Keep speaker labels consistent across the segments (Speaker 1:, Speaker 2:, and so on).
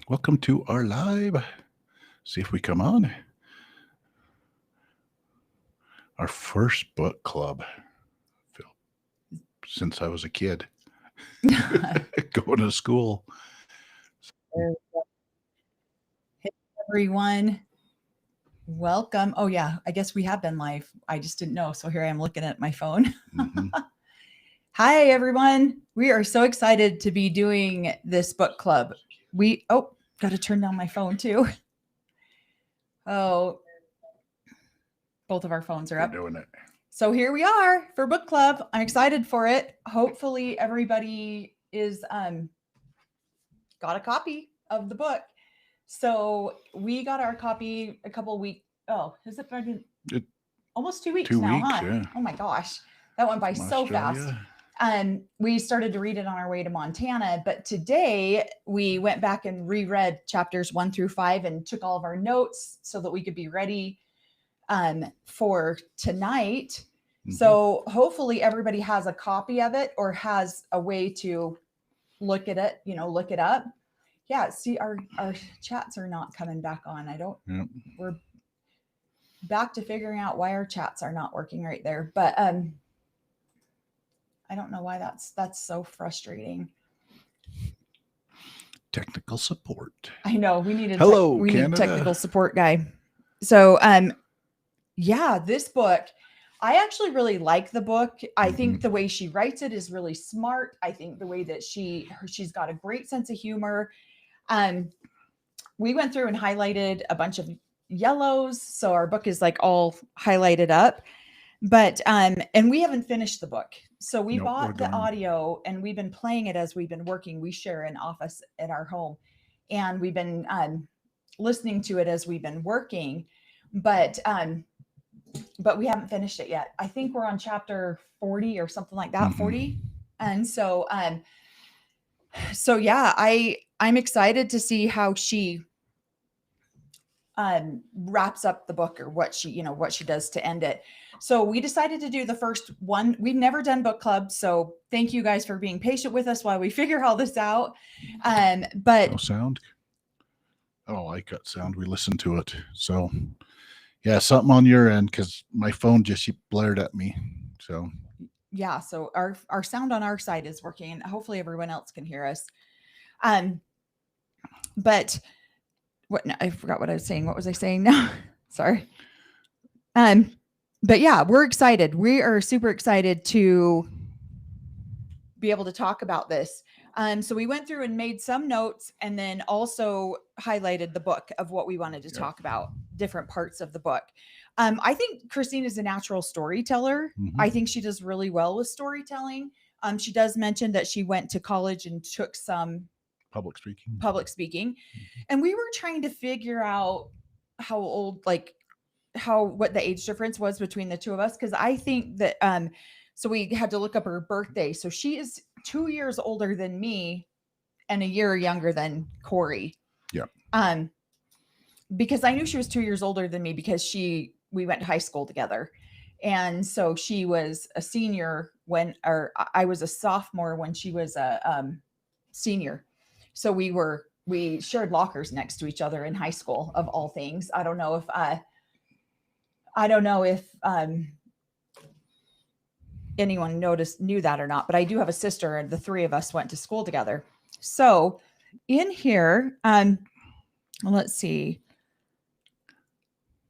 Speaker 1: Welcome to our live. See if we come on. Our first book club since I was a kid going to school.
Speaker 2: Hey, everyone. Welcome. Oh, yeah. I guess we have been live. I just didn't know. So here I am looking at my phone. Hi, everyone. We are so excited to be doing this book club. Got to turn down my phone too. Oh, both of our phones are up.
Speaker 1: We're doing it.
Speaker 2: So here we are for book club. I'm excited for it. Hopefully everybody is got a copy of the book. So we got our copy a couple weeks. Oh, has it been almost 2 weeks
Speaker 1: 2
Speaker 2: now?
Speaker 1: weeks,
Speaker 2: Huh?
Speaker 1: yeah.
Speaker 2: Oh my gosh, that went by
Speaker 1: From
Speaker 2: so
Speaker 1: Australia.
Speaker 2: fast. We started to read it on our way to Montana, but today we went back and reread chapters 1 through 5 and took all of our notes so that we could be ready for tonight. So hopefully everybody has a copy of it or has a way to look at it, look it up. Yeah, see, our chats are not coming back on. We're back to figuring out why our chats are not working right there. But I don't know why that's so frustrating.
Speaker 1: Technical support.
Speaker 2: I know we need
Speaker 1: need
Speaker 2: a technical support guy. So yeah, this book, I actually really like the book. I think the way she writes it is really smart. I think the way that she's got a great sense of humor. We went through and highlighted a bunch of yellows, so our book is like all highlighted up. But and we haven't finished the book. So we bought the audio and we've been playing it as we've been working. We share an office at our home and we've been listening to it as we've been working. But we haven't finished it yet. I think we're on chapter 40 or something like that, 40. And so yeah, I'm excited to see how she wraps up the book or what she does to end it. So we decided to do the first one. We've never done book club, so thank you guys for being patient with us while we figure all this out. But
Speaker 1: no sound. Oh, I got sound. We listened to it. So yeah, something on your end because my phone just blared at me. So
Speaker 2: yeah, so our sound on our side is working and hopefully everyone else can hear us. But I forgot what I was saying. What was I saying now? Sorry. But yeah, we're excited. We are super excited to be able to talk about this. So we went through and made some notes and then also highlighted the book of what we wanted to talk about, different parts of the book. I think Christine is a natural storyteller. I think she does really well with storytelling. She does mention that she went to college and took some public speaking. And we were trying to figure out how old, what the age difference was between the two of us. Cause I think that, so we had to look up her birthday. So she is 2 years older than me and a year younger than Cory.
Speaker 1: Yeah.
Speaker 2: Because I knew she was 2 years older than me because we went to high school together. And so she was a senior or I was a sophomore when she was a senior. So we shared lockers next to each other in high school, of all things. I don't know if anyone knew that or not, but I do have a sister and the three of us went to school together. So in here, let's see.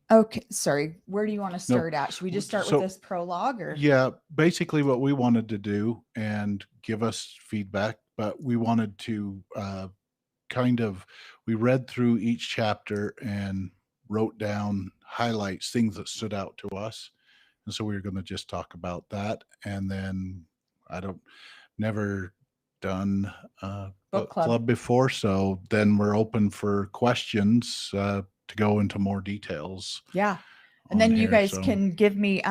Speaker 2: Okay, sorry. Where do you want to start at? Should we just start with this prologue or?
Speaker 1: Yeah, basically what we wanted to do and give us feedback, but we wanted to we read through each chapter and wrote down highlights, things that stood out to us. And so we were going to just talk about that. And then never done book club before. So then we're open for questions to go into more details.
Speaker 2: Yeah. And then you guys can give me,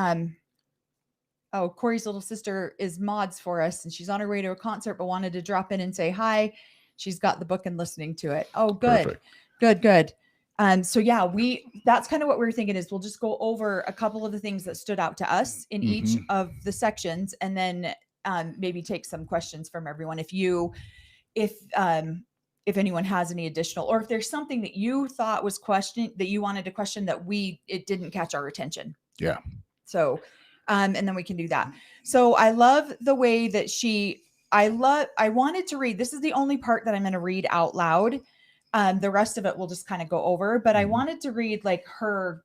Speaker 2: Cory's little sister is mods for us and she's on her way to a concert, but wanted to drop in and say hi. She's got the book and listening to it. Oh, good. Perfect. Good. So yeah, that's kind of what we were thinking is we'll just go over a couple of the things that stood out to us in each of the sections and then maybe take some questions from everyone. If if anyone has any additional, or if there's something that you thought was questioning that you wanted to question that it didn't catch our attention.
Speaker 1: Yeah.
Speaker 2: So, and then we can do that. So I love the way that I wanted to read, this is the only part that I'm going to read out loud. The rest of it we'll just kind of go over, but I wanted to read like her,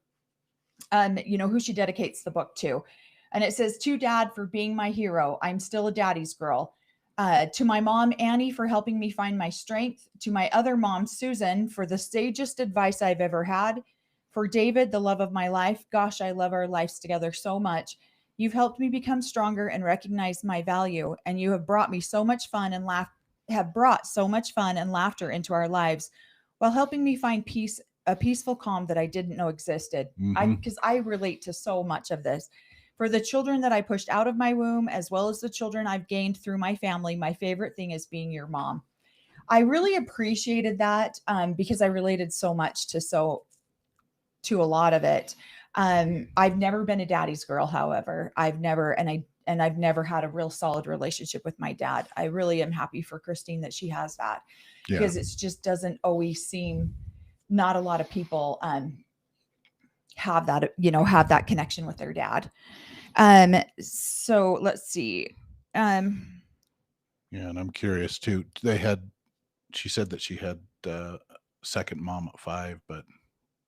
Speaker 2: who she dedicates the book to. And it says, "To Dad for being my hero. I'm still a daddy's girl. To my mom, Annie, for helping me find my strength. To my other mom, Susan, for the sagest advice I've ever had. For David, the love of my life. Gosh, I love our lives together so much. You've helped me become stronger and recognize my value. And you have brought me so much fun and laughter into our lives while helping me find peace, a peaceful calm that I didn't know existed." Because I relate to so much of this. "For the children that I pushed out of my womb, as well as the children I've gained through my family, my favorite thing is being your mom." I really appreciated that because I related so much to a lot of it. I've never been a daddy's girl, however. I've never had a real solid relationship with my dad. I really am happy for Christine that she has that, because it just doesn't always seem, not a lot of people have that connection with their dad. So let's see.
Speaker 1: Yeah, and I'm curious too. She said that she had second mom at 5, but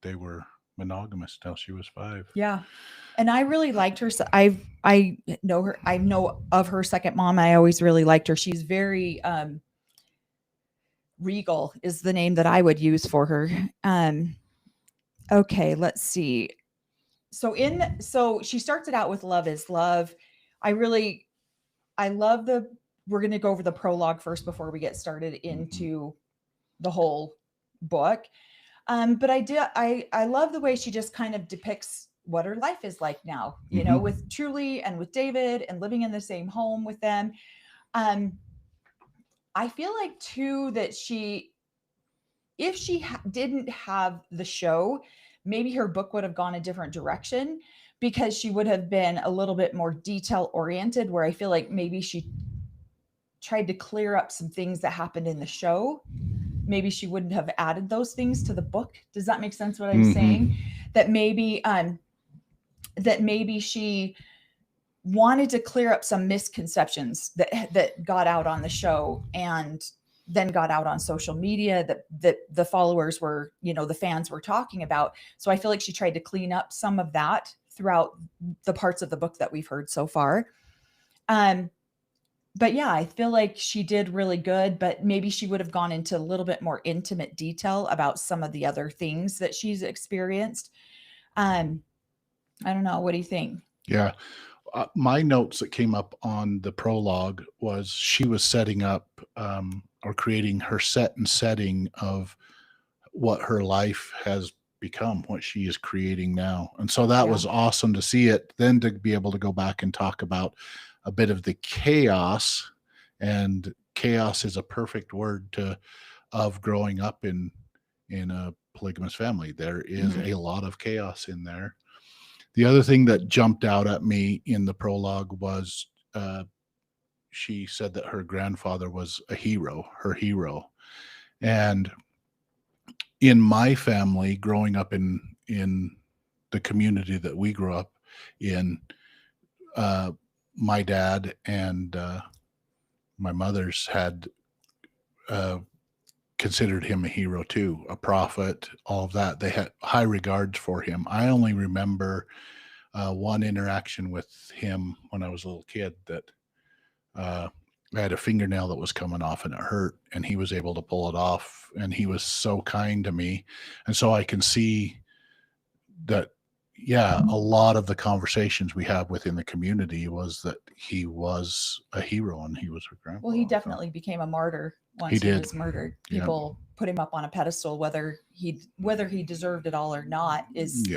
Speaker 1: they were monogamous till she was 5.
Speaker 2: Yeah. And I really liked her. So I know her. I know of her second mom. I always really liked her. She's very regal is the name that I would use for her. Okay, let's see. So she starts it out with "Love is love." We're going to go over the prologue first before we get started into the whole book. But I love the way she just kind of depicts what her life is like now, with Truly and with David and living in the same home with them. I feel like too that if she didn't have the show, maybe her book would have gone a different direction, because she would have been a little bit more detail oriented, where I feel like maybe she tried to clear up some things that happened in the show. Maybe she wouldn't have added those things to the book. Does that make sense what I'm saying? That maybe she wanted to clear up some misconceptions that got out on the show and then got out on social media that the followers were, the fans were talking about. So I feel like she tried to clean up some of that throughout the parts of the book that we've heard so far. But yeah, I feel like she did really good, but maybe she would have gone into a little bit more intimate detail about some of the other things that she's experienced. I don't know. What do you think?
Speaker 1: Yeah. My notes that came up on the prologue was she was setting up or creating her setting of what her life has become, what she is creating now. And so that was awesome to see it, then to be able to go back and talk about a bit of the chaos. And chaos is a perfect word of growing up in a polygamous family. There is a lot of chaos in there. The other thing that jumped out at me in the prologue was she said that her grandfather was her hero. And in my family, growing up in the community that we grew up in, my dad and my mother's had considered him a hero too, a prophet, all of that. They had high regards for him. I only remember one interaction with him when I was a little kid that I had a fingernail that was coming off and it hurt, and he was able to pull it off, and he was so kind to me. And so I can see that, a lot of the conversations we have within the community was that he was a hero and he was a grandpa.
Speaker 2: Well, he definitely became a martyr once he was murdered. People put him up on a pedestal, whether he deserved it all or not is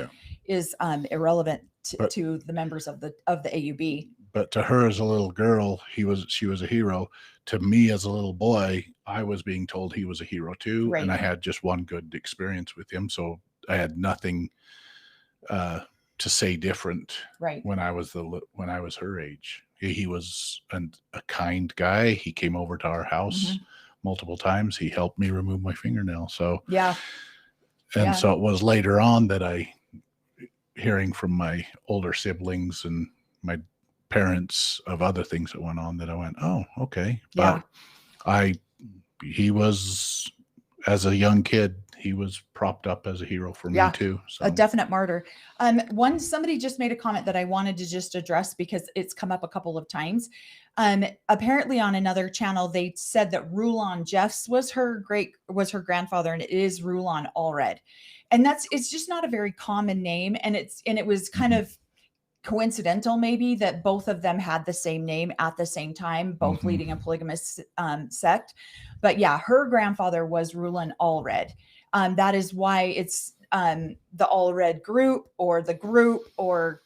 Speaker 2: irrelevant to the members of the AUB.
Speaker 1: But to her as a little girl, she was a hero. To me as a little boy, I was being told he was a hero too. Right. And I had just one good experience with him. So I had nothing to say different when I was her age. He was a kind guy. He came over to our house multiple times. He helped me remove my fingernail. So,
Speaker 2: Yeah.
Speaker 1: and
Speaker 2: Yeah.
Speaker 1: so it was later on that hearing from my older siblings and my parents of other things that went on, that I went, oh, okay.
Speaker 2: Yeah.
Speaker 1: But he was, as a young kid, he was propped up as a hero for me too. So
Speaker 2: A definite martyr. Somebody just made a comment that I wanted to just address because it's come up a couple of times. Apparently on another channel, they said that Rulon Jeffs was her grandfather, and it is Rulon Allred. And it's just not a very common name. And it was kind of coincidental maybe that both of them had the same name at the same time, both leading a polygamous sect. But yeah, her grandfather was Rulon Allred. That is why it's the Allred group or the group, or,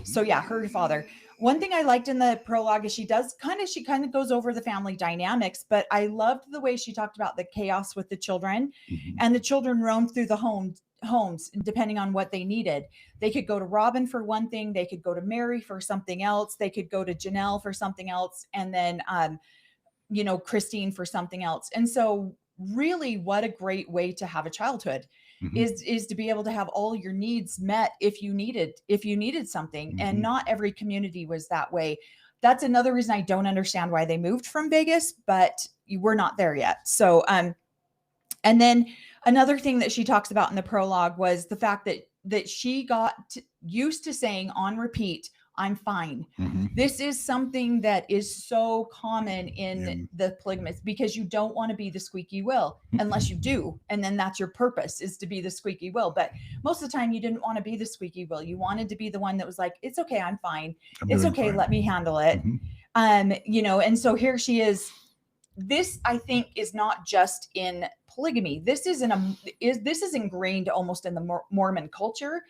Speaker 2: so yeah, her father. One thing I liked in the prologue is she kind of goes over the family dynamics, but I loved the way she talked about the chaos with the children, and the children roamed through the homes depending on what they needed. They could go to Robin for one thing, they could go to Mary for something else, they could go to Janelle for something else, and then Christine for something else. And so really, what a great way to have a childhood is to be able to have all your needs met if you needed something. And not every community was that way. That's another reason I don't understand why they moved from Vegas, but we're not there yet. So and then another thing that she talks about in the prologue was the fact that she got used to saying on repeat, I'm fine. This is something that is so common in the polygamous, because you don't want to be the squeaky wheel unless you do. And then that's your purpose, is to be the squeaky wheel. But most of the time you didn't want to be the squeaky wheel. You wanted to be the one that was like, it's okay, I'm fine. It's okay, fine. Let me handle it. And so here she is. This, I think, is not just in polygamy. This is ingrained almost in the Mormon culture.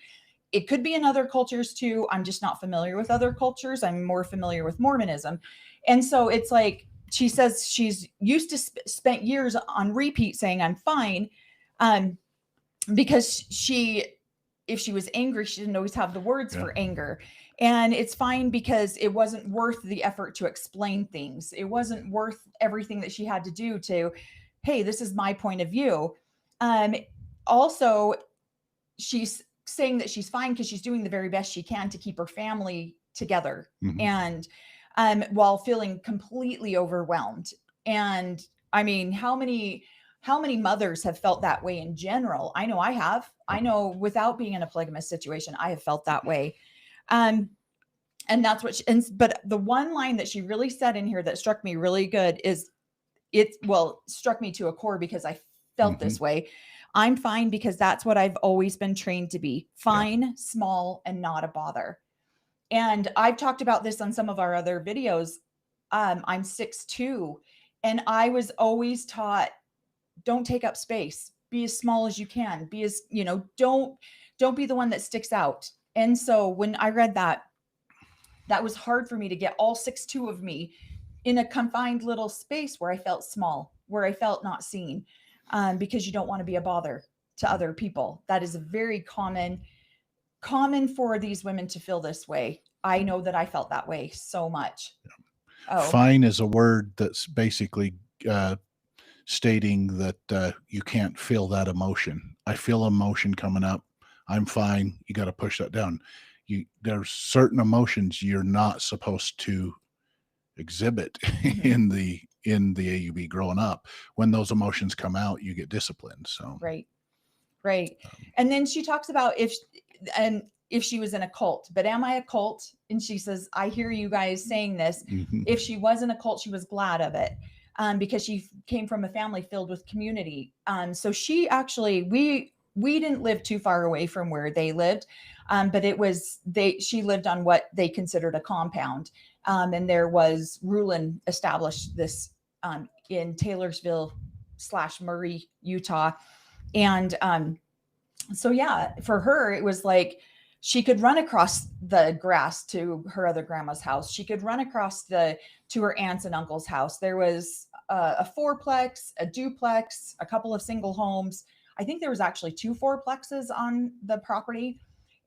Speaker 2: It could be in other cultures too. I'm just not familiar with other cultures. I'm more familiar with Mormonism. And so it's like, she says she's used to spent years on repeat saying, I'm fine. Because if she was angry, she didn't always have the words for anger. And it's fine because it wasn't worth the effort to explain things. It wasn't worth everything that she had to do to, hey, this is my point of view. Also, she's saying that she's fine because she's doing the very best she can to keep her family together, and while feeling completely overwhelmed. And I mean, how many mothers have felt that way in general? I know I have. I know without being in a polygamous situation, I have felt that way. And that's what but the one line that she really said in here that struck me really good is, struck me to a core because I felt this way. I'm fine because that's what I've always been trained to be. Fine, small, and not a bother. And I've talked about this on some of our other videos. I'm 6'2", and I was always taught, don't take up space. Be as small as you can. Be as, don't be the one that sticks out. And so when I read that was hard for me to get all 6'2" of me in a confined little space where I felt small, where I felt not seen. Because you don't want to be a bother to other people. That is very common for these women to feel this way. I know that I felt that way so much.
Speaker 1: Fine is a word that's basically stating that you can't feel that emotion. I feel emotion coming up. I'm fine. You got to push that down. There's certain emotions you're not supposed to exhibit in the AUB growing up. When those emotions come out, you get disciplined. So
Speaker 2: right. And then she talks about if she was in a cult, but am I a cult? And she says, I hear you guys saying this. If she was in a cult, she was glad of it, because she came from a family filled with community. So she actually, we didn't live too far away from where they lived, but she lived on what they considered a compound. And there was Rulon established this in Taylorsville / Murray, Utah. And so, yeah, for her, it was like she could run across the grass to her other grandma's house. She could run across to her aunts and uncle's house. There was a fourplex, a duplex, a couple of single homes. I think there was actually 2 fourplexes on the property.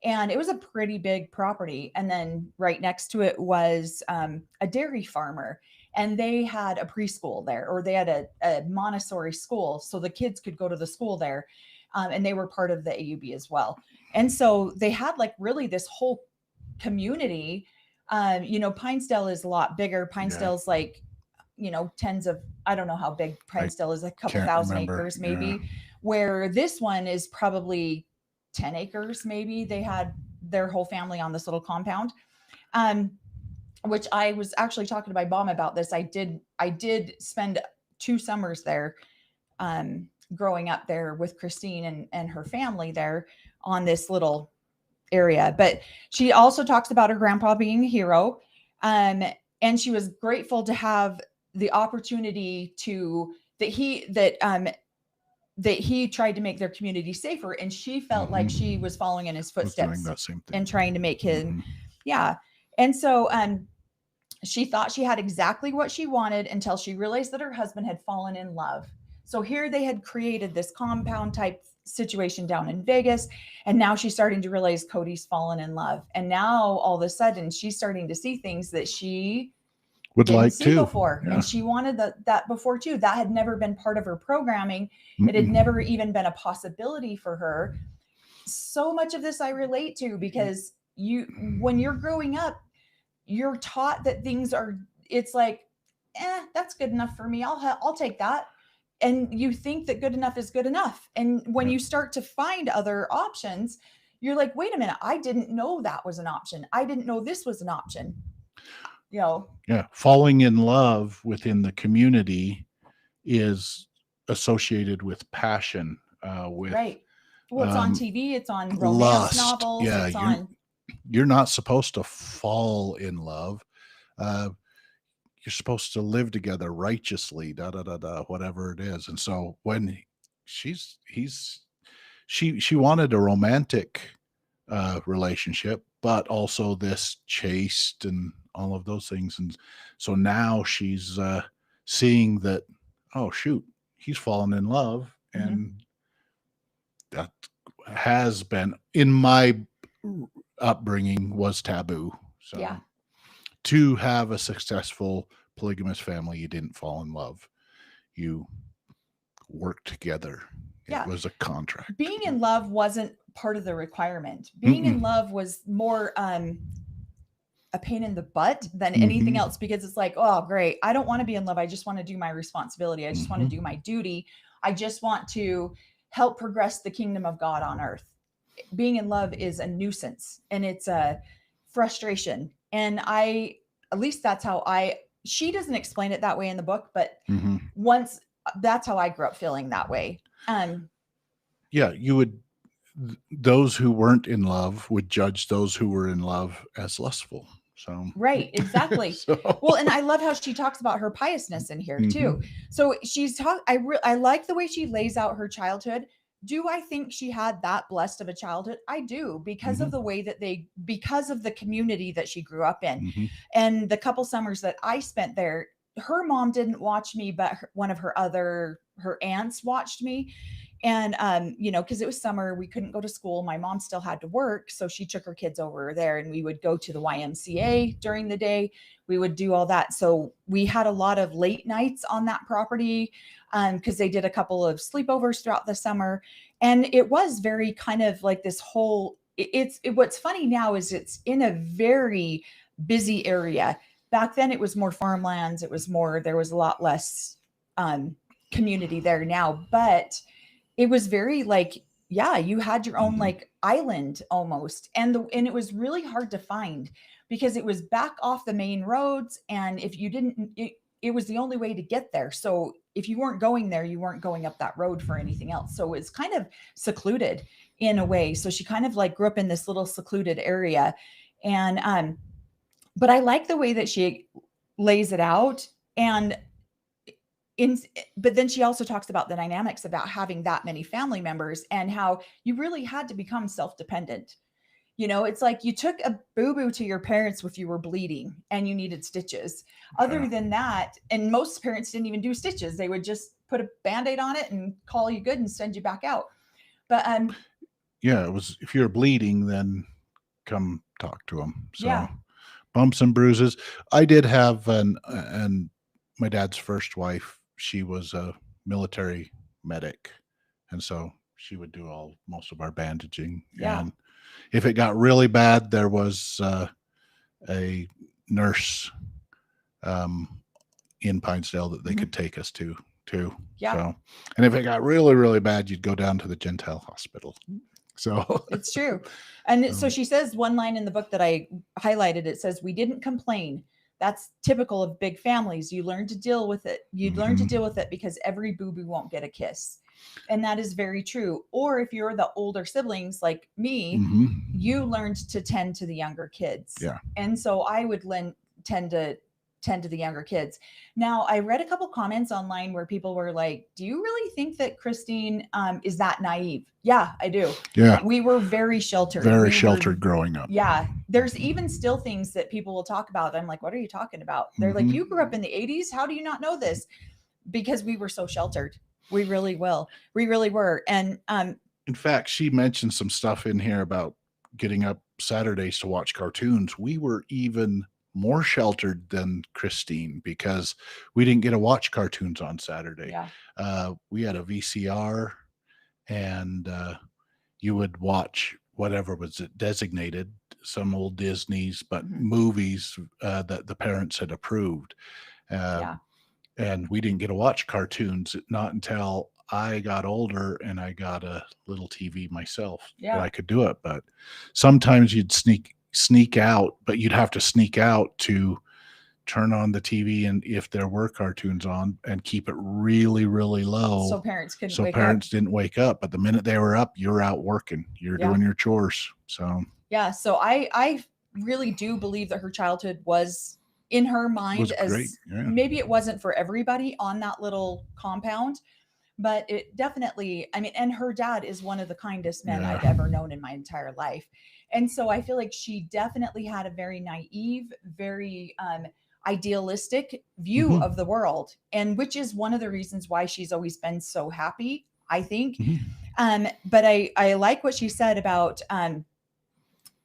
Speaker 2: And it was a pretty big property. And then right next to it was a dairy farmer. and they had a preschool there, or they had a Montessori school, so the kids could go to the school there, and they were part of the AUB as well. And so they had like really this whole community. Pinesdale is a lot bigger. Pinesdale's like, tens of, I don't know how big Pinesdale is, a couple thousand acres maybe, where this one is probably 10 acres maybe. They had their whole family on this little compound, which I was actually talking to my mom about this. I did spend 2 summers there, growing up there with Christine and her family there on this little area. But she also talks about her grandpa being a hero, and she was grateful to have the opportunity that he tried to make their community safer, and she felt like she was following in his footsteps and trying to make him and so she thought she had exactly what she wanted until she realized that her husband had fallen in love. So here they had created this compound type situation down in Vegas, and now she's starting to realize Cody's fallen in love, and now all of a sudden she's starting to see things that she
Speaker 1: would like to
Speaker 2: before, and she wanted that before too. That had never been part of her programming. It had never even been a possibility for her. So much of this I relate to, because when you're growing up, you're taught that things are, it's like, that's good enough for me. I'll take that. And you think that good enough is good enough. And when you start to find other options, you're like, wait a minute, I didn't know that was an option. I didn't know this was an option.
Speaker 1: Falling in love within the community is associated with passion, with
Speaker 2: right. Well, it's on TV, it's on romance novels.
Speaker 1: Yeah, you're not supposed to fall in love. You're supposed to live together righteously, whatever it is. And so when she wanted a romantic relationship, but also this chaste and all of those things. And so now she's seeing that, oh shoot, he's fallen in love. And that has been, in my upbringing, was taboo. So to have a successful polygamous family, you didn't fall in love. You worked together. It was a contract.
Speaker 2: Being in love wasn't part of the requirement. Being in love was more a pain in the butt than anything else, because it's like, oh, great, I don't want to be in love. I just want to do my responsibility. I just want to do my duty. I just want to help progress the kingdom of God on earth. Being in love is a nuisance, and it's a frustration. And at least that's how she doesn't explain it that way in the book, but that's how I grew up feeling that way.
Speaker 1: Those who weren't in love would judge those who were in love as lustful. So
Speaker 2: right, exactly. Well, and I love how she talks about her piousness in here too. So I like the way she lays out her childhood. Do I think she had that blessed of a childhood? I do, because of the way that because of the community that she grew up in. And the couple summers that I spent there, her mom didn't watch me, but one of her aunts watched me. And, because it was summer, we couldn't go to school. My mom still had to work. So she took her kids over there, and we would go to the YMCA during the day. We would do all that. So we had a lot of late nights on that property, because they did a couple of sleepovers throughout the summer. And it was very kind of like this whole, what's funny now is it's in a very busy area. Back then it was more farmlands. There was a lot less community there now, but it was very like, you had your own like island almost. And it was really hard to find, because it was back off the main roads. And if you didn't, it was the only way to get there. So if you weren't going there, you weren't going up that road for anything else. So it's kind of secluded in a way. So she kind of like grew up in this little secluded area. And, but I like the way that she lays it out. And but then she also talks about the dynamics about having that many family members, and how you really had to become self-dependent. It's like you took a boo-boo to your parents if you were bleeding and you needed stitches. Other than that, and most parents didn't even do stitches. They would just put a Band-Aid on it and call you good and send you back out. But
Speaker 1: it was, if you're bleeding, then come talk to them. So bumps and bruises. I did have an my dad's first wife, she was a military medic, and so she would do most of our bandaging.
Speaker 2: Yeah.
Speaker 1: And if it got really bad, there was a nurse in Pinesdale that they could take us to too.
Speaker 2: Yeah.
Speaker 1: So, and if it got really, really bad, you'd go down to the Gentile hospital. So
Speaker 2: it's true. And so she says one line in the book that I highlighted, it says, "We didn't complain. That's typical of big families. You learn to deal with it. You learn to deal with it because every boo-boo won't get a kiss." And that is very true. Or if you're the older siblings like me, you learned to tend to the younger kids.
Speaker 1: Yeah.
Speaker 2: And so I would tend to the younger kids. Now, I read a couple comments online where people were like, "Do you really think that Christine is that naive?" Yeah, I do.
Speaker 1: Yeah.
Speaker 2: We were very sheltered.
Speaker 1: Very sheltered growing up.
Speaker 2: Yeah. There's even still things that people will talk about. I'm like, "What are you talking about?" They're like, "You grew up in the 80s. How do you not know this?" Because we were so sheltered. We really were. And
Speaker 1: in fact, she mentioned some stuff in here about getting up Saturdays to watch cartoons. We were even more sheltered than Christine because we didn't get to watch cartoons on Saturday.
Speaker 2: Yeah.
Speaker 1: We had a VCR, and you would watch whatever was designated, some old Disney's, but movies that the parents had approved. And we didn't get to watch cartoons, not until I got older and I got a little TV myself that I could do it. But sometimes you'd sneak out, but you'd have to sneak out to turn on the TV, and if there were cartoons on, and keep it really, really low
Speaker 2: so parents
Speaker 1: didn't wake up. But the minute they were up, you're out working, you're doing your chores. So
Speaker 2: so I really do believe that her childhood was, in her mind, as maybe it wasn't for everybody on that little compound, but it definitely, I mean, and her dad is one of the kindest men I've ever known in my entire life. And so I feel like she definitely had a very naive, very idealistic view of the world, and which is one of the reasons why she's always been so happy, I think. But I like what she said about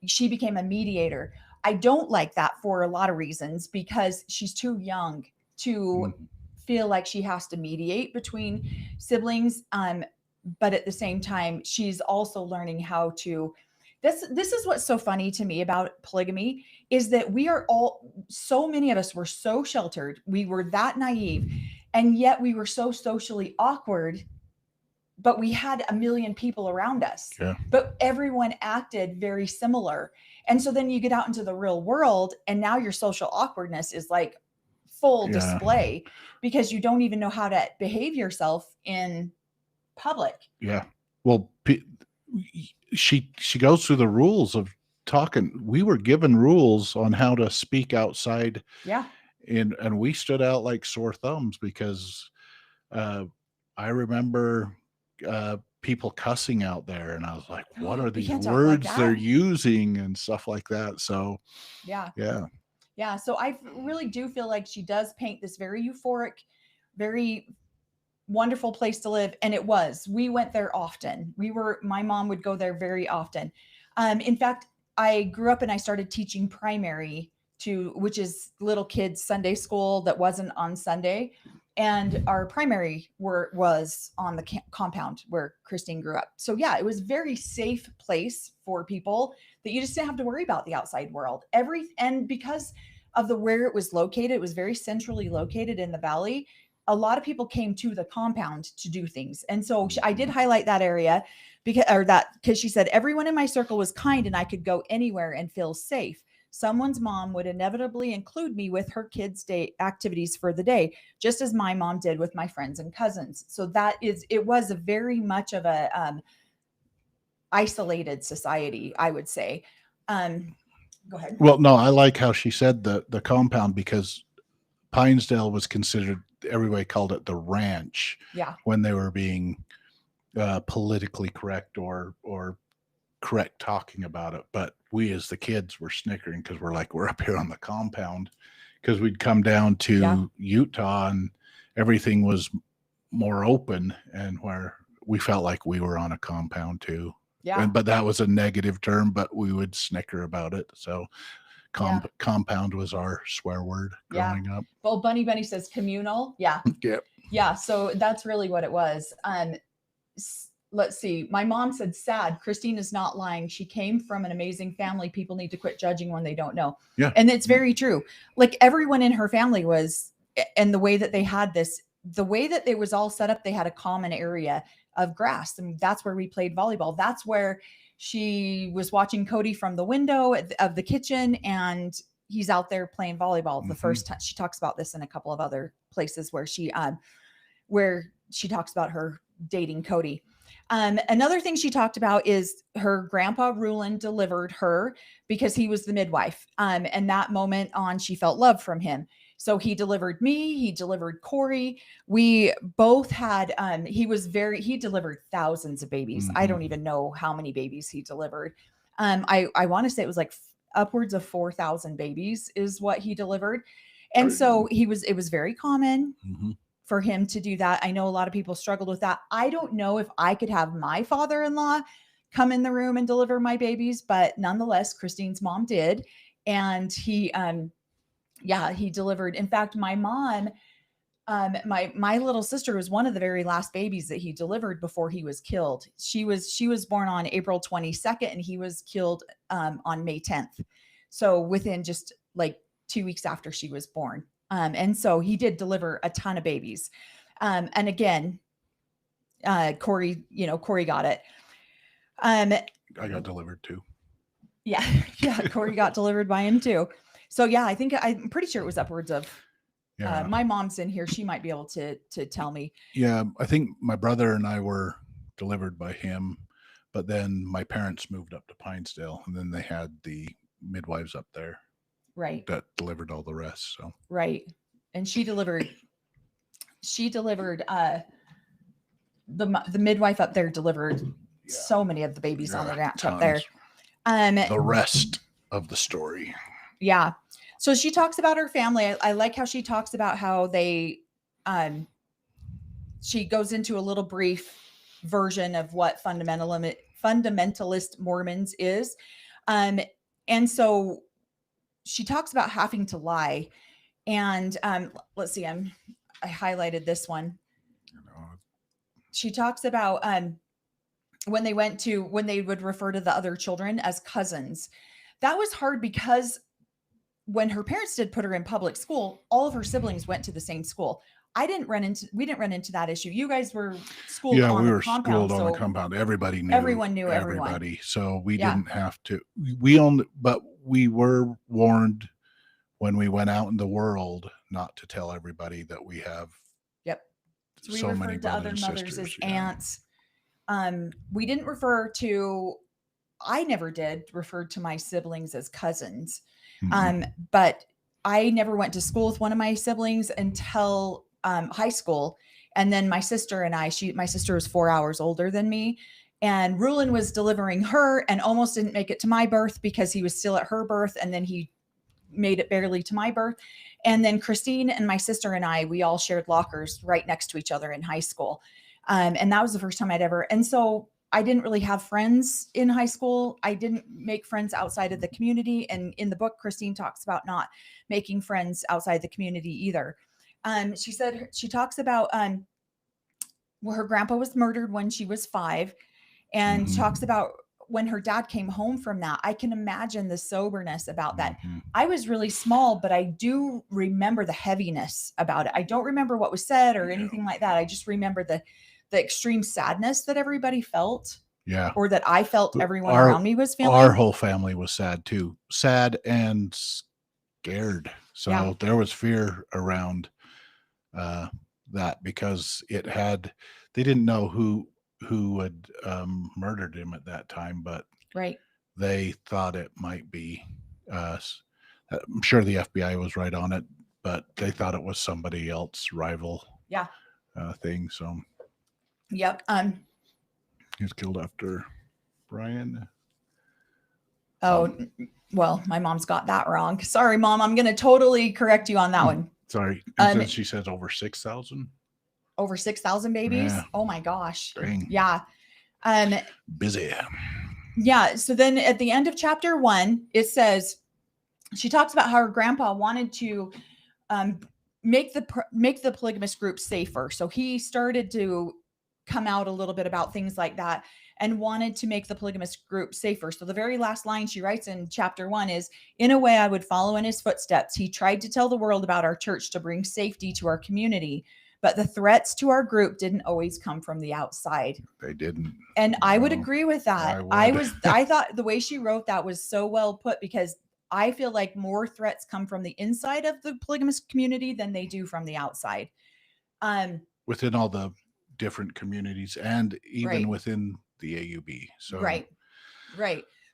Speaker 2: she became a mediator. I don't like that for a lot of reasons, because she's too young to feel like she has to mediate between siblings. But at the same time, she's also learning how to, this is what's so funny to me about polygamy, is that we are all, so many of us were so sheltered. We were that naive, and yet we were so socially awkward, but we had a million people around us, but everyone acted very similar. And so then you get out into the real world, and now your social awkwardness is like full display, because you don't even know how to behave yourself in public.
Speaker 1: Yeah. Well, she goes through the rules of talking. We were given rules on how to speak outside.
Speaker 2: Yeah.
Speaker 1: And we stood out like sore thumbs, because I remember people cussing out there, and I was like, what are these words they're using and stuff like that? So yeah.
Speaker 2: So I really do feel like she does paint this very euphoric, very wonderful place to live. And it was, we went there often. My mom would go there very often. In fact, I grew up and I started teaching primary, which is little kids Sunday school that wasn't on Sunday. And our primary was on the compound where Christine grew up. So yeah, it was a very safe place for people, that you just didn't have to worry about the outside world. And because of where it was located, it was very centrally located in the valley. A lot of people came to the compound to do things. And so I did highlight that area because she said, everyone in my circle was kind and I could go anywhere and feel safe. Someone's mom would inevitably include me with her kids' day activities for the day, just as my mom did with my friends and cousins. So it was a very much of a isolated society, I would say. Go ahead.
Speaker 1: Well, no, I like how she said the compound, because Pinesdale was considered, everybody called it the ranch.
Speaker 2: Yeah.
Speaker 1: When they were being politically correct or correct talking about it. But we as the kids were snickering, because we're like, we're up here on the compound, because we'd come down to Utah and everything was more open, and where we felt like we were on a compound too.
Speaker 2: Yeah.
Speaker 1: But that was a negative term, but we would snicker about it. So Compound was our swear word growing up.
Speaker 2: Well, Bunny says communal. Yeah.
Speaker 1: Yep.
Speaker 2: Yeah. So that's really what it was. Let's see. My mom said, sad. Christine is not lying. She came from an amazing family. People need to quit judging when they don't know.
Speaker 1: Yeah.
Speaker 2: And it's very true. Like everyone in her family was, and the way that they had this, the way that it was all set up, they had a common area of grass. And that's where we played volleyball. That's where she was watching Cody from the window of the kitchen, and he's out there playing volleyball the first time. She talks about this in a couple of other places where she talks about her dating Cody. Another thing she talked about is her grandpa Rulin delivered her because he was the midwife. And that moment on, she felt love from him. So he delivered me, he delivered Cory. We both had, he delivered thousands of babies. I don't even know how many babies he delivered. I want to say it was like upwards of 4,000 babies is what he delivered. And so it was very common for him to do that. I know a lot of people struggled with that. I don't know if I could have my father-in-law come in the room and deliver my babies, but nonetheless, Christine's mom did. And he delivered. In fact, my mom, my little sister was one of the very last babies that he delivered before he was killed. She was born on April 22nd and he was killed on May 10th. So within just like 2 weeks after she was born. And so he did deliver a ton of babies. And again, Cory got it.
Speaker 1: I got delivered too.
Speaker 2: Yeah. Cory got delivered by him too. So yeah, I'm pretty sure it was upwards of, my mom's in here. She might be able to tell me.
Speaker 1: Yeah. I think my brother and I were delivered by him, but then my parents moved up to Pinesdale and then they had the midwives up there.
Speaker 2: Right.
Speaker 1: That delivered all the rest. So.
Speaker 2: Right. And she delivered the midwife up there delivered so many of the babies on the ranch up there.
Speaker 1: The rest of the story.
Speaker 2: Yeah. So she talks about her family. I like how she talks about how they, she goes into a little brief version of what fundamentalist Mormons is. And so she talks about having to lie. And let's see, I highlighted this one. She talks about when they would refer to the other children as cousins. That was hard because when her parents did put her in public school, all of her siblings went to the same school. We didn't run into that issue. You guys were schooled on the compound.
Speaker 1: Schooled on the compound. Everybody knew.
Speaker 2: Everyone knew
Speaker 1: everybody. So we didn't have to. But we were warned when we went out in the world not to tell everybody that we have.
Speaker 2: Yep. So we referred to other mothers as aunts. We didn't refer to. I never did refer to my siblings as cousins. But I never went to school with one of my siblings until high school. And then my sister and my sister was 4 hours older than me. And Rulin was delivering her and almost didn't make it to my birth because he was still at her birth. And then he made it barely to my birth. And then Christine and my sister and we all shared lockers right next to each other in high school. And that was the first time I'd ever. And so I didn't really have friends in high school. I didn't make friends outside of the community. And in the book, Christine talks about not making friends outside the community either. She talks about her grandpa was murdered when she was 5 and talks about when her dad came home from that. I can imagine the soberness about that. I was really small, but I do remember the heaviness about it. I don't remember what was said or anything like that. I just remember the extreme sadness that everybody felt.
Speaker 1: Yeah.
Speaker 2: Or that I felt everyone around me was feeling.
Speaker 1: Our whole family was sad too. Sad and scared. So there was fear around that because they didn't know who had murdered him at that time, but they thought it might be us. I'm sure the FBI was right on it, but they thought it was somebody else, rival thing. So
Speaker 2: Yep.
Speaker 1: He was killed after Brian.
Speaker 2: Oh, well, my mom's got that wrong. Sorry, Mom. I'm going to totally correct you on that one.
Speaker 1: Sorry. She says over 6,000.
Speaker 2: Over 6,000 babies?
Speaker 1: Yeah.
Speaker 2: Oh my gosh.
Speaker 1: Dang.
Speaker 2: Yeah.
Speaker 1: Busy.
Speaker 2: Yeah. So then at the end of chapter 1, it says, she talks about how her grandpa wanted to make the polygamous group safer. So he started to come out a little bit about things like that and wanted to make the polygamous group safer. So the very last line she writes in chapter 1 is, "In a way I would follow in his footsteps. He tried to tell the world about our church to bring safety to our community, but the threats to our group didn't always come from the outside."
Speaker 1: They didn't.
Speaker 2: And I would
Speaker 1: No,
Speaker 2: agree with that.
Speaker 1: I would.
Speaker 2: I thought the way she wrote that was so well put, because I feel like more threats come from the inside of the polygamous community than they do from the outside.
Speaker 1: Within all the different communities and even
Speaker 2: Right.
Speaker 1: within the AUB. So
Speaker 2: Right.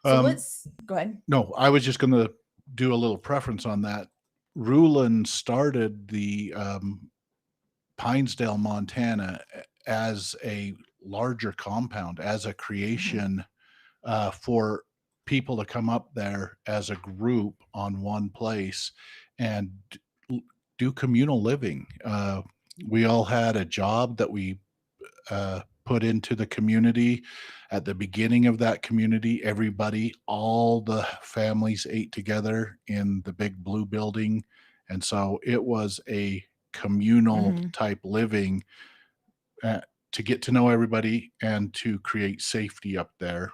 Speaker 2: So
Speaker 1: Um,
Speaker 2: let's go ahead.
Speaker 1: no, I was just going to do a little preference on that. Rulon started the Pinesdale, Montana, as a larger compound, as a creation for people to come up there as a group on one place and do communal living. We all had a job that we put into the community. At the beginning of that community, everybody, all the families ate together in the big blue building. And so it was a communal type living to get to know everybody and to create safety up there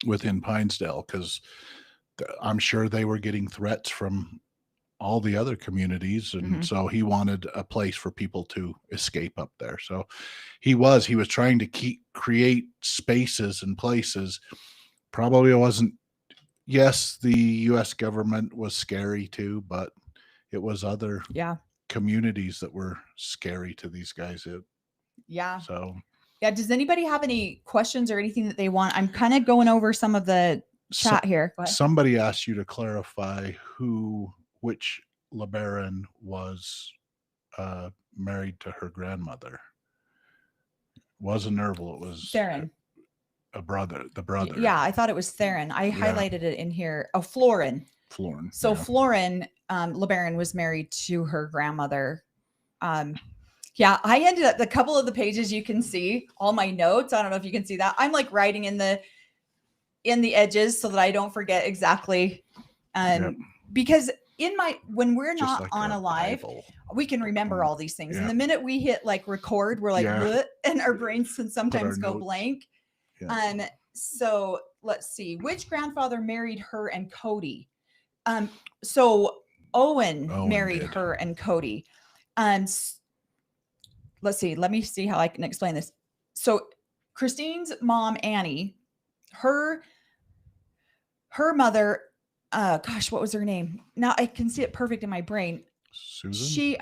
Speaker 1: within Pinesdale, because I'm sure they were getting threats from all the other communities. And so he wanted a place for people to escape up there. So he was trying to create spaces and places. Probably wasn't, yes, the US government was scary too, but it was other communities that were scary to these guys. So
Speaker 2: does anybody have any questions or anything that they want? I'm kind of going over some of the chat here.
Speaker 1: Somebody asked you to clarify which LeBaron was married to her grandmother. It wasn't Nerval, it was
Speaker 2: Theron.
Speaker 1: The brother.
Speaker 2: Yeah, I thought it was Theron. I highlighted it in here. Oh, Florin. So Florin, LeBaron was married to her grandmother. I ended up, the couple of the pages you can see, all my notes. I don't know if you can see that. I'm like writing in the edges so that I don't forget exactly. Because when we're just not like on a live, we can remember all these things. And the minute we hit like record, we're like, and our brains can sometimes go blank. So let's see, which grandfather married her and Cody? So Owen married her and Cody. Let's see, let me see how I can explain this. So Christine's mom, Annie, her mother, what was her name? Now I can see it perfect in my brain.
Speaker 1: Susan?
Speaker 2: She,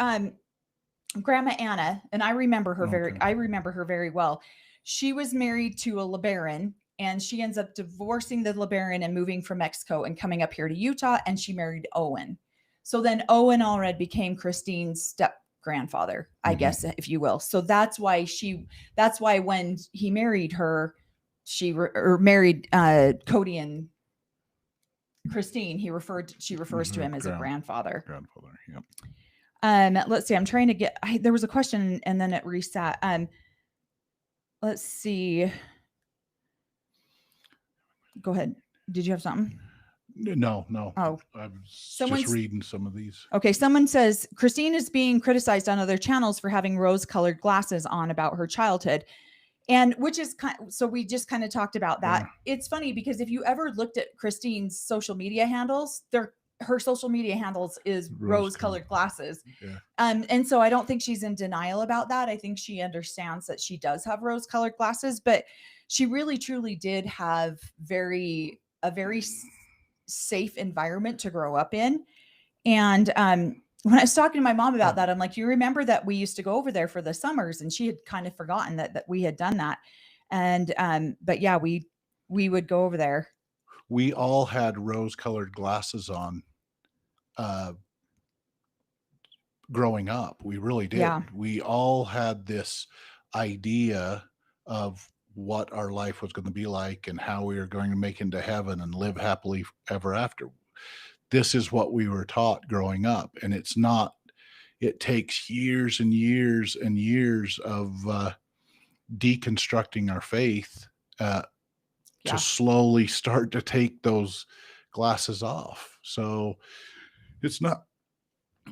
Speaker 2: Grandma Anna, and I remember her very well. She was married to a LeBaron, and she ends up divorcing the LeBaron and moving from Mexico and coming up here to Utah, and she married Owen. So then Owen Allred became Christine's step grandfather, I guess, if you will. So that's why when he married her, married Cody and Christine, she refers to him as a grandfather. Let's see. I'm trying to get. There was a question and then it reset. Let's see. Go ahead. Did you have something?
Speaker 1: No.
Speaker 2: Oh,
Speaker 1: I was just reading some of these.
Speaker 2: Okay. Someone says Christine is being criticized on other channels for having rose-colored glasses on about her childhood. And which is so we just kind of talked about that. Yeah. It's funny because if you ever looked at Christine's social media handles, her social media handles is rose-colored glasses.
Speaker 1: Yeah.
Speaker 2: And so I don't think she's in denial about that. I think she understands that she does have rose-colored glasses, but she really truly did have a very safe environment to grow up in. And when I was talking to my mom about that, I'm like, you remember that we used to go over there for the summers? And she had kind of forgotten that we had done that. And but yeah, we would go over there.
Speaker 1: We all had rose-colored glasses on growing up. We really did. Yeah. We all had this idea of what our life was going to be like and how we were going to make into heaven and live happily ever after. This is what we were taught growing up. And it takes years and years and years of deconstructing our faith to slowly start to take those glasses off. So it's not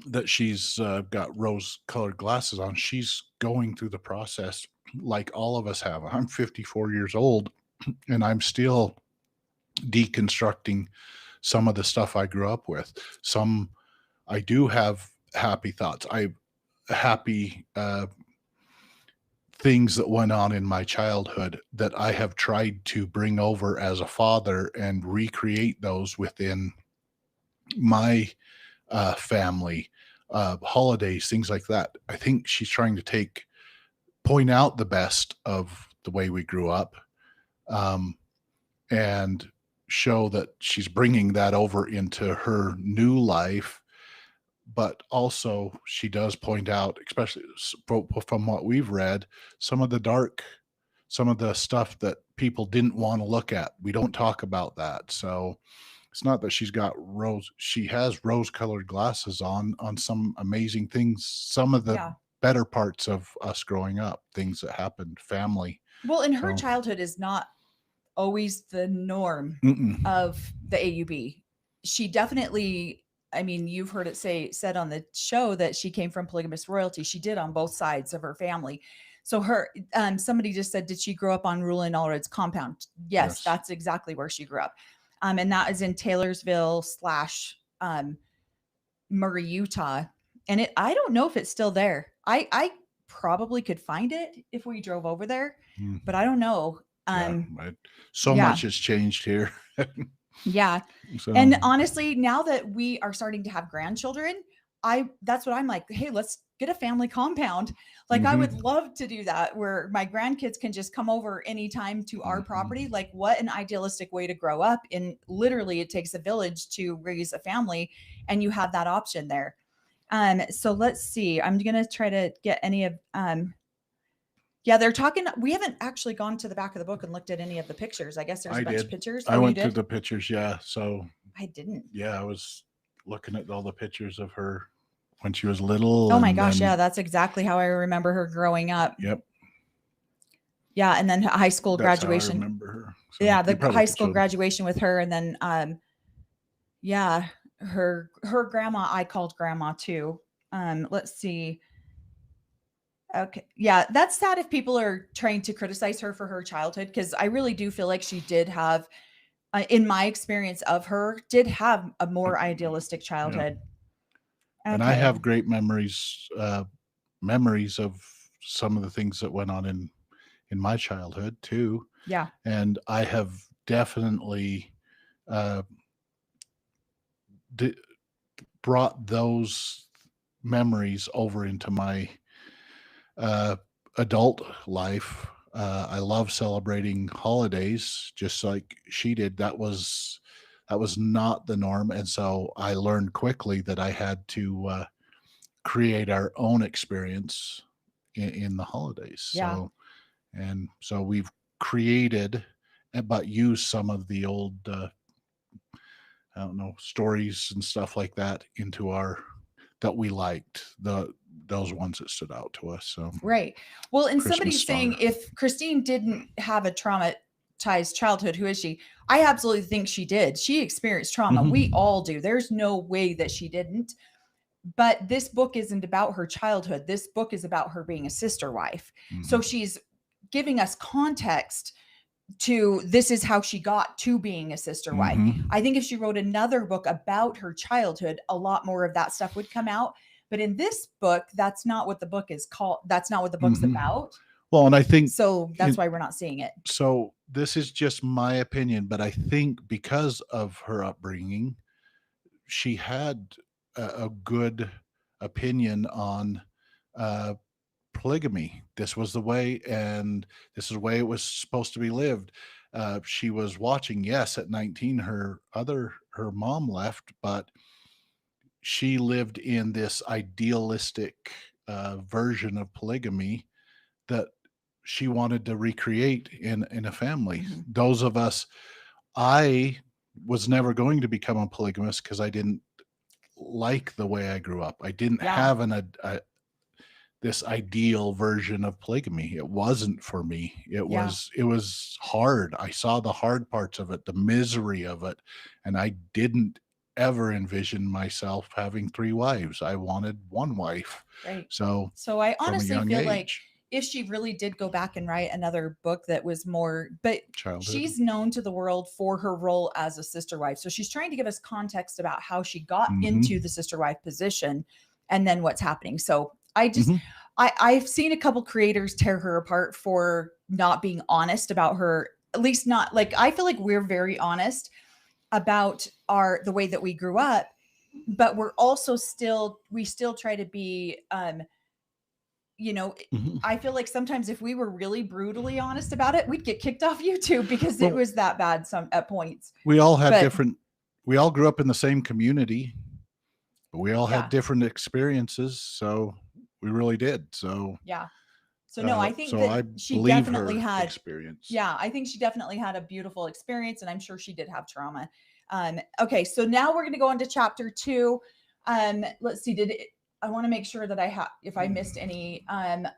Speaker 1: that she's got rose-colored glasses on. She's going through the process like all of us have. I'm 54 years old, and I'm still deconstructing some of the stuff I grew up with. Some I do have happy thoughts. Happy things that went on in my childhood that I have tried to bring over as a father and recreate those within my family, holidays, things like that. I think she's trying to point out the best of the way we grew up, and show that she's bringing that over into her new life. But also she does point out, especially from what we've read, some of the stuff that people didn't want to look at. We don't talk about that. So it's not that she has rose-colored glasses on some amazing things, some of the better parts of us growing up, things that happened, family.
Speaker 2: Well, and her childhood is not always the norm of the AUB. She definitely, I mean, you've heard it said on the show that she came from polygamous royalty. She did on both sides of her family. So somebody just said, did she grow up on Rule and Allred's compound? Yes, that's exactly where she grew up. And that is in Taylorsville / Murray, Utah. And I don't know if it's still there. I probably could find it if we drove over there, but I don't know.
Speaker 1: Much has changed here.
Speaker 2: Yeah. So. And honestly, now that we are starting to have grandchildren, that's what I'm like, hey, let's get a family compound. Like I would love to do that where my grandkids can just come over anytime to our property. Like what an idealistic way to grow up. And literally it takes a village to raise a family, and you have that option there. So let's see, I'm going to try to get any of, they're talking. We haven't actually gone to the back of the book and looked at any of the pictures. I guess there's a bunch of pictures.
Speaker 1: I went through the pictures. Yeah. So
Speaker 2: I didn't.
Speaker 1: Yeah. I was looking at all the pictures of her when she was little.
Speaker 2: Oh my gosh. Yeah. That's exactly how I remember her growing up.
Speaker 1: Yep.
Speaker 2: Yeah. And then high school graduation.
Speaker 1: I remember her. So
Speaker 2: yeah. The high school graduation with her. And then, her grandma, I called grandma too. Let's see. Okay. Yeah. That's sad if people are trying to criticize her for her childhood, because I really do feel like she did have, in my experience of her, did have a more idealistic childhood.
Speaker 1: Yeah. Okay. And I have great memories of some of the things that went on in my childhood too.
Speaker 2: Yeah.
Speaker 1: And I have definitely brought those memories over into my adult life. I love celebrating holidays just like she did. That was not the norm. And so I learned quickly that I had to create our own experience in the holidays.
Speaker 2: Yeah.
Speaker 1: So we've created, but used some of the old, stories and stuff like that into that we liked, those ones that stood out to us. So
Speaker 2: right. Well, and
Speaker 1: Christmas
Speaker 2: somebody's
Speaker 1: star.
Speaker 2: saying if Christine didn't have a traumatized childhood, who is she? I absolutely think she did. She experienced trauma. We all do. There's no way that she didn't. But this book isn't about her childhood. This book is about her being a sister wife. So she's giving us context to this is how she got to being a sister wife. I think if she wrote another book about her childhood, a lot more of that stuff would come out. But in this book, that's not what the book is called. That's not what the book's about.
Speaker 1: Well, and I think
Speaker 2: so that's why we're not seeing it.
Speaker 1: So this is just my opinion, but I think because of her upbringing, she had a good opinion on polygamy. This was the way, and this is the way it was supposed to be lived. She was watching, yes, at 19, her mom left, but she lived in this idealistic version of polygamy that she wanted to recreate in a family. Those of us, I was never going to become a polygamist because I didn't like the way I grew up. I didn't have this ideal version of polygamy. It wasn't for me. It was hard. I saw the hard parts of it, the misery of it, and I didn't ever envision myself having 3 wives. I wanted one wife.
Speaker 2: Right.
Speaker 1: So
Speaker 2: I
Speaker 1: from a
Speaker 2: honestly
Speaker 1: young
Speaker 2: feel like
Speaker 1: age,
Speaker 2: if she really did go back and write another book that was more, but
Speaker 1: childhood.
Speaker 2: she's known to the world for her role as a sister wife. So she's trying to give us context about how she got into the sister wife position and then what's happening. So I just, I've seen a couple creators tear her apart for not being honest about her, at least not like, I feel like we're very honest about the way that we grew up, but we're also we still try to be, I feel like sometimes if we were really brutally honest about it, we'd get kicked off YouTube because it was that bad at points.
Speaker 1: We all had we all grew up in the same community, but we all had different experiences. So we really did. So
Speaker 2: yeah. So no, I think she
Speaker 1: believe
Speaker 2: definitely had
Speaker 1: experience.
Speaker 2: Yeah, I think she definitely had a beautiful experience, and I'm sure she did have trauma. Okay, so now we're going to go into chapter 2. Let's see. I want to make sure that if I missed any,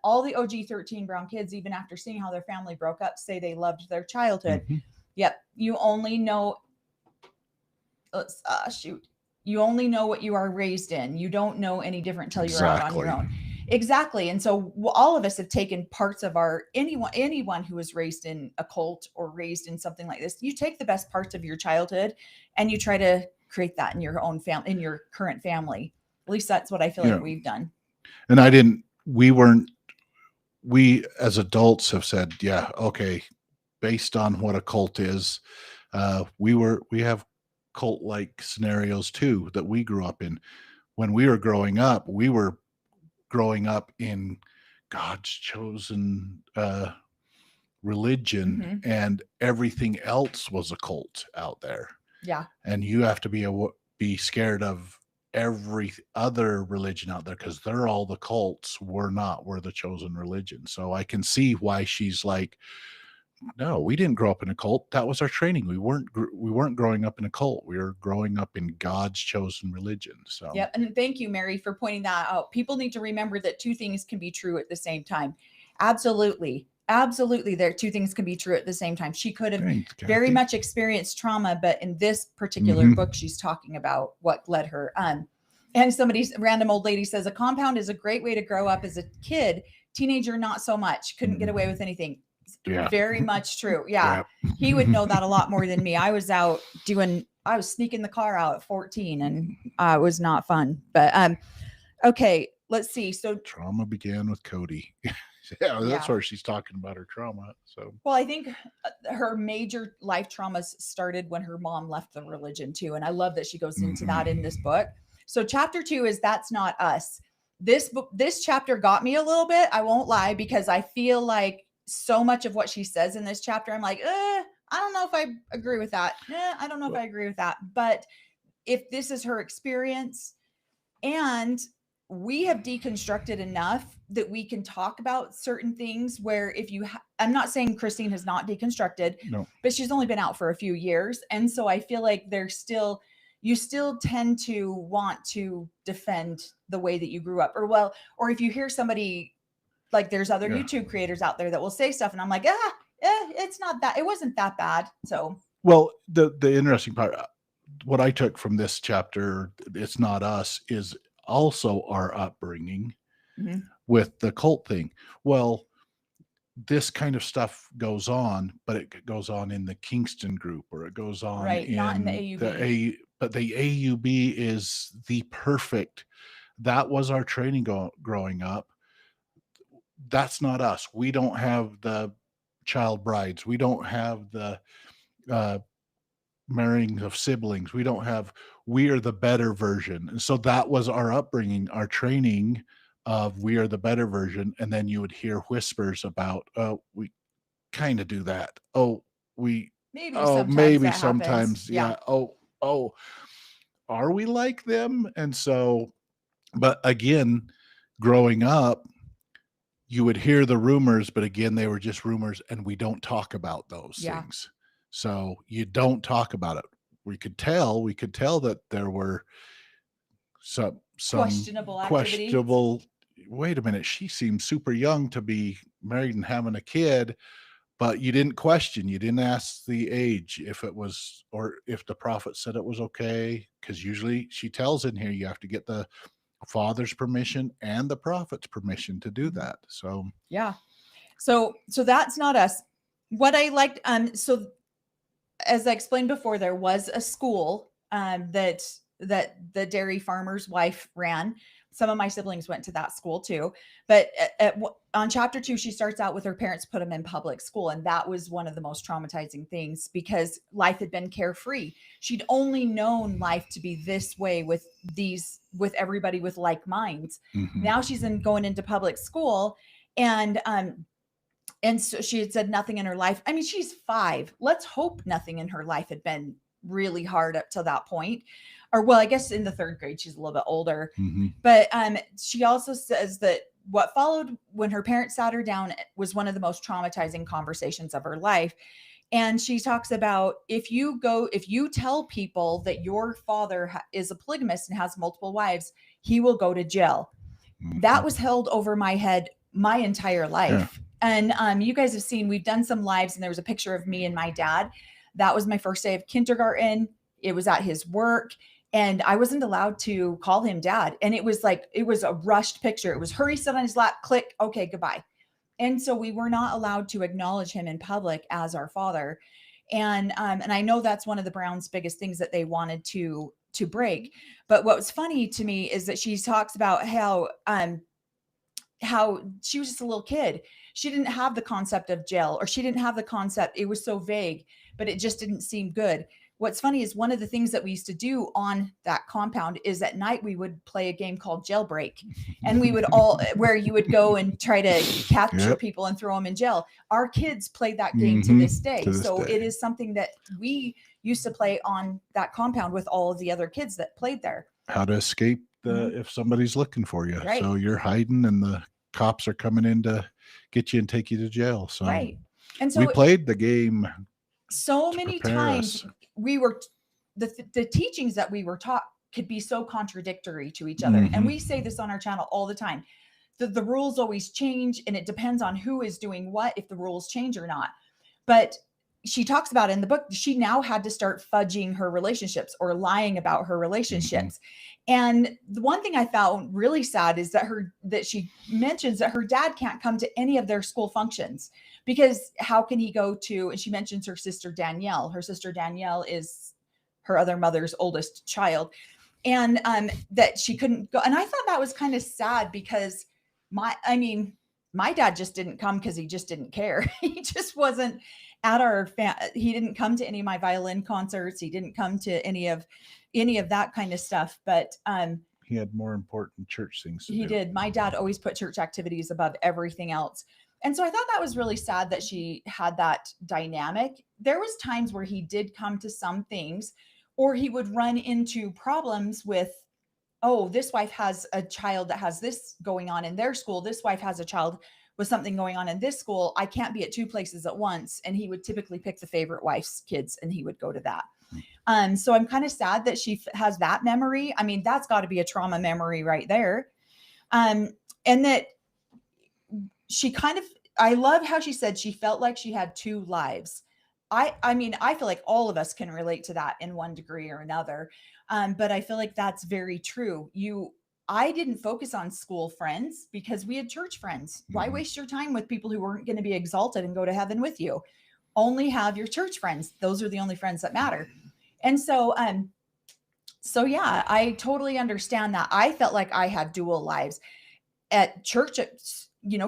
Speaker 2: all the OG 13 Brown kids, even after seeing how their family broke up, say they loved their childhood. Yep. You only know, you only know what you are raised in. You don't know any different until you're out on your own. Exactly. And so all of us have taken parts of anyone who was raised in a cult or raised in something like this. You take the best parts of your childhood and you try to create that in your own family, in your current family. At least that's what I feel like we've done.
Speaker 1: And we as adults have said, yeah, okay, based on what a cult is, we have cult-like scenarios too that we grew up in. When we were growing up in God's chosen religion, and everything else was a cult out there.
Speaker 2: Yeah.
Speaker 1: And you have to be scared of every other religion out there because they're all the cults. We're the chosen religion. So I can see why she's like, no, we didn't grow up in a cult. That was our training. We weren't growing up in a cult. We were growing up in God's chosen religion. So
Speaker 2: yeah. And thank you, Mary, for pointing that out. People need to remember that 2 things can be true at the same time. Absolutely. There 2 things can be true at the same time. She could have very much experienced trauma, but in this particular book, she's talking about what led her. And random old lady says, a compound is a great way to grow up as a kid. Teenager, not so much. Couldn't get away with anything.
Speaker 1: Yeah.
Speaker 2: Very much true. Yeah. He would know that a lot more than me. I was sneaking the car out at 14 and it was not fun. But okay, let's see. So
Speaker 1: trauma began with Cody. That's where she's talking about her trauma. So
Speaker 2: well, I think her major life traumas started when her mom left the religion too. And I love that she goes into that in this book. So chapter 2 is That's Not Us. This chapter got me a little bit, I won't lie, because I feel like so much of what she says in this chapter, I'm like, I don't know if I agree with that. I don't know if I agree with that. But if this is her experience, and we have deconstructed enough that we can talk about certain things where I'm not saying Christine has not deconstructed, but she's only been out for a few years. And so I feel like you still tend to want to defend the way that you grew up, or if you hear somebody, like there's other YouTube creators out there that will say stuff and I'm like, it's not that, it wasn't that bad. So,
Speaker 1: well, the interesting part, what I took from this chapter, It's Not Us, is also our upbringing with the cult thing. Well, this kind of stuff goes on, but it goes on in the Kingston group, or it goes on
Speaker 2: not in the AUB.
Speaker 1: But the AUB is the perfect. That was our training growing up. That's not us. We don't have the child brides. We don't have the marrying of siblings. We are the better version. And so that was our upbringing, our training of we are the better version. And then you would hear whispers about, we kind of do that. Maybe sometimes. Yeah. Are we like them? And so, but again, growing up, you would hear the rumors, but again, they were just rumors, and we don't talk about those things. So you don't talk about it. We could tell that there were some questionable wait a minute, she seems super young to be married and having a kid, but you didn't question, you didn't ask the age if it was, or if the prophet said it was okay, because usually she tells in here you have to get the father's permission and the prophet's permission to do that. So
Speaker 2: yeah. So that's not us. What I liked, so as I explained before, there was a school that the dairy farmer's wife ran. Some of my siblings went to that school too. But on chapter 2, she starts out with her parents put them in public school. And that was one of the most traumatizing things, because life had been carefree. She'd only known life to be this way with everybody with like minds. Now she's going into public school, and so she had said nothing in her life. I mean, she's 5. Let's hope nothing in her life had been really hard up to that point. Or, well, I guess in the 3rd grade, she's a little bit older. But she also says that what followed when her parents sat her down was one of the most traumatizing conversations of her life. And she talks about, if you tell people that your father is a polygamist and has multiple wives, he will go to jail. That was held over my head my entire life. Yeah. And you guys have seen, we've done some lives, and there was a picture of me and my dad. That was my first day of kindergarten. It was at his work, and I wasn't allowed to call him dad. And it was a rushed picture. It was hurry, sit on his lap, click, okay, goodbye. And so we were not allowed to acknowledge him in public as our father. And I know that's one of the Browns' biggest things that they wanted to break. But what was funny to me is that she talks about how she was just a little kid. She didn't have the concept of jail, or she didn't have the concept. It was so vague, but it just didn't seem good. What's funny is one of the things that we used to do on that compound is at night we would play a game called Jailbreak, and we would where you would go and try to capture people and throw them in jail. Our kids play that game to this day. It is something that we used to play on that compound with all of the other kids that played there.
Speaker 1: How to escape if somebody's looking for you. Right. So you're hiding and the cops are coming in to get you and take you to jail. So
Speaker 2: and so
Speaker 1: we played the game
Speaker 2: so many times. We were the teachings that we were taught could be so contradictory to each other. And we say this on our channel all the time. The rules always change, and it depends on who is doing what, if the rules change or not. But she talks about in the book, she now had to start fudging her relationships or lying about her relationships. And the one thing I found really sad is that she mentions that her dad can't come to any of their school functions, because how can he go to, and she mentions her sister Danielle. Her sister Danielle is her other mother's oldest child. And that she couldn't go. And I thought that was kind of sad, because my dad just didn't come because he just didn't care. He just wasn't at he didn't come to any of my violin concerts. He didn't come to any of that kind of stuff. But
Speaker 1: he had more important church things to do.
Speaker 2: He did. My dad always put church activities above everything else. And so I thought that was really sad that she had that dynamic. There was times where he did come to some things, or he would run into problems with, oh, this wife has a child that has this going on in their school. This wife has a child with something going on in this school. I can't be at 2 places at once. And he would typically pick the favorite wife's kids, and he would go to that. So I'm kind of sad that she has that memory. I mean, that's got to be a trauma memory right there. And that she I love how she said she felt like she had 2 lives. I mean, I feel like all of us can relate to that in one degree or another. But I feel like that's very true. I didn't focus on school friends because we had church friends. Why waste your time with people who weren't going to be exalted and go to heaven with you? Only have your church friends. Those are the only friends that matter. And so yeah, I totally understand that. I felt like I had dual lives. At church,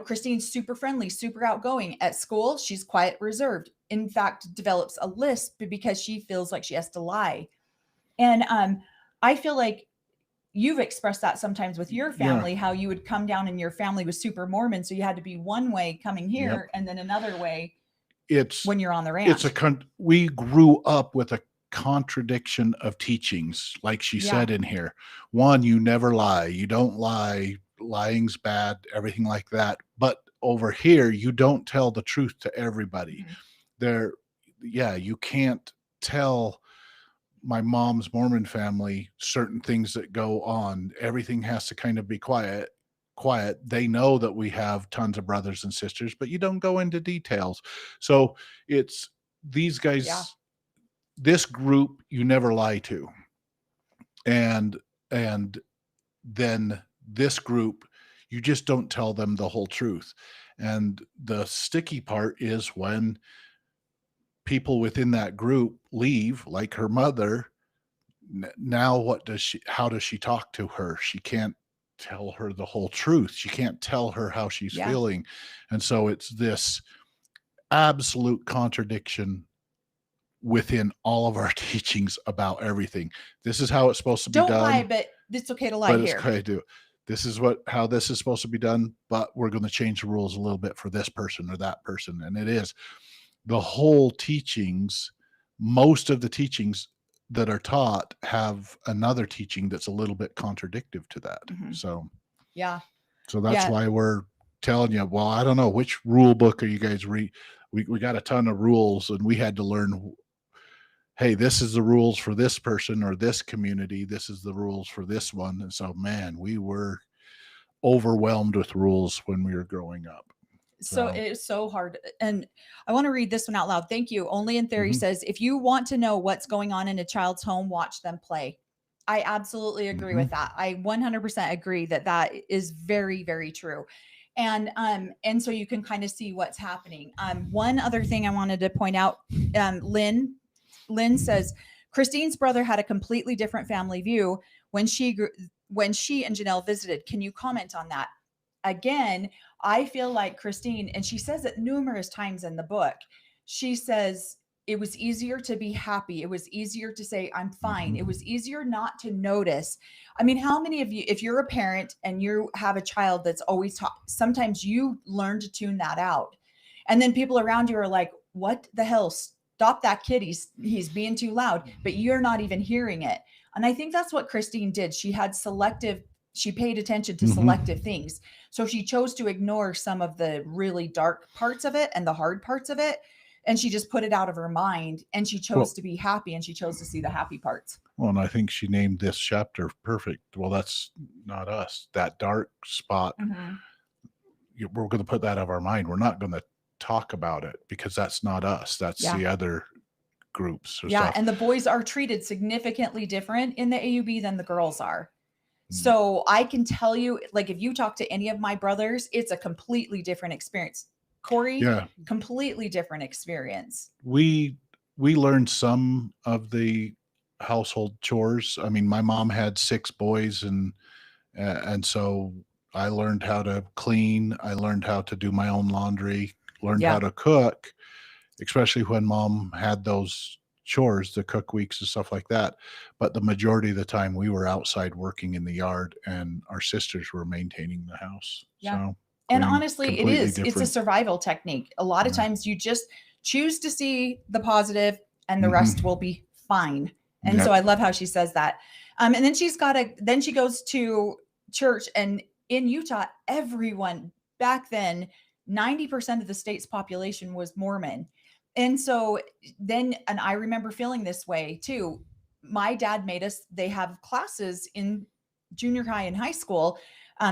Speaker 2: Christine's super friendly, super outgoing. At school, she's quiet, reserved. In fact, develops a lisp because she feels like she has to lie. And I feel like you've expressed that sometimes with your family, how you would come down and your family was super Mormon. So you had to be one way coming here and then another way when you're on the ranch.
Speaker 1: We grew up with a contradiction of teachings, like she said in here. One, you never lie. You don't lie. Lying's bad, everything like that. But over here, you don't tell the truth to everybody. You can't tell my mom's Mormon family certain things that go on. Everything has to kind of be quiet. quiet. They know that we have tons of brothers and sisters, but you don't go into details. So it's these guys,
Speaker 2: Yeah.
Speaker 1: this group you never lie to. And then this group, you just don't tell them the whole truth. And the sticky part is when people within that group leave, like her mother. Now how does she talk to her? She can't tell her the whole truth. She can't tell her how she's
Speaker 2: Yeah.
Speaker 1: feeling. And so it's this absolute contradiction within all of our teachings about everything. This is how it's supposed to be
Speaker 2: Don't
Speaker 1: done.
Speaker 2: lie, but it's okay to lie
Speaker 1: But
Speaker 2: here.
Speaker 1: it's okay to do. This is how this is supposed to be done, but we're going to change the rules a little bit for this person or that person. And it is the whole teachings, most of the teachings that are taught have another teaching that's a little bit contradictive to that.
Speaker 2: Mhm.
Speaker 1: So
Speaker 2: Yeah.
Speaker 1: that's
Speaker 2: Yeah.
Speaker 1: why we're telling you, well, I don't know, which rule book are you guys we got a ton of rules, and we had to learn, hey, this is the rules for this person or this community. This is the rules for this one. And so, man, we were overwhelmed with rules when we were growing up.
Speaker 2: So it is so hard. And I want to read this one out loud. Thank you. Only in Theory
Speaker 1: Mhm.
Speaker 2: says, if you want to know what's going on in a child's home, watch them play. I absolutely agree with that. I 100% agree that is very, very true. And so you can kind of see what's happening. One other thing I wanted to point out, Lynn says, Christine's brother had a completely different family view when she and Janelle visited. Can you comment on that? Again, I feel like Christine, and she says it numerous times in the book, she says it was easier to be happy. It was easier to say, I'm fine. It was easier not to notice. I mean, how many of you, if you're a parent and you have a child that's always sometimes you learn to tune that out. And then people around you are like, what the hell? Stop that kid. He's being too loud, but you're not even hearing it. And I think that's what Christine did. She paid attention to selective things. So she chose to ignore some of the really dark parts of it and the hard parts of it. And she just put it out of her mind, and she chose to be happy, and she chose to see the happy parts.
Speaker 1: Well, and I think she named this chapter perfect. Well, that's not us. That dark spot, we're going to put that out of our mind. We're not going to talk about it because that's not us. That's the other groups. Or stuff.
Speaker 2: And the boys are treated significantly different in the AUB than the girls are. So I can tell you, like, if you talk to any of my brothers, it's a completely different experience. Cory, completely different experience.
Speaker 1: We learned some of the household chores. I mean, my mom had 6 boys, and so I learned how to clean. I learned how to do my own laundry, learned how to cook, especially when mom had those chores, the cook weeks and stuff like that. But the majority of the time we were outside working in the yard, and our sisters were maintaining the house. So,
Speaker 2: and honestly, it's a survival technique. A lot of times you just choose to see the positive, and the rest will be fine. And so I love how she says that. And then then she goes to church, and in Utah, everyone back then, 90% of the state's population was Mormon. And so then, and I remember feeling this way too. My dad they have classes in junior high and high school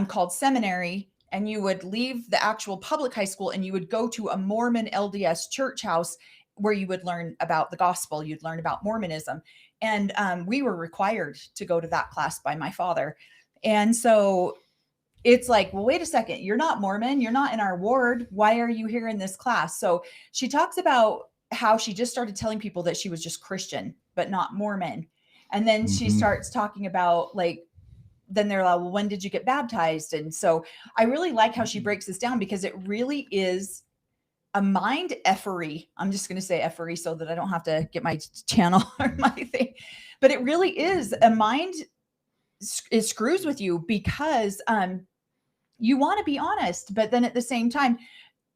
Speaker 2: called seminary. And you would leave the actual public high school and you would go to a Mormon LDS church house where you would learn about the gospel. You'd learn about Mormonism. And we were required to go to that class by my father. And so it's like, well, wait a second, you're not Mormon. You're not in our ward. Why are you here in this class? So she talks about how she just started telling people that she was just Christian, but not Mormon. And then she starts talking about, like, then they're like, well, when did you get baptized? And so I really like how she breaks this down, because it really is a mind effery. I'm just going to say effery so that I don't have to get my channel or my thing. But it really is a mind. It screws with you because you want to be honest, but then at the same time,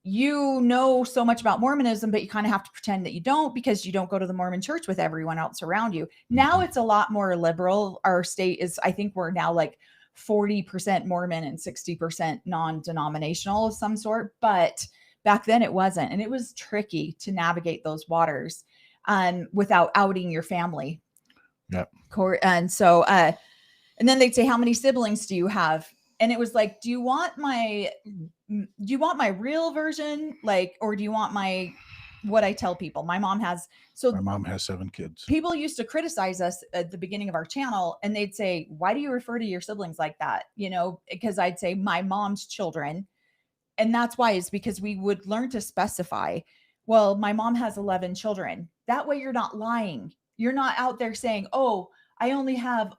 Speaker 2: you know so much about Mormonism, but you kind of have to pretend that you don't, because you don't go to the Mormon church with everyone else around you. Now it's a lot more liberal. Our state is, I think we're now like 40% Mormon and 60% non-denominational of some sort. But back then it wasn't. And it was tricky to navigate those waters without outing your family.
Speaker 1: Yep.
Speaker 2: And so, and then they'd say, how many siblings do you have? And it was like, do you want my real version? Like, or do you want what I tell people? My mom has
Speaker 1: 7 kids.
Speaker 2: People used to criticize us at the beginning of our channel, and they'd say, why do you refer to your siblings like that? Because I'd say my mom's children. And that's why, is because we would learn to specify, well, my mom has 11 children. That way you're not lying. You're not out there saying, oh, I only have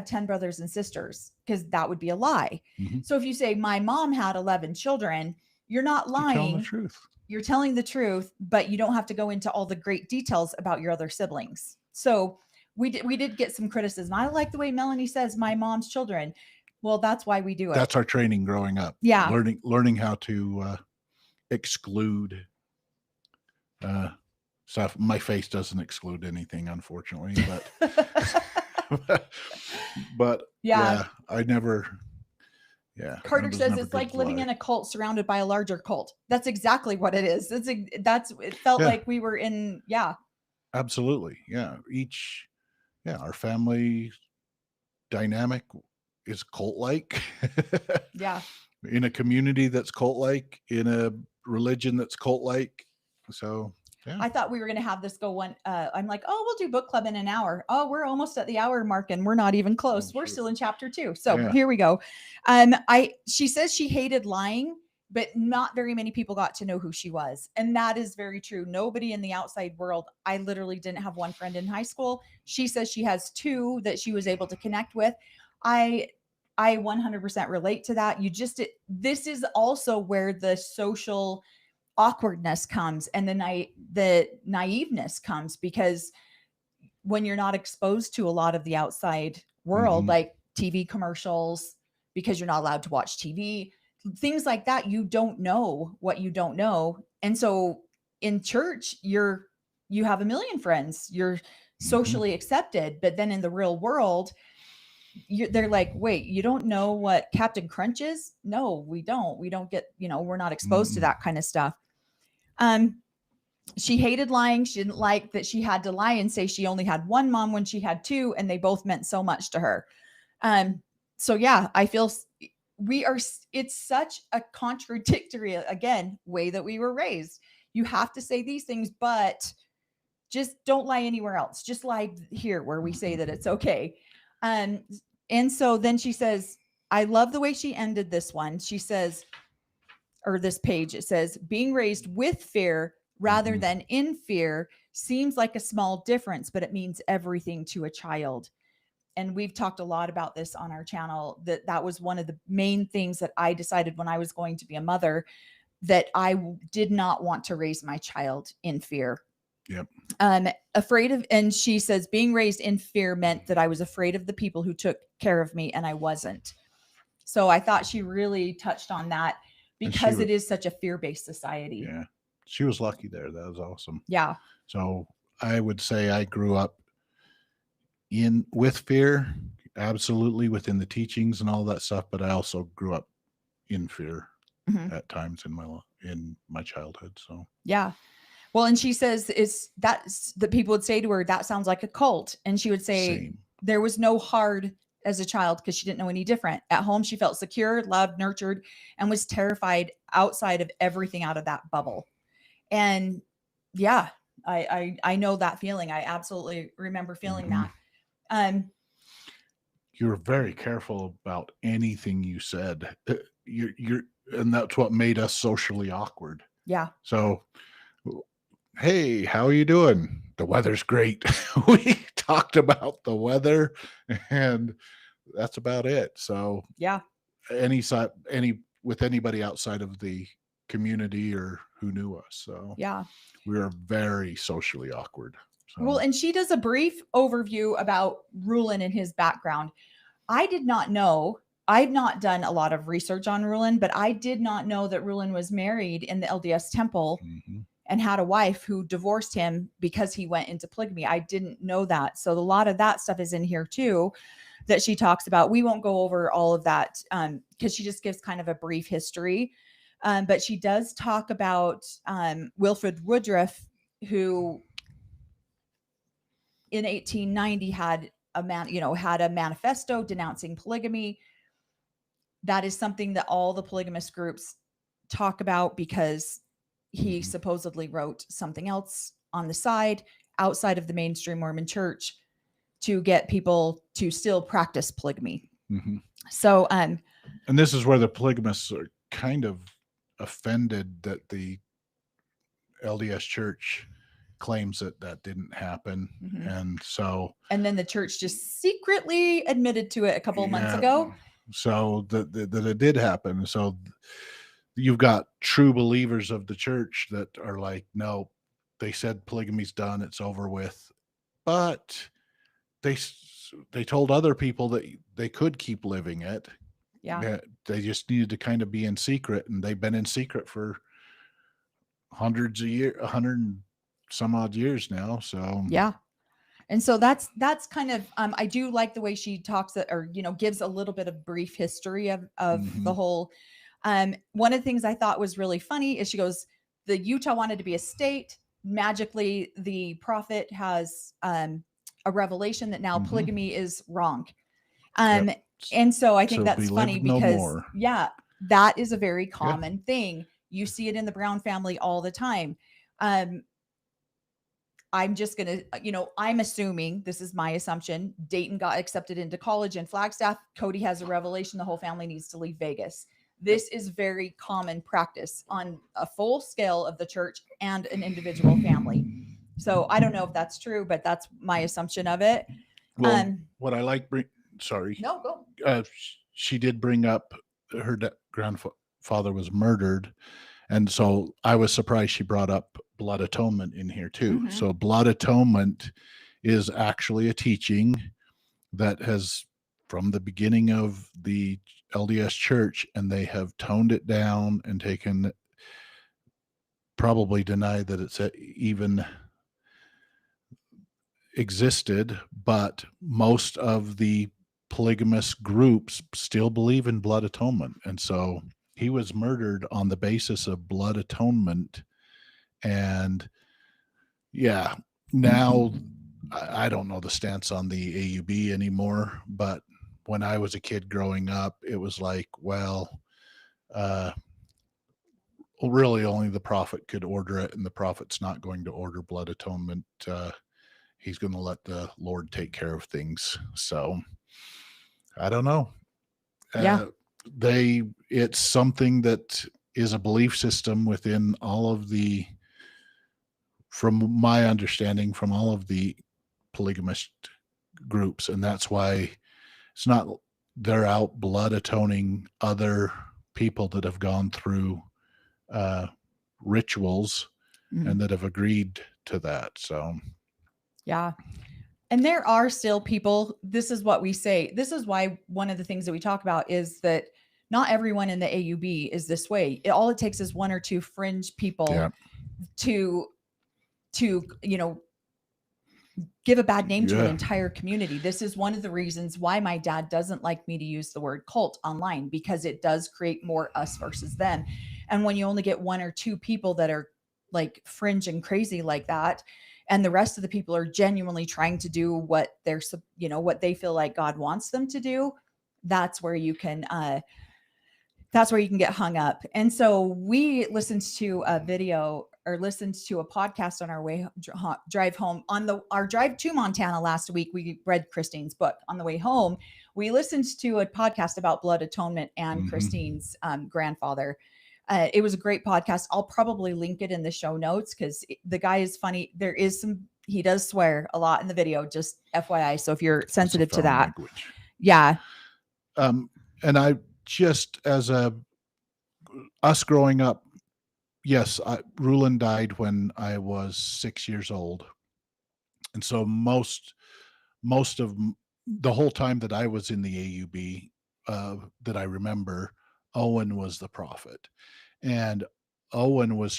Speaker 2: 10 brothers and sisters, because that would be a lie.
Speaker 1: Mm-hmm.
Speaker 2: So if you say my mom had 11 children, you're not lying.
Speaker 1: You're telling the truth.
Speaker 2: You're telling the truth, but you don't have to go into all the great details about your other siblings. So we did get some criticism. I like the way Melanie says my mom's children. Well, that's why we do it.
Speaker 1: That's our training growing up.
Speaker 2: Yeah.
Speaker 1: Learning how to exclude stuff. My face doesn't exclude anything, unfortunately, but
Speaker 2: yeah,
Speaker 1: I never. Yeah.
Speaker 2: Carter says it's like living in a cult surrounded by a larger cult. That's exactly what it is. It felt like we were in. Yeah.
Speaker 1: Absolutely. Yeah. Our family dynamic is cult-like.
Speaker 2: Yeah.
Speaker 1: In a community that's cult-like, in a religion that's cult-like. So yeah.
Speaker 2: I thought we were going to have this go one. I'm like, oh, we'll do book club in an hour. Oh, we're almost at the hour mark and we're not even close. We're still in chapter 2. So Here we go. She says she hated lying, but not very many people got to know who she was. And that is very true. Nobody in the outside world. I literally didn't have one friend in high school. She says she has 2 that she was able to connect with. I 100% relate to that. This is also where the social awkwardness comes and the naiveness comes, because when you're not exposed to a lot of the outside world, like TV commercials, because you're not allowed to watch TV, things like that, you don't know what you don't know. And so in church, you have a million friends, you're socially accepted, but then in the real world, they're like, wait, you don't know what Captain Crunch is? No, we don't get, we're not exposed to that kind of stuff. She hated lying. She didn't like that she had to lie and say she only had one mom when she had 2, and they both meant so much to her. So yeah, I feel it's such a contradictory, again, way that we were raised. You have to say these things, but just don't lie anywhere else. Just lie here where we say that it's okay. And so then she says, I love the way she ended this one. She says, or this page, it says, being raised with fear rather than in fear seems like a small difference, but it means everything to a child. And we've talked a lot about this on our channel, that was one of the main things that I decided when I was going to be a mother, that I did not want to raise my child in fear.
Speaker 1: Yep.
Speaker 2: And she says, being raised in fear meant that I was afraid of the people who took care of me, and I wasn't. So I thought she really touched on that, because it is such a fear-based society.
Speaker 1: Yeah. She was lucky there. That was awesome.
Speaker 2: Yeah.
Speaker 1: So I would say I grew up with fear, absolutely, within the teachings and all that stuff, but I also grew up in fear at times in my childhood. So
Speaker 2: yeah. Well, and she says that people would say to her, that sounds like a cult. And she would say there was no hard as a child, because she didn't know any different. At home, she felt secure, loved, nurtured, and was terrified outside of everything out of that bubble. And yeah, I know that feeling. I absolutely remember feeling that.
Speaker 1: You were very careful about anything you said. And that's what made us socially awkward.
Speaker 2: Yeah.
Speaker 1: So, hey, how are you doing? The weather's great. We talked about the weather, and that's about it. So
Speaker 2: yeah,
Speaker 1: with anybody outside of the community or who knew us. So
Speaker 2: yeah,
Speaker 1: we were very socially awkward. So.
Speaker 2: Well, and she does a brief overview about Rulin and his background. I did not know. I've not done a lot of research on Rulin, but I did not know that Rulin was married in the LDS temple and had a wife who divorced him because he went into polygamy. I didn't know that. So a lot of that stuff is in here too, that she talks about. We won't go over all of that because she just gives kind of a brief history. But she does talk about Wilfred Woodruff, who in 1890 had a manifesto denouncing polygamy. that is something that all the polygamous groups talk about, because he supposedly wrote something else on the side outside of the mainstream Mormon church to get people to still practice polygamy.
Speaker 1: Mm-hmm.
Speaker 2: So,
Speaker 1: and this is where the polygamists are kind of offended that the LDS church claims that didn't happen.
Speaker 2: Mhm.
Speaker 1: And so,
Speaker 2: and then the church just secretly admitted to it a couple of months
Speaker 1: yeah,
Speaker 2: ago.
Speaker 1: so that it did happen. So you've got true believers of the church that are like, no, they said polygamy's done, it's over with. But they told other people that they could keep living it.
Speaker 2: Yeah.
Speaker 1: They just needed to kind of be in secret, and they've been in secret for hundreds of years, 100 and some odd years now. So
Speaker 2: Yeah. And so that's kind of, I do like the way she talks, or, gives a little bit of brief history of the whole. One of the things I thought was really funny is she goes, the Utah wanted to be a state. Magically, the prophet has a revelation that now polygamy is wrong.
Speaker 1: Yep.
Speaker 2: And so I think
Speaker 1: So
Speaker 2: that's
Speaker 1: be
Speaker 2: funny
Speaker 1: lived no
Speaker 2: because,
Speaker 1: more.
Speaker 2: yeah, that is a very common thing. You see it in the Brown family all the time. I'm just going to, I'm assuming, this is my assumption, Dayton got accepted into college in Flagstaff. Cody has a revelation. The whole family needs to leave Vegas. This is very common practice on a full scale of the church and an individual family. So I don't know if that's true, but that's my assumption of it.
Speaker 1: Well, what I like, sorry.
Speaker 2: No, go.
Speaker 1: She did bring up her grandfather was murdered. And so I was surprised she brought up blood atonement in here too.
Speaker 2: Mm-hmm.
Speaker 1: So blood atonement is actually a teaching that has, from the beginning of the LDS church, and they have toned it down and probably denied that it's even existed, but most of the polygamous groups still believe in blood atonement. And so he was murdered on the basis of blood atonement. And yeah, now I don't know the stance on the AUB anymore, but when I was a kid growing up, it was like, well, really only the prophet could order it, and the prophet's not going to order blood atonement. He's going to let the Lord take care of things. So I don't know.
Speaker 2: Yeah.
Speaker 1: It's something that is a belief system within all of the, from my understanding, from all of the polygamist groups. And that's why it's not, they're out blood atoning other people that have gone through rituals and that have agreed to that. So,
Speaker 2: yeah. And there are still people, this is what we say. This is why one of the things that we talk about is that not everyone in the AUB is this way. All it takes is one or two fringe people to give a bad name to an entire community. This is one of the reasons why my dad doesn't like me to use the word cult online, because it does create more us versus them. And when you only get one or two people that are like fringe and crazy like that, and the rest of the people are genuinely trying to do what they're, what they feel like God wants them to do, that's where you can get hung up. And so we listened to a video, or listened to a podcast on our way drive home. On our drive to Montana last week, we read Christine's book. On the way home, we listened to a podcast about blood atonement and Christine's grandfather. It was a great podcast. I'll probably link it in the show notes because the guy is funny. There is he does swear a lot in the video, just FYI. So if you're sensitive to that,
Speaker 1: language.
Speaker 2: Yeah.
Speaker 1: And I just, as us growing up, yes, Rulon died when I was 6 years old. And so most of the whole time that I was in the AUB, that I remember, Owen was the prophet. And Owen was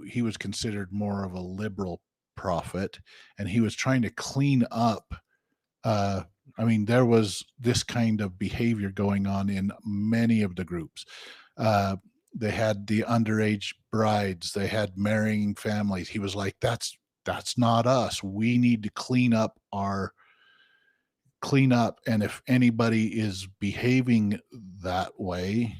Speaker 1: he was considered more of a liberal prophet, and he was trying to clean up. There was this kind of behavior going on in many of the groups. They had the underage brides, they had marrying families. He was like, that's not us. We need to clean up clean up, and if anybody is behaving that way,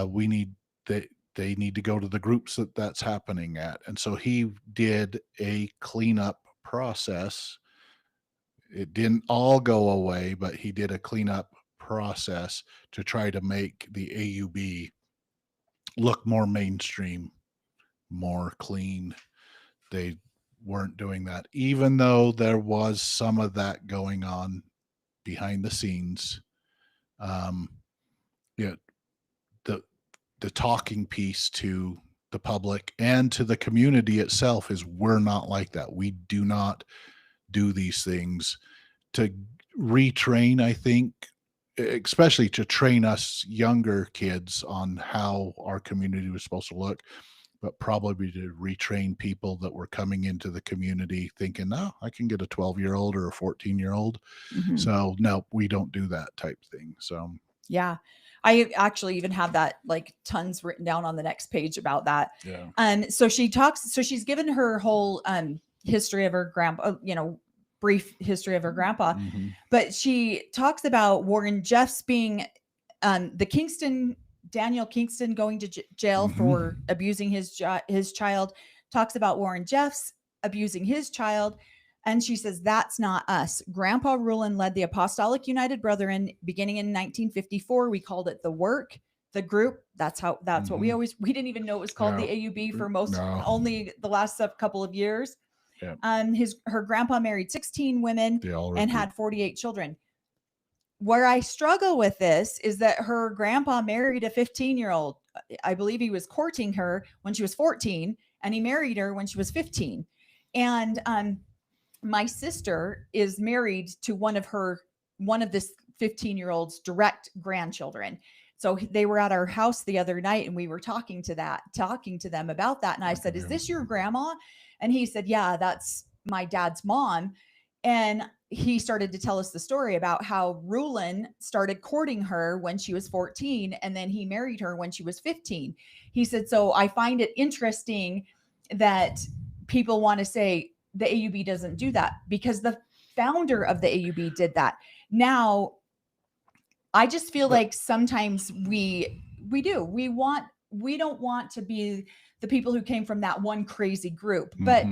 Speaker 1: we need they need to go to the groups that's happening at. And so he did a cleanup process. It didn't all go away, but he did a cleanup process to try to make the AUB look more mainstream, more clean. They weren't doing that, even though there was some of that going on behind the scenes. Yeah, the talking piece to the public and to the community itself is, we're not like that. We do not do these things. To retrain, I think, especially to train us younger kids on how our community was supposed to look, but probably to retrain people that were coming into the community thinking, no, I can get a 12-year-old or a 14-year-old.
Speaker 2: Mhm.
Speaker 1: So no, we don't do that type thing. So
Speaker 2: yeah, I actually even have that like tons written down on the next page about that.
Speaker 1: yeah.
Speaker 2: So she's given her whole history of her grandpa, brief history of her grandpa,
Speaker 1: Mhm.
Speaker 2: but she talks about Warren Jeffs being Daniel Kingston going to jail for abusing his child, talks about Warren Jeffs abusing his child. And she says, that's not us. Grandpa Rulon led the Apostolic United Brethren beginning in 1954. We called it the work, the group. That's what we didn't even know it was called the AUB for only the last couple of years.
Speaker 1: Yeah.
Speaker 2: Her grandpa married 16 women and had 48 children. Where I struggle with this is that her grandpa married a 15-year-old. I believe he was courting her when she was 14, and he married her when she was 15. And my sister is married to one of this 15-year-old's direct grandchildren. So they were at our house the other night, and we were talking to them about that. And I said, "Is this your grandma?" And he said, "Yeah, that's my dad's mom." And he started to tell us the story about how Rulon started courting her when she was 14, and then he married her when she was 15. He said, so I find it interesting that people want to say the AUB doesn't do that, because the founder of the AUB did that. Now, I just feel like sometimes we do. We don't want to be the people who came from that one crazy group, but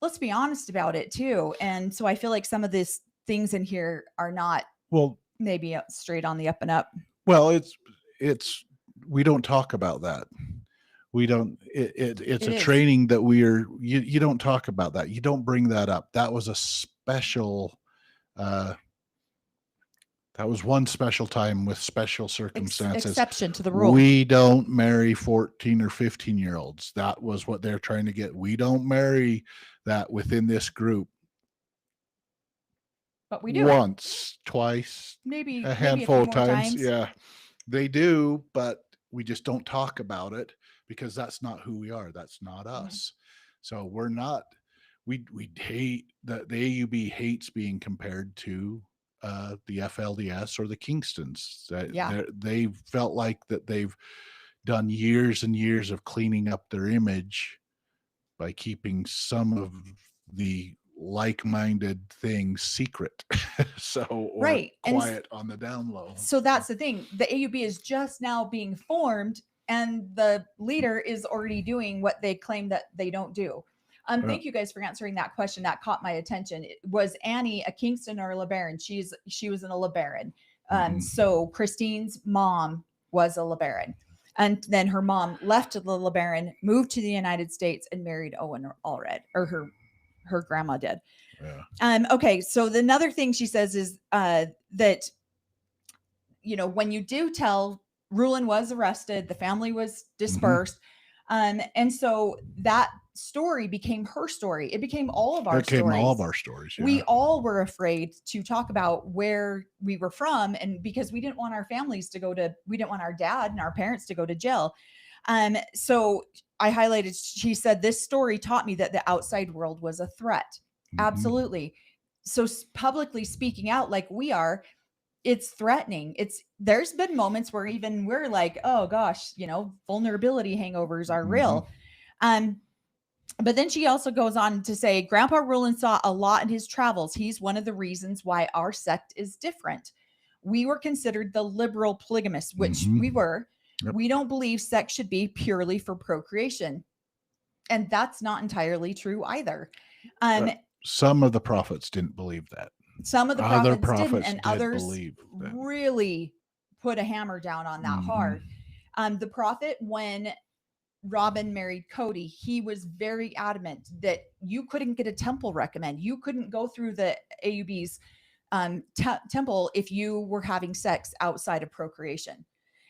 Speaker 2: let's be honest about it too. And so I feel like some of these things in here are not maybe straight on the up and up.
Speaker 1: Well, it's we don't talk about that. We don't. It's a training that you don't talk about that. You don't bring that up. That was a special. That was one special time with special circumstances.
Speaker 2: Exception to the rule.
Speaker 1: We don't marry 14 or 15-year-olds. That was what they're trying to get. We don't marry that within this group.
Speaker 2: But we do
Speaker 1: once, twice,
Speaker 2: maybe
Speaker 1: a handful
Speaker 2: maybe
Speaker 1: of times. Yeah, they do, but we just don't talk about it because that's not who we are. That's not us. So we're not. We hate that the AUB hates being compared to the FLDS or the Kingstons. They felt like that they've done years and years of cleaning up their image by keeping some of the like-minded things secret. Quiet on the down low.
Speaker 2: So that's the thing. The AUB is just now being formed, and the leader is already doing what they claim that they don't do. Thank you guys for answering that question. That caught my attention. Was Annie a Kingston or a LeBaron? She was in a LeBaron. So Christine's mom was a LeBaron. And then her mom left the LeBaron, moved to the United States, and married Owen Allred, or her grandma did. Yeah. Okay. So another thing she says is that, when you do tell, Rulon was arrested, the family was dispersed. And so that story became her story. It became all of our stories.
Speaker 1: All of our stories. Yeah.
Speaker 2: We all were afraid to talk about where we were from, and because we didn't want our families to we didn't want our dad and our parents to go to jail. So I highlighted, she said, this story taught me that the outside world was a threat. Absolutely. So publicly speaking out like we are, it's threatening. There's been moments where even we're like, oh gosh, vulnerability hangovers are real. But then she also goes on to say, Grandpa Rulon saw a lot in his travels. He's one of the reasons why our sect is different. We were considered the liberal polygamists, which we were.
Speaker 1: Yep.
Speaker 2: We don't believe sex should be purely for procreation. And that's not entirely true either.
Speaker 1: Some of the prophets didn't believe that.
Speaker 2: Some of the
Speaker 1: Other
Speaker 2: prophets didn't, and
Speaker 1: did
Speaker 2: others
Speaker 1: believe that.
Speaker 2: really put a hammer down on that hard. The prophet, when Robin married Cody, he was very adamant that you couldn't get a temple recommend. You couldn't go through the AUB's temple if you were having sex outside of procreation.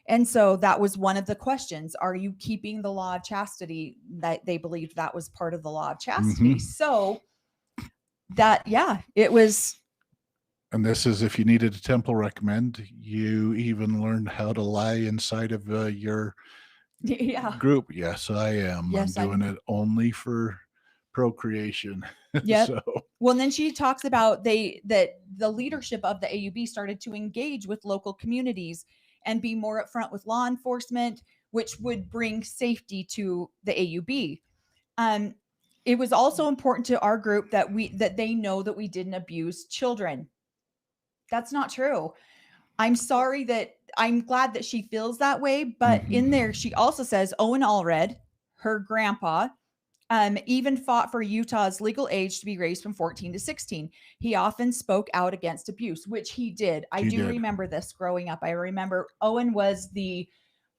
Speaker 2: And so that was one of the questions. Are you keeping the law of chastity? That they believed that was part of the law of chastity. So that, yeah, it was.
Speaker 1: And this is, if you needed a temple recommend, you even learned how to lie inside of your group. Yes, I am.
Speaker 2: Yes,
Speaker 1: I'm doing it only for procreation.
Speaker 2: Yeah. Well, and then she talks about that the leadership of the AUB started to engage with local communities and be more upfront with law enforcement, which would bring safety to the AUB. It was also important to our group that they know that we didn't abuse children. That's not true. I'm glad that she feels that way, but in there she also says Owen Allred, her grandpa, even fought for Utah's legal age to be raised from 14 to 16. He often spoke out against abuse, which he did. I do remember this growing up. I remember Owen was the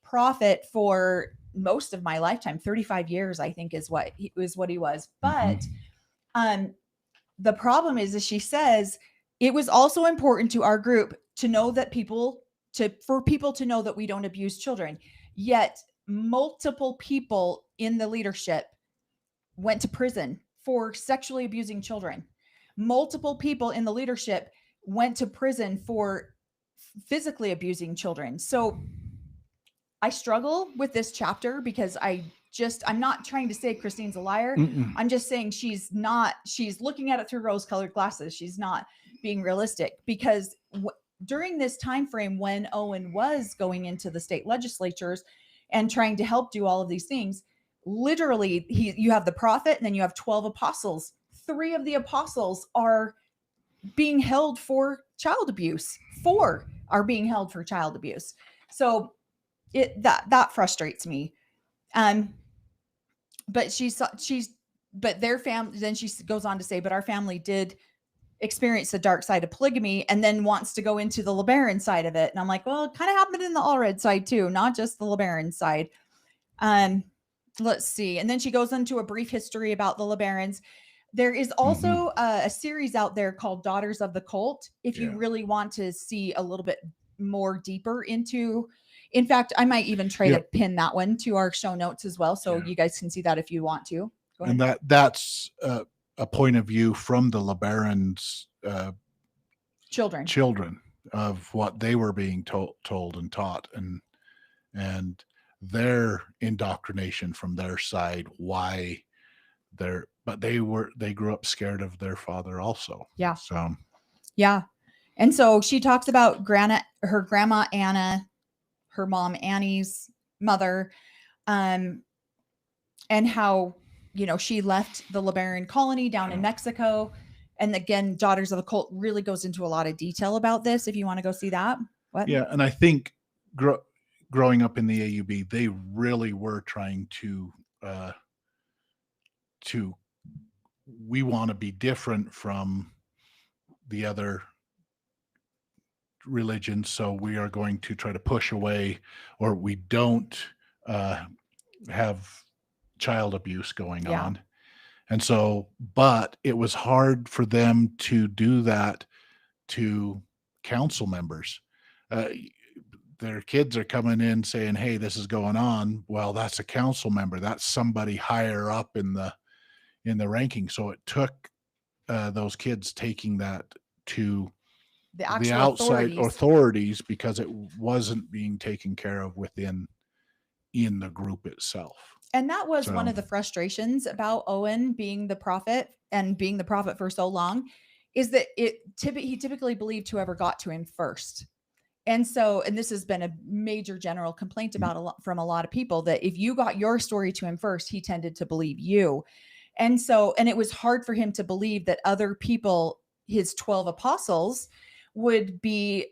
Speaker 2: prophet for most of my lifetime. 35 years, I think, is what he was. But the problem is, as she says, it was also important to our group to know that for people to know that we don't abuse children. Yet multiple people in the leadership went to prison for sexually abusing children. Multiple people in the leadership went to prison for physically abusing children. So I struggle with this chapter because I'm not trying to say Christine's a liar. I'm just saying she's looking at it through rose-colored glasses. She's not being realistic, because during this time frame when Owen was going into the state legislatures and trying to help do all of these things, literally you have the prophet and then you have 12 apostles. 3 of the apostles are being held for child abuse. 4 are being held for child abuse. So that frustrates me. But but their family, then she goes on to say, but our family did experience the dark side of polygamy, and then wants to go into the LeBaron side of it. And I'm like, well, it kind of happened in the Allred side too, not just the LeBaron side. Let's see. And then she goes into a brief history about the LeBarons. There is also a series out there called Daughters of the Cult. If you really want to see a little bit more deeper into, in fact, I might even try to pin that one to our show notes as well. So you guys can see that if you want to. Go ahead.
Speaker 1: And that's a point of view from the LeBarons' children of what they were being told and taught, and their indoctrination from their side, but they grew up scared of their father also.
Speaker 2: Yeah.
Speaker 1: So
Speaker 2: yeah. And so she talks about her grandma Anna, her mom Annie's mother, and how she left the LeBaron colony down in Mexico. And again, Daughters of the Cult really goes into a lot of detail about this if you want to go see that. What?
Speaker 1: Yeah, and I think growing up in the AUB, they really were trying to we want to be different from the other religions, so we are going to try to push away, or we don't have child abuse going on. And so, but it was hard for them to do that to council members. Their kids are coming in saying, hey, this is going on. Well, that's a council member. That's somebody higher up in the ranking. So it took those kids taking that to the outside authorities, because it wasn't being taken care of in the group itself.
Speaker 2: And that was one of the frustrations about Owen being the prophet and being the prophet for so long, is that he typically believed whoever got to him first. And so, and this has been a major general complaint about from a lot of people, that if you got your story to him first, he tended to believe you. And so, and it was hard for him to believe that other people, his 12 apostles, would be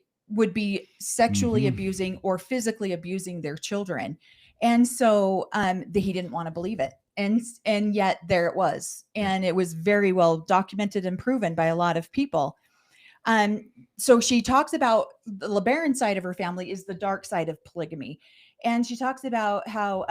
Speaker 2: sexually abusing or physically abusing their children. And so he didn't want to believe it. And yet there it was. And it was very well documented and proven by a lot of people. So she talks about the LeBaron side of her family is the dark side of polygamy. And she talks about how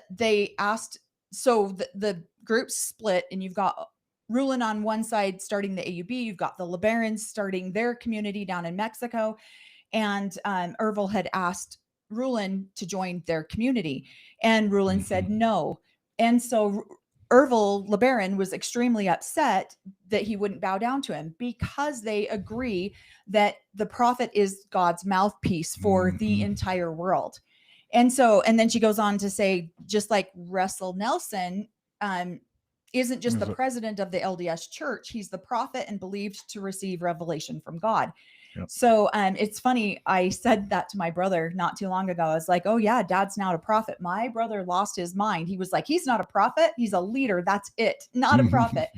Speaker 2: they asked, so the group split, and you've got Rulin on one side starting the AUB, you've got the LeBarons starting their community down in Mexico, and Ervil had asked Rulin to join their community, and Rulin said no. And so Ervil LeBaron was extremely upset that he wouldn't bow down to him, because they agree that the prophet is God's mouthpiece for the entire world. And so, and then she goes on to say, just like Russell Nelson isn't just the president of the LDS Church, he's the prophet and believed to receive revelation from God. Yep. So it's funny, I said that to my brother not too long ago. I was like, oh yeah, Dad's not a prophet. My brother lost his mind. He was like, he's not a prophet, he's a leader. That's it, not a prophet.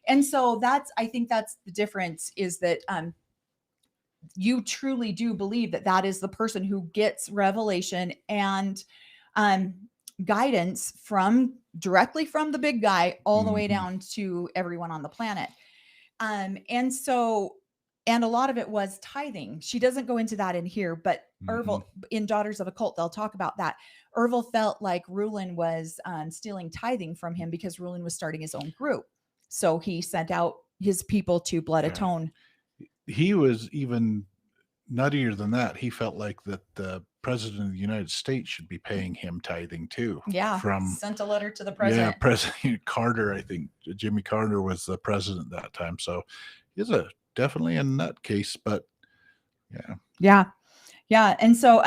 Speaker 2: And so I think that's the difference, is that you truly do believe that that is the person who gets revelation and guidance directly from the big guy all the way down to everyone on the planet. And so, and a lot of it was tithing. She doesn't go into that in here, but Ervil, in Daughters of a Cult, they'll talk about that. Ervil felt like Rulin was stealing tithing from him because Rulin was starting his own group. So he sent out his people to blood atone.
Speaker 1: He was even nuttier than that. He felt like that the president of the United States should be paying him tithing too.
Speaker 2: Yeah. Sent a letter to the president.
Speaker 1: Yeah, President Carter, I think Jimmy Carter was the president that time. So he's definitely a nutcase, but yeah.
Speaker 2: Yeah. Yeah. And so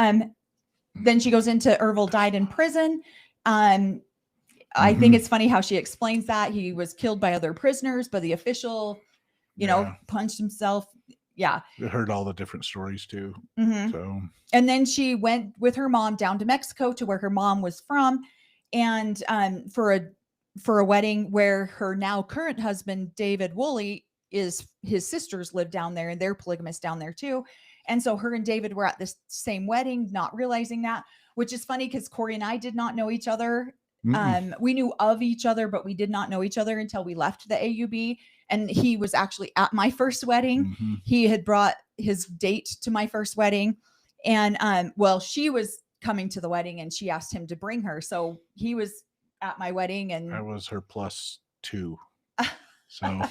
Speaker 2: then she goes into Ervil died in prison. I think it's funny how she explains that he was killed by other prisoners, but the official, you know, punched himself. Yeah.
Speaker 1: I heard all the different stories too. So,
Speaker 2: and then she went with her mom down to Mexico, to where her mom was from, and for a wedding where her now current husband, David Woolley, his sisters live down there, and they're polygamists down there too. And so her and David were at this same wedding, not realizing that, which is funny because Cory and I did not know each other. We knew of each other, but we did not know each other until we left the AUB. And he was actually at my first wedding. He had brought his date to my first wedding. And well, she was coming to the wedding and she asked him to bring her. So he was at my wedding, and
Speaker 1: I was her +2. So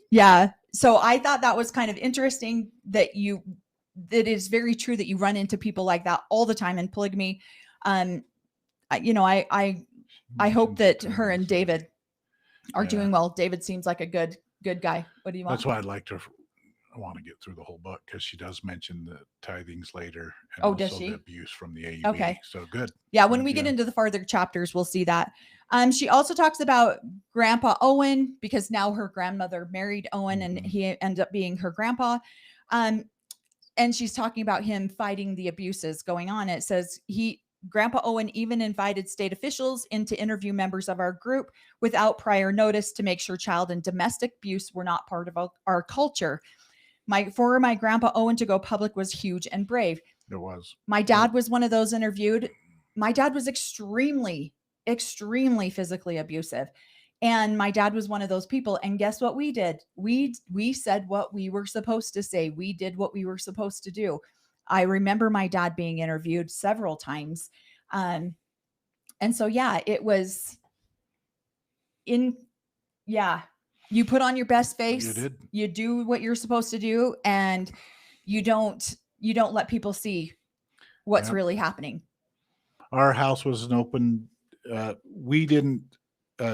Speaker 2: yeah. So I thought that was kind of interesting that it is very true that you run into people like that all the time in polygamy. You know, I hope that her and David are doing well. David seems like a good guy. What do you want?
Speaker 1: That's why I want to get through the whole book, because she does mention the tithings later. And
Speaker 2: also does she?
Speaker 1: The abuse from the AUB.
Speaker 2: Okay.
Speaker 1: So good.
Speaker 2: Yeah. When we get into the farther chapters, we'll see that. She also talks about Grandpa Owen, because now her grandmother married Owen and he ended up being her grandpa. And she's talking about him fighting the abuses going on. It says Grandpa Owen even invited state officials in to interview members of our group without prior notice to make sure child and domestic abuse were not part of our culture. For my Grandpa Owen to go public was huge and brave.
Speaker 1: It was.
Speaker 2: My dad was one of those interviewed. My dad was extremely, extremely physically abusive. And my dad was one of those people. And guess what we did? We said what we were supposed to say. We did what we were supposed to do. I remember my dad being interviewed several times. And so, yeah, it was you put on your best face,
Speaker 1: you did.
Speaker 2: You do what you're supposed to do, and you don't let people see what's really happening.
Speaker 1: Our house was an open, we didn't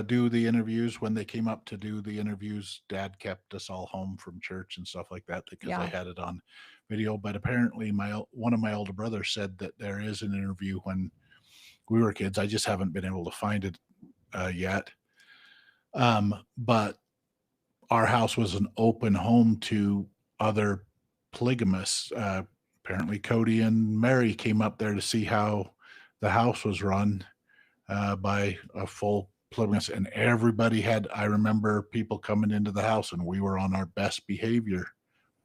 Speaker 1: do the interviews. When they came up to do the interviews, Dad kept us all home from church and stuff like that, because I had it on video. But apparently one of my older brothers said that there is an interview when we were kids. I just haven't been able to find it yet. But our house was an open home to other polygamists. Apparently Cody and Mary came up there to see how the house was run by a full polygamous, and everybody had, I remember people coming into the house and we were on our best behavior.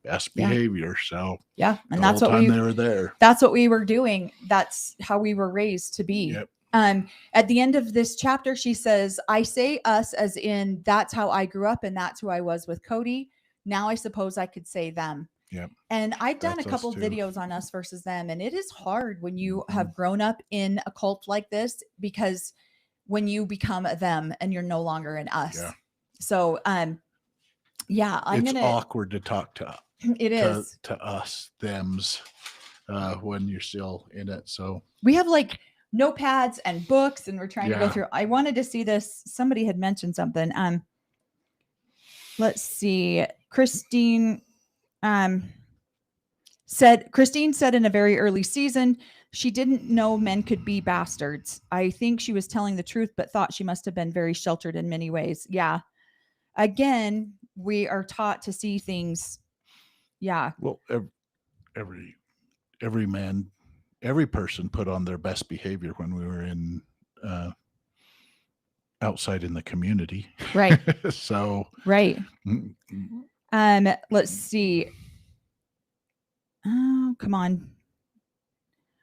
Speaker 1: So
Speaker 2: yeah. And
Speaker 1: the
Speaker 2: that's
Speaker 1: whole
Speaker 2: what
Speaker 1: time they were there.
Speaker 2: that's what we were doing. That's how we were raised to be.
Speaker 1: Yep.
Speaker 2: At the end of this chapter, she says, I say us as in that's how I grew up and that's who I was with Cody. Now I suppose I could say them.
Speaker 1: Yep.
Speaker 2: And I've done
Speaker 1: That's
Speaker 2: a couple
Speaker 1: us too.
Speaker 2: videos on us versus them. And it is hard when you
Speaker 1: Mhm.
Speaker 2: have grown up in a cult like this, because when you become a them and you're no longer an us.
Speaker 1: Yeah.
Speaker 2: So, yeah,
Speaker 1: It's awkward to talk to
Speaker 2: it is.
Speaker 1: to us, thems, when you're still in it. So
Speaker 2: We have like notepads and books and we're trying to go
Speaker 1: Yeah.
Speaker 2: through. I wanted to see this. Somebody had mentioned something. Let's see. Christine said in a very early season, she didn't know men could be bastards. I think she was telling the truth, but thought she must have been very sheltered in many ways. Yeah. Again, we are taught to see things. Yeah.
Speaker 1: well, every man, every person put on their best behavior when we were in outside in the community.
Speaker 2: Right.
Speaker 1: So
Speaker 2: Right.
Speaker 1: mm,
Speaker 2: Let's see. Oh, come on.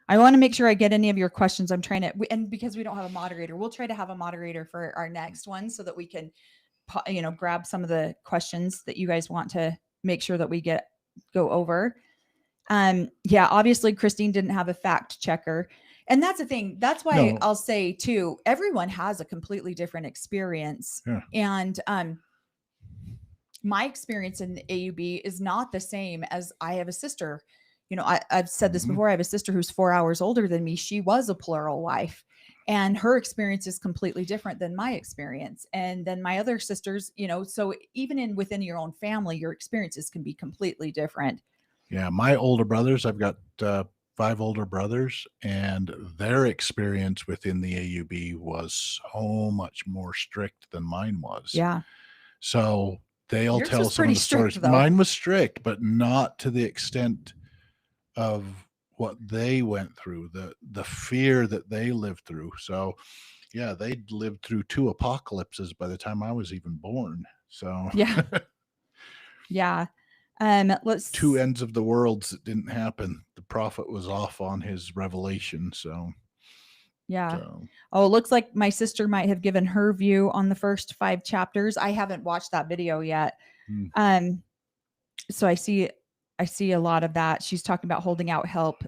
Speaker 2: I want to make sure I get any of your questions. I'm trying to, and because we don't have a moderator, we'll try to have a moderator for our next one so that we can, grab some of the questions that you guys want to make sure that we go over. Yeah, obviously Christine didn't have a fact checker. And that's the thing. That's why
Speaker 1: No.
Speaker 2: I'll say too, everyone has a completely different experience.
Speaker 1: Yeah.
Speaker 2: And my experience in the AUB is not the same as I have a sister. I've said this
Speaker 1: Mhm.
Speaker 2: before. I have a sister who's 4 hours older than me. She was a plural wife, and her experience is completely different than my experience. And then my other sisters, so even within your own family, your experiences can be completely different.
Speaker 1: Yeah, my older brothers, I've got 5 older brothers, and their experience within the AUB was so much more strict than mine was.
Speaker 2: Yeah.
Speaker 1: So they'll
Speaker 2: Yours
Speaker 1: tell
Speaker 2: was
Speaker 1: some
Speaker 2: pretty
Speaker 1: of the stories.
Speaker 2: strict, though.
Speaker 1: Mine was strict, but not to the extent of what they went through, the fear that they lived through. So yeah, they lived through 2 apocalypses by the time I was even born. So
Speaker 2: Yeah. Yeah. Let's
Speaker 1: 2 ends of the worlds that didn't happen. The prophet was off on his revelation. So
Speaker 2: Yeah. Oh, it looks like my sister might have given her view on the first 5 chapters. I haven't watched that video yet. So I see a lot of that. She's talking about holding out help.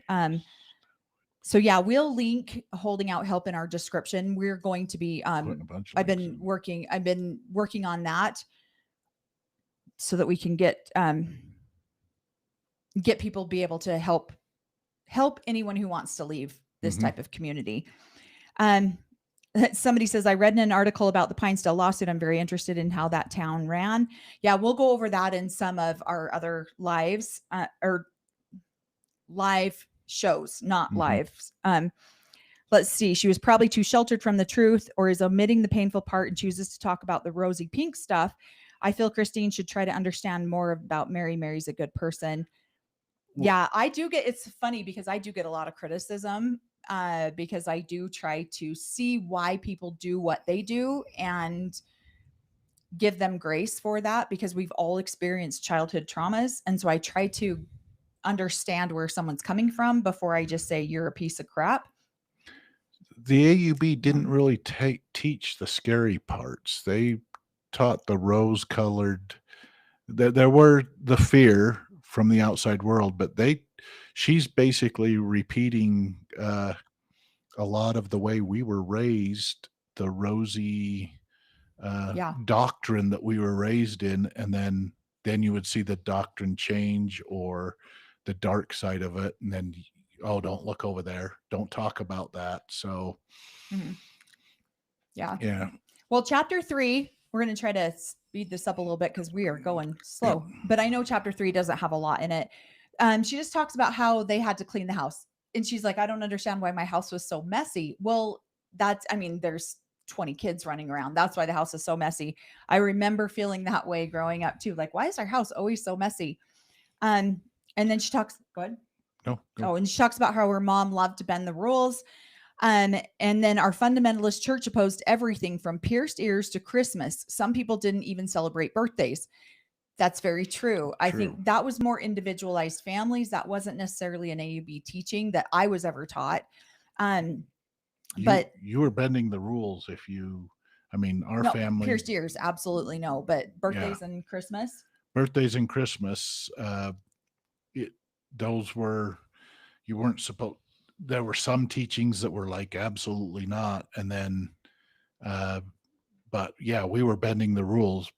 Speaker 2: So yeah, we'll link holding out help in our description. We're going to be
Speaker 1: putting a bunch of
Speaker 2: I've
Speaker 1: links
Speaker 2: been working on that so that we can get people be able to help anyone who wants to leave this
Speaker 1: Mhm.
Speaker 2: type of community. Somebody says, I read in an article about the Pinedale lawsuit. I'm very interested in how that town ran. Yeah, we'll go over that in some of our other lives or live shows, not
Speaker 1: Mhm.
Speaker 2: lives. Let's see. She was probably too sheltered from the truth or is omitting the painful part and chooses to talk about the rosy pink stuff. I feel Christine should try to understand more about Mary. Mary's a good person.
Speaker 1: Well-
Speaker 2: Yeah, I do get, it's funny because I do get a lot of criticism because I do try to see why people do what they do and give them grace for that, because we've all experienced childhood traumas. And so I try to understand where someone's coming from before I just say you're a piece of crap.
Speaker 1: The AUB didn't really teach the scary parts. They taught the rose-colored. There were the fear from the outside world, but she's basically repeating a lot of the way we were raised, the rosy doctrine that we were raised in, and then you would see the doctrine change or the dark side of it, and then don't look over there, don't talk about that. So yeah.
Speaker 2: Well, chapter 3, we're going to try to speed this up a little bit because we are going slow, but I know chapter 3 doesn't have a lot in it. She just talks about how they had to clean the house, and she's like, I don't understand why my house was so messy. Well, there's 20 kids running around. That's why the house is so messy. I remember feeling that way growing up too. Like, why is our house always so messy? And then she talks, go ahead.
Speaker 1: No.
Speaker 2: Oh, and she talks about how her mom loved to bend the rules. And then our fundamentalist church opposed everything from pierced ears to Christmas. Some people didn't even celebrate birthdays. That's very true. I think that was more individualized families. That wasn't necessarily an AUB teaching that I was ever taught. But
Speaker 1: you were bending the rules if you, I mean, our family.
Speaker 2: Pierced ears, absolutely no. But birthdays and Christmas.
Speaker 1: Birthdays and Christmas, those were, you weren't supposed, there were some teachings that were like, absolutely not. And then, but yeah, we were bending the rules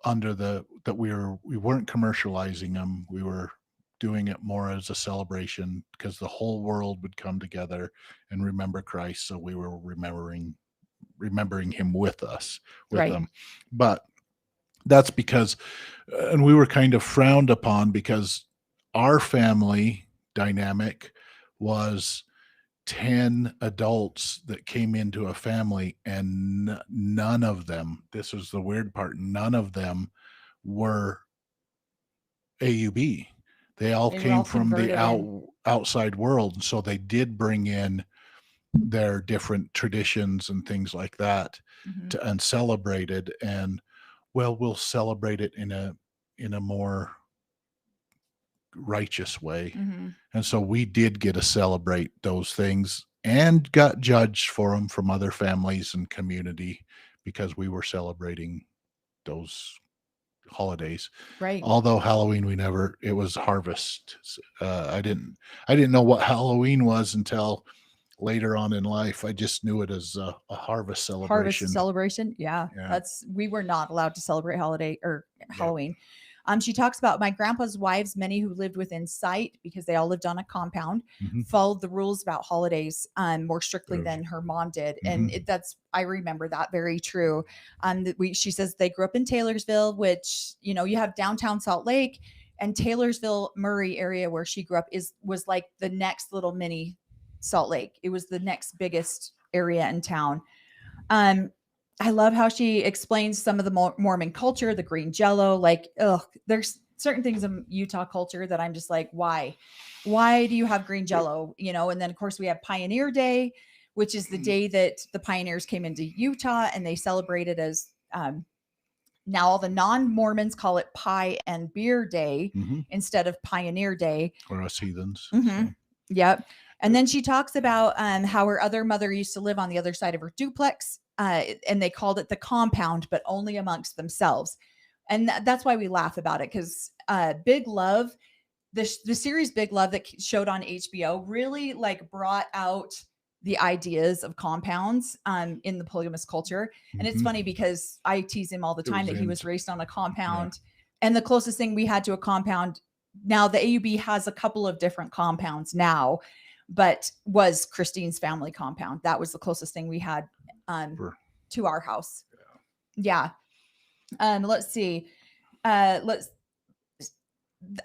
Speaker 1: under that we weren't commercializing them. We were doing it more as a celebration because the whole world would come together and remember Christ. So we were remembering him with us, with them. But that's because, and we were kind of frowned upon because our family dynamic was 10 adults that came into a family, and none of them, this was the weird part, none of them were AUB. They all came from the outside world. So they did bring in their different traditions and things like that and celebrated. And well, we'll celebrate it in a more righteous way. And so we did get to celebrate those things and got judged for them from other families and community because we were celebrating those holidays.
Speaker 2: Right.
Speaker 1: Although Halloween, it was harvest. I didn't know what Halloween was until later on in life. I just knew it as a harvest celebration.
Speaker 2: Yeah. We were not allowed to celebrate Halloween. She talks about my grandpa's wives, many who lived within sight because they all lived on a compound, followed the rules about holidays more strictly than her mom did. And I remember that very true. She says they grew up in Taylorsville, which, you have downtown Salt Lake, and Taylorsville, Murray area where she grew up was like the next little mini Salt Lake. It was the next biggest area in town. I love how she explains some of the Mormon culture, the green jello. Like, there's certain things in Utah culture that I'm just like, why do you have green jello? And then of course we have Pioneer Day, which is the day that the pioneers came into Utah, and they celebrated as, now all the non-Mormons call it Pie and Beer Day instead of Pioneer Day.
Speaker 1: Or us heathens.
Speaker 2: So. Yep. And then she talks about how her other mother used to live on the other side of her duplex. And they called it the compound, but only amongst themselves. And that's why we laugh about it, because Big Love, the series Big Love that showed on HBO really brought out the ideas of compounds in the polygamous culture. And it's funny because I tease him all the time that he was raised on a compound. And the closest thing we had to a compound, now the AUB has a couple of different compounds now, but was Christine's family compound. That was the closest thing we had to our house. Let's see. I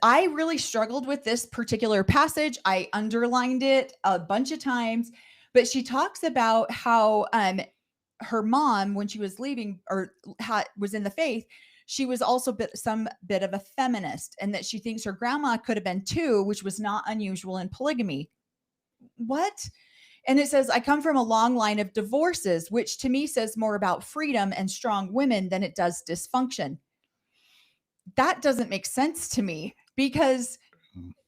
Speaker 2: really struggled with this particular passage. I underlined it a bunch of times, but she talks about how her mom, when she was leaving or was in the faith, she was also some bit of a feminist, and that she thinks her grandma could have been too, which was not unusual in polygamy. What? And it says, I come from a long line of divorces, which to me says more about freedom and strong women than it does dysfunction. That doesn't make sense to me, because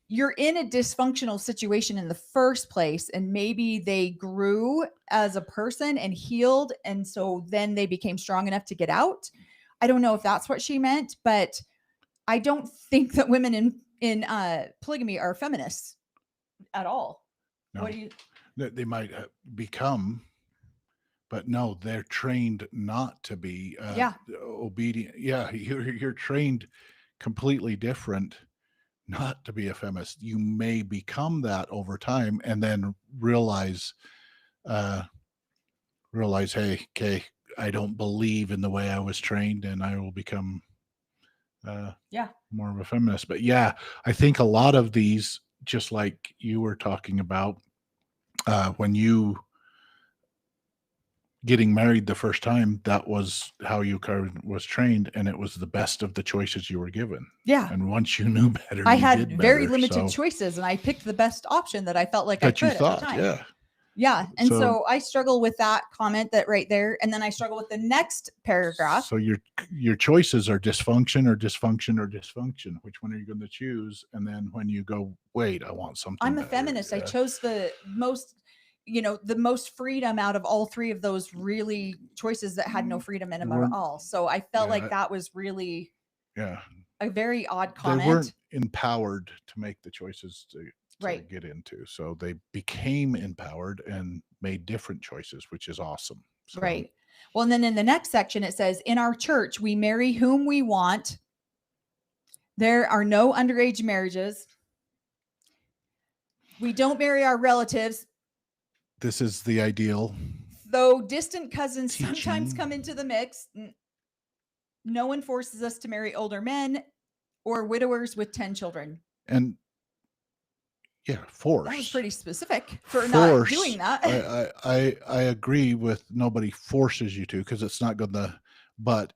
Speaker 2: you're in a dysfunctional situation in the first place, and maybe they grew as a person and healed, and so then they became strong enough to get out. I don't know if that's what she meant, but I don't think that women in polygamy are feminists at all.
Speaker 1: No.
Speaker 2: What do you?
Speaker 1: They might become, but no, they're trained not to be obedient. Yeah, you're trained completely different not to be a feminist. You may become that over time and then realize, hey, okay, I don't believe in the way I was trained, and I will become more of a feminist. But yeah, I think a lot of these, just like you were talking about, when you getting married the first time, that was how you was trained, and it was the best of the choices you were given.
Speaker 2: Yeah.
Speaker 1: And once you knew better,
Speaker 2: I had very limited choices, and I picked the best option that I felt like I could at the time. Yeah. And so I struggle with that comment that right there. And then I struggle with the next paragraph.
Speaker 1: So your choices are dysfunction or dysfunction or dysfunction. Which one are you going to choose? And then when you go, wait, I want something
Speaker 2: I'm a
Speaker 1: better.
Speaker 2: feminist. I chose the most, the most freedom out of all three of those really choices that had no freedom in them at all. So I felt like that was really a very odd comment.
Speaker 1: They weren't empowered to make the choices to
Speaker 2: right.
Speaker 1: get into. So they became empowered and made different choices, which is awesome. So,
Speaker 2: right. Well, and then in the next section, it says, in our church, we marry whom we want. There are no underage marriages. We don't marry our relatives.
Speaker 1: This is the ideal.
Speaker 2: Though distant cousins sometimes come into the mix, no one forces us to marry older men or widowers with 10 children.
Speaker 1: And force.
Speaker 2: That was pretty specific for not doing that.
Speaker 1: I agree with nobody forces you to, because it's not going to, but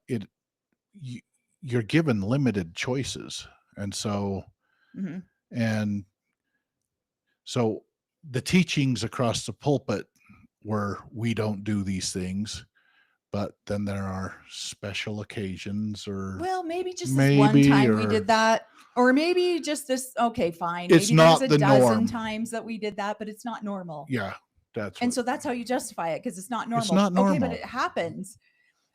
Speaker 1: you're given limited choices. And so, and so the teachings across the pulpit were, we don't do these things, but then there are special occasions, or
Speaker 2: maybe just this one time we did that. Or maybe just this, okay, fine.
Speaker 1: It's
Speaker 2: maybe
Speaker 1: not
Speaker 2: there's
Speaker 1: the
Speaker 2: a dozen
Speaker 1: norm.
Speaker 2: times that we did that, but it's not normal.
Speaker 1: Yeah,
Speaker 2: so that's how you justify it, because it's not normal.
Speaker 1: It's not normal.
Speaker 2: Okay, but it happens.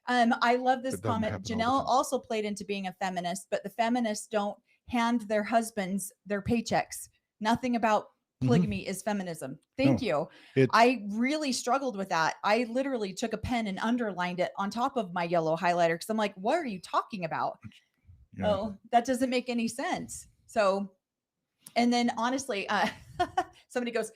Speaker 2: I love this comment. Janelle also played into being a feminist, but the feminists don't hand their husbands their paychecks. Nothing about polygamy is feminism. Thank you. I really struggled with that. I literally took a pen and underlined it on top of my yellow highlighter, because I'm like, what are you talking about? Yeah. Oh, that doesn't make any sense. So, and then honestly, somebody goes,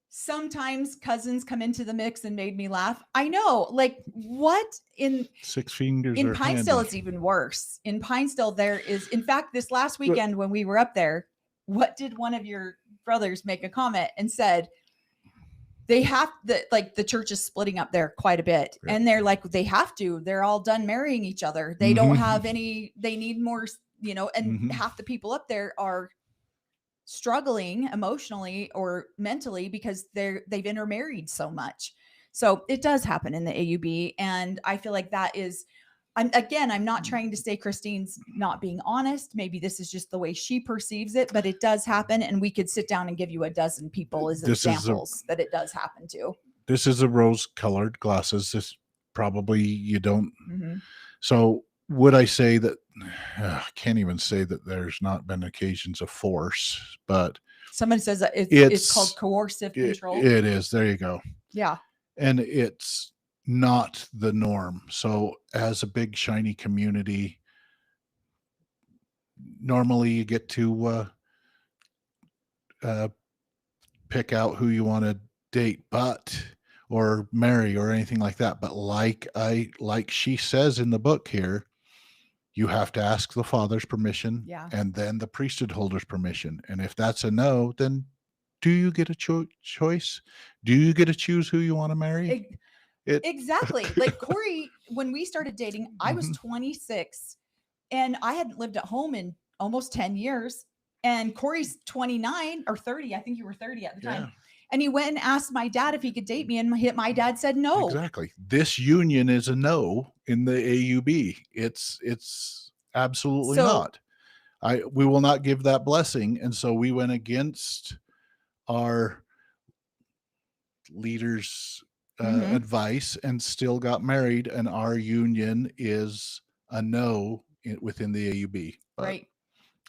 Speaker 2: sometimes cousins come into the mix and made me laugh. I know, like, what in
Speaker 1: 6 fingers
Speaker 2: in Pinestill, it's even worse. In Pinestill, there is, in fact, this last weekend when we were up there, what did one of your brothers make a comment and said, they have the church is splitting up there quite a bit. Right. And they're like, they have to, they're all done marrying each other. They don't have any, they need more, and half the people up there are struggling emotionally or mentally because they've intermarried so much. So it does happen in the AUB. And I feel like that is, I'm not trying to say Christine's not being honest. Maybe this is just the way she perceives it, but it does happen. And we could sit down and give you a dozen people as examples that it does happen to.
Speaker 1: This is a rose-colored glasses. This probably you don't. So would I say that, I can't even say that there's not been occasions of force, but
Speaker 2: someone says that it's called coercive control.
Speaker 1: It is. There you go.
Speaker 2: Yeah.
Speaker 1: And it's not the norm. So as a big shiny community, normally you get to pick out who you want to date, or marry or anything like that. But like she says in the book here, you have to ask the father's permission, and then the priesthood holder's permission. And if that's a no, then do you get a choice? Do you get to choose who you want to marry?
Speaker 2: Exactly. Like Cory, when we started dating, I was 26 and I hadn't lived at home in almost 10 years. And Cory's 29 or 30. I think you were 30 at the time. And he went and asked my dad if he could date me. And my dad said no.
Speaker 1: Exactly. This union is a no in the AUB. It's absolutely not. We will not give that blessing. And so we went against our leaders' advice and still got married. And our union is a no within the AUB. But,
Speaker 2: right.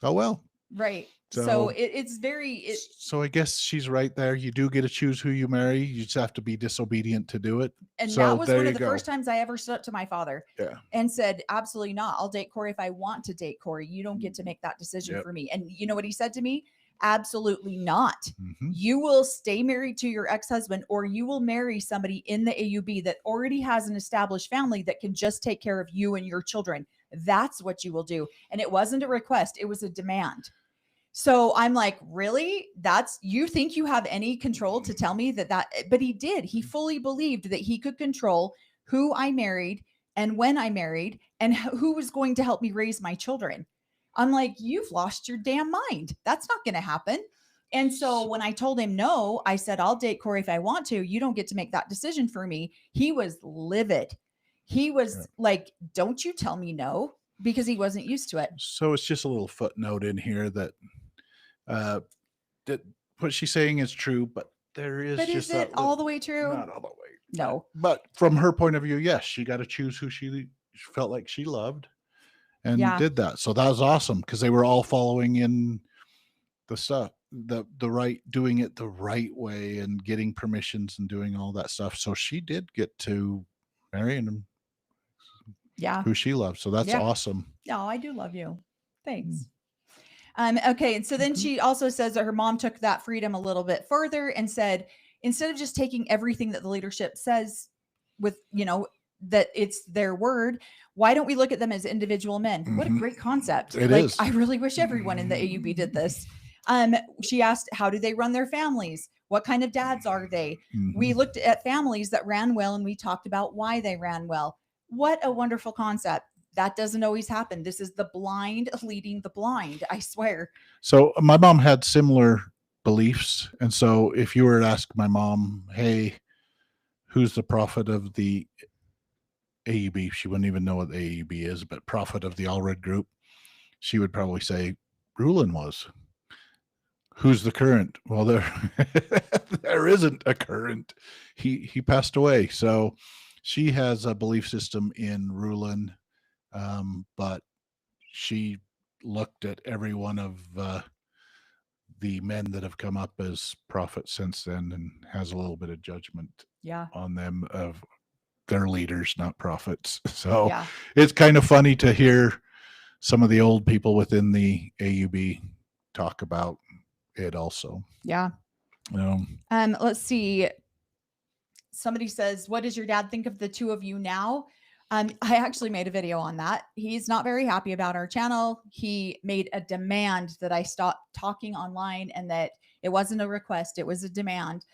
Speaker 1: Oh, well.
Speaker 2: Right. So it's very.
Speaker 1: So I guess she's right there. You do get to choose who you marry. You just have to be disobedient to do it.
Speaker 2: And that was one of the first times I ever stood up to my father and said, absolutely not. I'll date Cory if I want to date Cory. You don't get to make that decision for me. And you know what he said to me? Absolutely not. You will stay married to your ex-husband, or you will marry somebody in the AUB that already has an established family that can just take care of you and your children. That's what you will do. And it wasn't a request. It was a demand. So I'm like, really? You think you have any control to tell me that, but he did. He fully believed that he could control who I married and when I married and who was going to help me raise my children. I'm like, you've lost your damn mind. That's not going to happen. And so when I told him no, I said, I'll date Cory if I want to. You don't get to make that decision for me. He was livid. He was like, don't you tell me no, because he wasn't used to it.
Speaker 1: So it's just a little footnote in here that that what she's saying is true, but there is
Speaker 2: But
Speaker 1: just
Speaker 2: is it all the way true?
Speaker 1: Not all the way.
Speaker 2: No.
Speaker 1: But from her point of view, yes, she got to choose who she felt like she loved and did that. So that was awesome because they were all following in the stuff, the right, doing it the right way and getting permissions and doing all that stuff. So she did get to marry him.
Speaker 2: Yeah.
Speaker 1: Who she loves. So that's awesome.
Speaker 2: Oh, I do love you. Thanks. Okay. And so then she also says that her mom took that freedom a little bit further and said, instead of just taking everything that the leadership says with, that it's their word, why don't we look at them as individual men? What a great concept.
Speaker 1: It is.
Speaker 2: I really wish everyone in the AUB did this. She asked, how do they run their families? What kind of dads are they? We looked at families that ran well and we talked about why they ran well. What a wonderful concept. That doesn't always happen. This is the blind leading the blind, I swear.
Speaker 1: So my mom had similar beliefs. And so if you were to ask my mom, hey, who's the prophet of the AUB? She wouldn't even know what the AUB is, but prophet of the All Red group. She would probably say Rulin was. Who's the current? Well, there isn't a current. He passed away. So she has a belief system in Rulin. But she looked at every one of the men that have come up as prophets since then and has a little bit of judgment on them of their leaders, not prophets. So it's kind of funny to hear some of the old people within the AUB talk about it also.
Speaker 2: Yeah. Let's see. Somebody says, what does your dad think of the two of you now? I actually made a video on that. He's not very happy about our channel. He made a demand that I stop talking online and that it wasn't a request, it was a demand.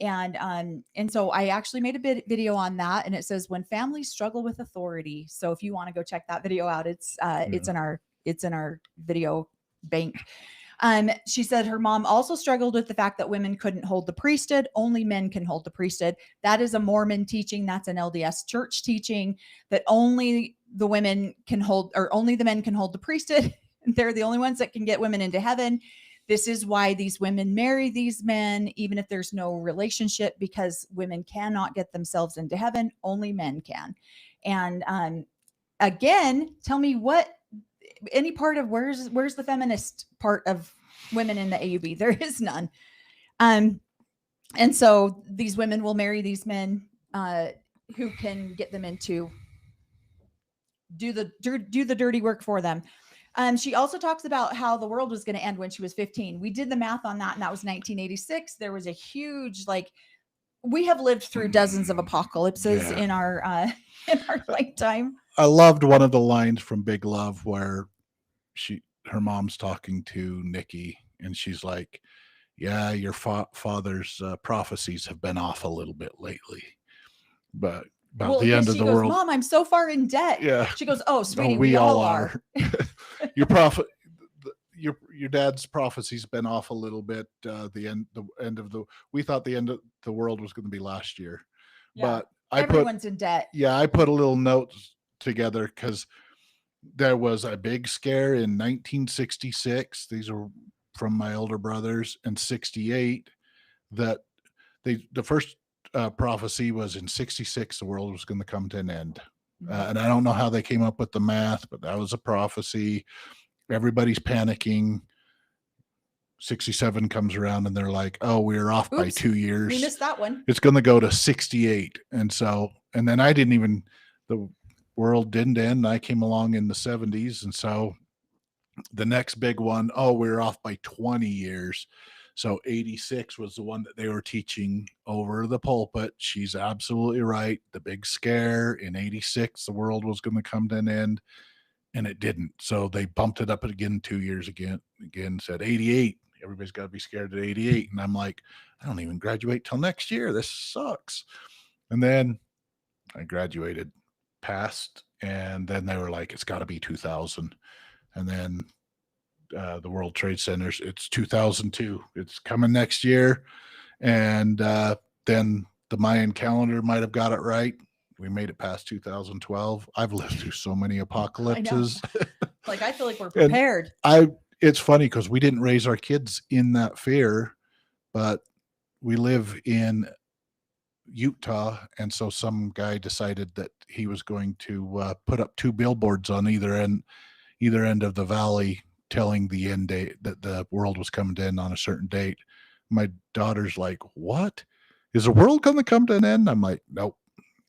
Speaker 2: And so I actually made a video on that, and it says when families struggle with authority. So if you want to go check that video out, it's in our video bank. She said her mom also struggled with the fact that women couldn't hold the priesthood. Only men can hold the priesthood. That is a Mormon teaching. That's an LDS church teaching that only the women can hold, or only the men can hold the priesthood. They're the only ones that can get women into heaven. This is why these women marry these men, even if there's no relationship, because women cannot get themselves into heaven. Only men can. And again, tell me any part of where's the feminist part of women in the AUB? There is none. And so these women will marry these men who can get them into do the dirty work for them. She also talks about how the world was going to end when she was 15. We did the math on that, and that was 1986. There was a huge, we have lived through dozens of apocalypses in our lifetime.
Speaker 1: I loved one of the lines from Big Love where her mom's talking to Nikki, and she's like, yeah, your father's prophecies have been off a little bit lately, but about the end of the world.
Speaker 2: Mom, I'm so far in debt.
Speaker 1: Yeah.
Speaker 2: She goes, oh, sweetie,
Speaker 1: we all are. Your dad's prophecy's been off a little bit. We thought the end of the world was going to be last year, but
Speaker 2: everyone's in debt.
Speaker 1: Yeah, I put a little note together because there was a big scare in 1966. These are from my older brothers, and 68. That the first prophecy was in 66. The world was going to come to an end, and I don't know how they came up with the math, but that was a prophecy. Everybody's panicking. 67 comes around and they're like, oh, we're off by 2 years.
Speaker 2: We missed that one.
Speaker 1: It's going to go to 68. And then the world didn't end. I came along in the 70s. And so the next big one, we're off by 20 years. So 86 was the one that they were teaching over the pulpit. She's absolutely right. The big scare in 86, the world was going to come to an end, and it didn't. So they bumped it up again 2 years again, said 88. Everybody's got to be scared at 88. And I'm like, I don't even graduate till next year. This sucks. And then I graduated, passed, and then they were like, it's got to be 2000. And then the World Trade Centers. It's 2002. It's coming next year. And then the Mayan calendar might have got it right. We made it past 2012. I've lived through so many apocalypses.
Speaker 2: Like, I feel like we're prepared.
Speaker 1: It's funny because we didn't raise our kids in that fear, but we live in Utah, and so some guy decided that he was going to put up 2 billboards on either end of the valley, telling the end date that the world was coming to end on a certain date. My daughter's like, "What? Is the world going to come to an end?" I'm like, "Nope.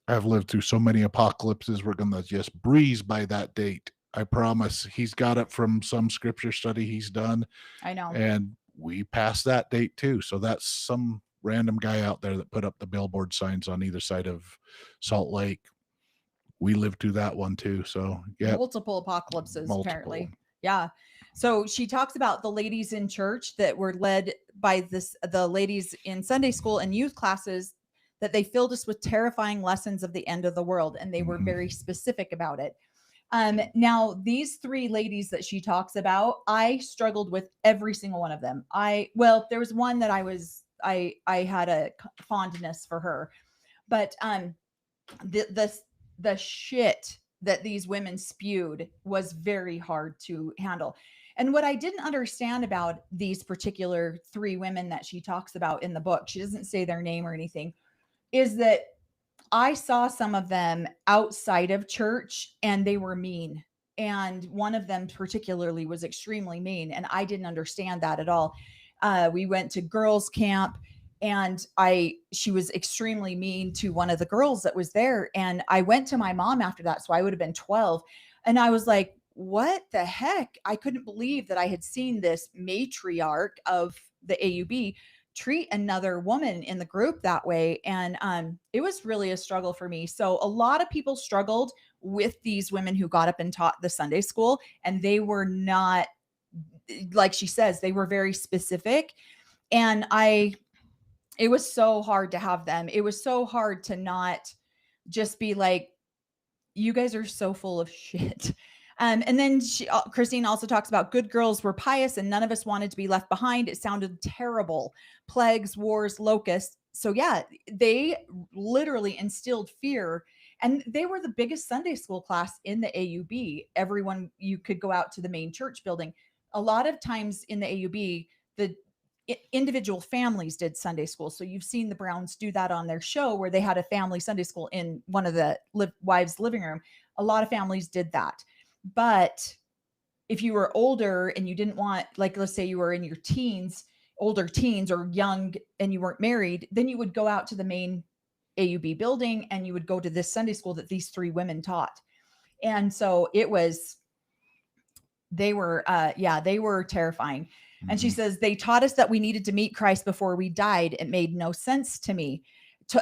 Speaker 1: I've lived through so many apocalypses. We're going to just breeze by that date. I promise." He's got it from some scripture study he's done.
Speaker 2: I know.
Speaker 1: And we passed that date too. So that's some random guy out there that put up the billboard signs on either side of Salt Lake. We lived through that one too. So yeah.
Speaker 2: Multiple apocalypses, apparently. Yeah. So she talks about the ladies in church that were led by the ladies in Sunday school and youth classes, that they filled us with terrifying lessons of the end of the world. And they were very specific about it. Now, these 3 ladies that she talks about, I struggled with every single one of them. There was one that I had a fondness for her, but the shit that these women spewed was very hard to handle. And what I didn't understand about these particular 3 women that she talks about in the book, she doesn't say their name or anything, is that I saw some of them outside of church and they were mean. And one of them particularly was extremely mean. And I didn't understand that at all. We went to girls' camp, and she was extremely mean to one of the girls that was there. And I went to my mom after that. So I would have been 12. And I was like, what the heck? I couldn't believe that I had seen this matriarch of the AUB treat another woman in the group that way. And it was really a struggle for me. So a lot of people struggled with these women who got up and taught the Sunday school, and they were not, like she says, they were very specific. And it was so hard to have them. It was so hard to not just be like, you guys are so full of shit. And then Christine also talks about good girls were pious and none of us wanted to be left behind. It sounded terrible. Plagues, wars, locusts. So yeah, they literally instilled fear, and they were the biggest Sunday school class in the AUB. Everyone, you could go out to the main church building. A lot of times in the AUB, the individual families did Sunday school. So you've seen the Browns do that on their show, where they had a family Sunday school in one of the wives' living room. A lot of families did that. But if you were older and you didn't want, like, let's say you were in your teens, older teens or young, and you weren't married, then you would go out to the main AUB building and you would go to this Sunday school that these 3 women taught. And so they were terrifying. And she says, they taught us that we needed to meet Christ before we died. It made no sense to me.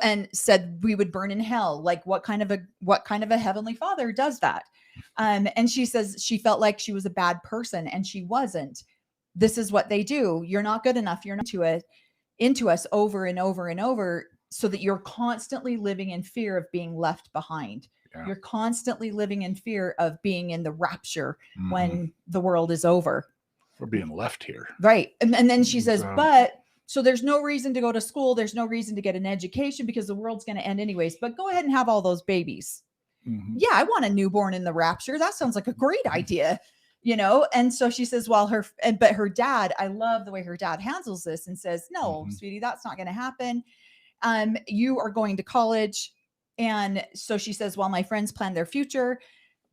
Speaker 2: And said we would burn in hell. Like, what kind of a heavenly father does that? And she says she felt like she was a bad person, and she wasn't. This is what they do. You're not good enough. You're not into us over and over and over, so that you're constantly living in fear of being left behind. Yeah. You're constantly living in fear of being in the rapture when the world is over.
Speaker 1: We're being left here.
Speaker 2: Right. And then she says, so there's no reason to go to school. There's no reason to get an education because the world's going to end anyways. But go ahead and have all those babies. Yeah, I want a newborn in the rapture. That sounds like a great idea, And so she says, but her dad, I love the way her dad handles this and says, no, sweetie, that's not going to happen. You are going to college. And so she says, while my friends planned their future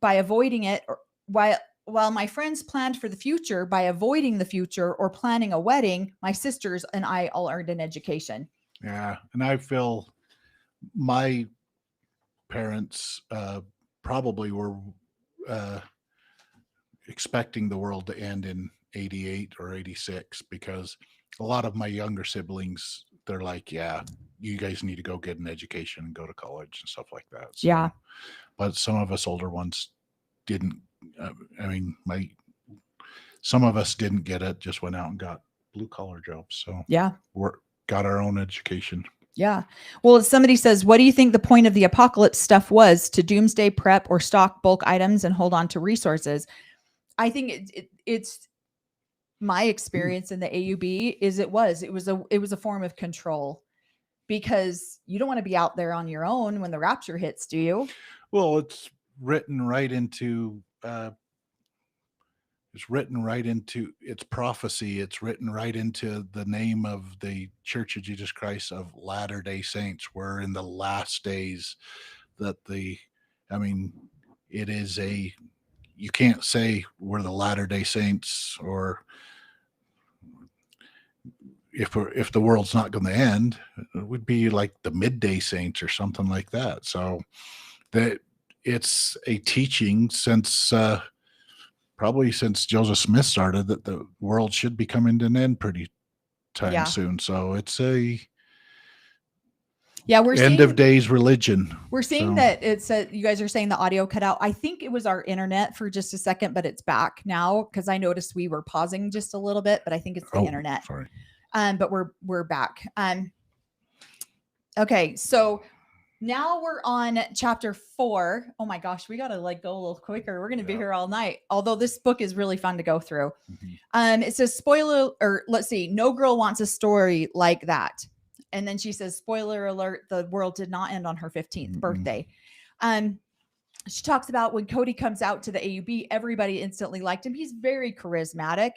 Speaker 2: by avoiding it, or while my friends planned for the future by avoiding the future or planning a wedding, my sisters and I all earned an education.
Speaker 1: Yeah. And I feel my parents probably were expecting the world to end in 88 or 86, because a lot of my younger siblings, they're like, yeah, you guys need to go get an education and go to college and stuff like that. So,
Speaker 2: yeah.
Speaker 1: But some of us older ones didn't. Some of us didn't get it, just went out and got blue collar jobs. So
Speaker 2: yeah,
Speaker 1: got our own education.
Speaker 2: Yeah. Well, somebody says, what do you think the point of the apocalypse stuff was? To doomsday prep or stock bulk items and hold on to resources? I think it's my experience in the AUB is it was a form of control, because you don't want to be out there on your own when the rapture hits, do you?
Speaker 1: Well, it's written right into its prophecy. It's written right into the name of the Church of Jesus Christ of Latter-day Saints. We're in the last days. It is you can't say we're the Latter-day Saints, or if the world's not going to end, it would be like the Midday Saints or something like that. So that it's a teaching probably since Joseph Smith started, that the world should be coming to an end pretty soon. So it's a
Speaker 2: we're
Speaker 1: end of days religion.
Speaker 2: We're seeing that it's you guys are saying the audio cut out. I think it was our internet for just a second, but it's back now, because I noticed we were pausing just a little bit, but I think it's the internet.
Speaker 1: Sorry.
Speaker 2: But we're back. Okay, so now we're on chapter 4. Oh my gosh, we gotta go a little quicker. We're gonna be here all night. Although this book is really fun to go through. Mm-hmm. It says no girl wants a story like that. And then she says, spoiler alert, the world did not end on her 15th birthday. She talks about when Cody comes out to the AUB, everybody instantly liked him. He's very charismatic.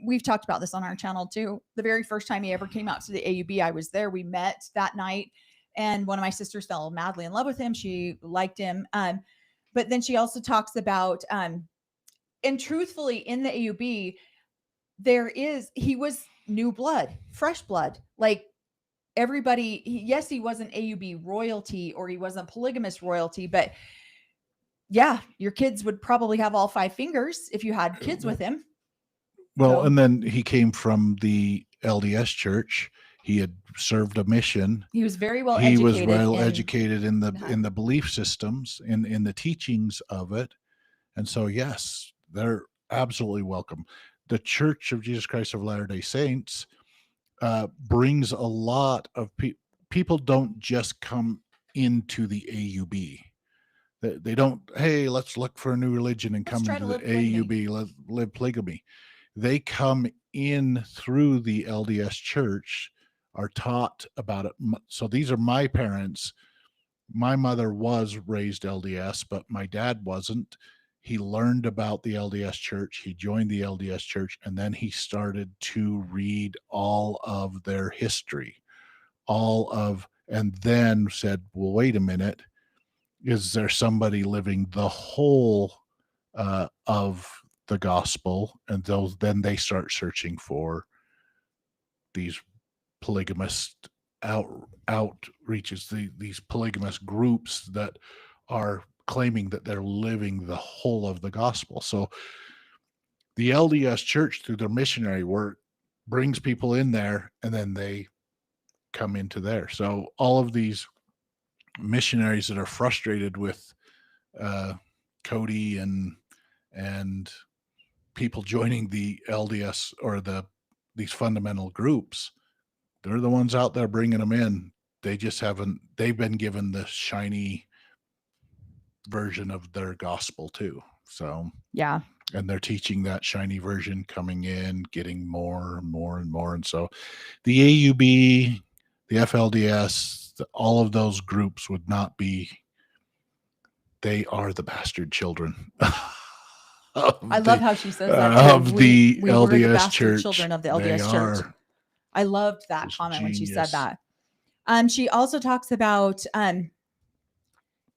Speaker 2: We've talked about this on our channel too. The very first time he ever came out to the AUB, I was there. We met that night. And one of my sisters fell madly in love with him. She liked him. But then she also talks about, and truthfully, in the AUB, he was new blood, fresh blood. Like everybody, yes, he wasn't AUB royalty, or he wasn't polygamist royalty, but yeah, your kids would probably have all 5 fingers if you had kids with him.
Speaker 1: Well, and then he came from the LDS church. He had served a mission.
Speaker 2: He was very well educated. He was
Speaker 1: well educated in the belief systems, in the teachings of it. And so, yes, they're absolutely welcome. The Church of Jesus Christ of Latter-day Saints brings a lot of people. Don't just come into the AUB. They don't, hey, let's look for a new religion and come into the AUB. Let's live polygamy. They come in through the LDS church, are taught about it. So these are my parents. My mother was raised LDS, but my dad wasn't. He learned about the LDS church. He joined the LDS church, and then he started to read all of their history, and then said, well, wait a minute. Is there somebody living the whole of the gospel? And then they start searching for these polygamist outreaches, these polygamist groups that are claiming that they're living the whole of the gospel. So the LDS church, through their missionary work, brings people in there, and then they come into there. So all of these missionaries that are frustrated with Cody and people joining the LDS or these fundamental groups, they're the ones out there bringing them in. They've been given the shiny version of their gospel too. So
Speaker 2: yeah,
Speaker 1: and they're teaching that shiny version, coming in, getting more and more and more. And so the AUB, the FLDS, all of those groups would not be, they are the bastard children.
Speaker 2: I love how she says that.
Speaker 1: Of the LDS
Speaker 2: the
Speaker 1: church.
Speaker 2: Children of the LDS church. I loved that comment when she said that. She also talks about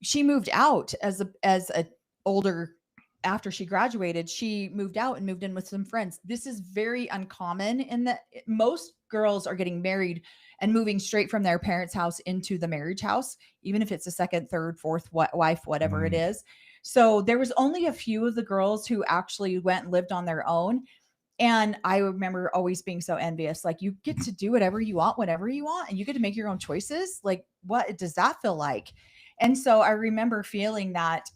Speaker 2: she moved out as a older, after she graduated, she moved out and moved in with some friends. This is very uncommon in that most girls are getting married and moving straight from their parents' house into the marriage house, even if it's a second, third, fourth wife, whatever it is. So there was only a few of the girls who actually went and lived on their own. And I remember always being so envious. Like, you get to do whatever you want, whenever you want, and you get to make your own choices. Like, what does that feel like? And so I remember feeling that,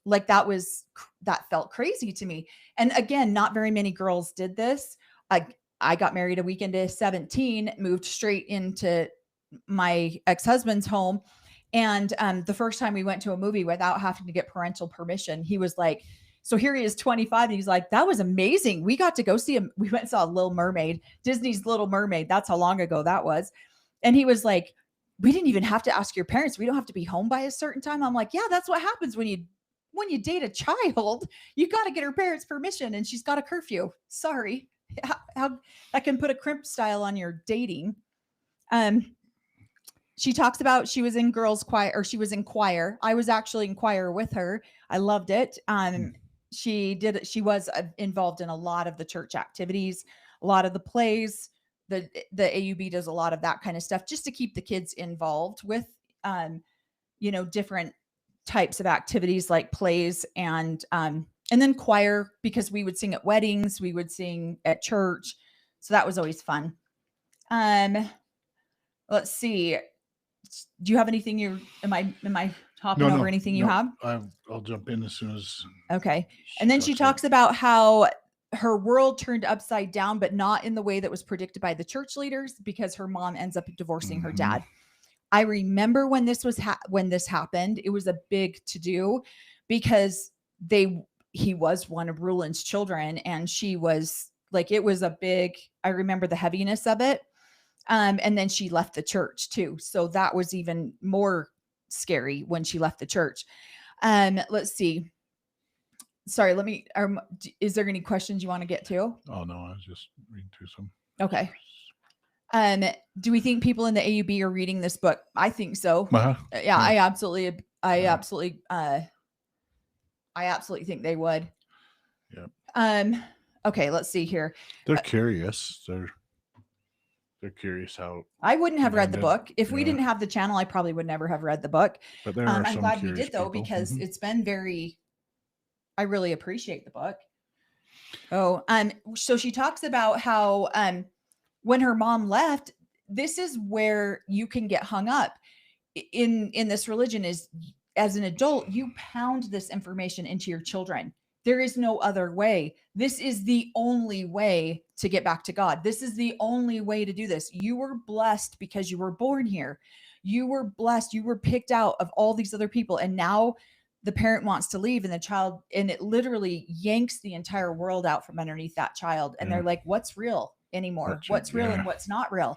Speaker 2: like that felt crazy to me. And again, not very many girls did this. I got married a week into 17, moved straight into my ex-husband's home. And the first time we went to a movie without having to get parental permission, he was like, So here he is 25 and he's like, that was amazing. We got to go see him. We went and saw Little Mermaid, Disney's Little Mermaid. That's how long ago that was. And he was like, we didn't even have to ask your parents. We don't have to be home by a certain time. I'm like, yeah, that's what happens when you date a child. You got to get her parents' permission, and she's got a curfew. Sorry. How that can put a crimp style on your dating. She talks about she was in girls choir, or she was in choir. I was actually in choir with her. I loved it. She was involved in a lot of the church activities, a lot of the plays. The AUB does a lot of that kind of stuff just to keep the kids involved with, different types of activities like plays and then choir, because we would sing at weddings, we would sing at church. So that was always fun. Let's see. Do you have anything am I hopping over anything you have?
Speaker 1: I'll jump in as soon as.
Speaker 2: Okay. And then she talks about how her world turned upside down, but not in the way that was predicted by the church leaders, because her mom ends up divorcing her dad. I remember when this happened, it was a big to-do because he was one of Rulon's children, and she was like, it was a big, I remember the heaviness of it. And then she left the church too. So that was even more scary when she left the church. Let's see. Sorry, is there any questions you want to get to?
Speaker 1: Oh no, I was just reading through some.
Speaker 2: Okay. Do we think people in the AUB are reading this book? I think so.
Speaker 1: Yeah.
Speaker 2: I absolutely think they would.
Speaker 1: Yeah.
Speaker 2: Okay, let's see here.
Speaker 1: They're curious. They're curious how.
Speaker 2: I wouldn't have read the book. If we didn't have the channel, I probably would never have read the book.
Speaker 1: But there are
Speaker 2: I'm
Speaker 1: some
Speaker 2: glad we did though,
Speaker 1: people.
Speaker 2: because it's been I really appreciate the book. Oh, so she talks about how when her mom left, this is where you can get hung up in this religion, is as an adult, you pound this information into your children. There is no other way. This is the only way to get back to God. This is the only way to do this. You were blessed because you were born here. You were blessed. You were picked out of all these other people. And now the parent wants to leave, and the child, and it literally yanks the entire world out from underneath that child. And they're like, what's real anymore? What's real and what's not real?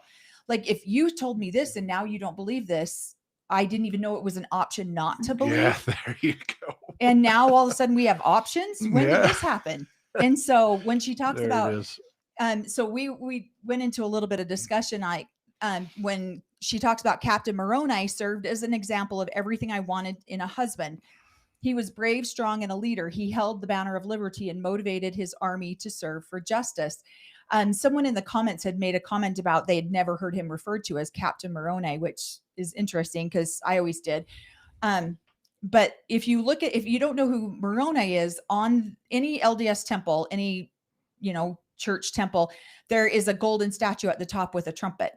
Speaker 2: Like, if you told me this and now you don't believe this, I didn't even know it was an option not to believe.
Speaker 1: Yeah, there you go.
Speaker 2: And now all of a sudden we have options. When did this happen? And so when she talks about, so we went into a little bit of discussion. When she talks about Captain Moroni served as an example of everything I wanted in a husband. He was brave, strong, and a leader. He held the banner of liberty and motivated his army to serve for justice. Someone in the comments had made a comment about they had never heard him referred to as Captain Moroni, which is interesting because I always did. But if you don't know who Moroni is, on any LDS temple, any, church temple, there is a golden statue at the top with a trumpet.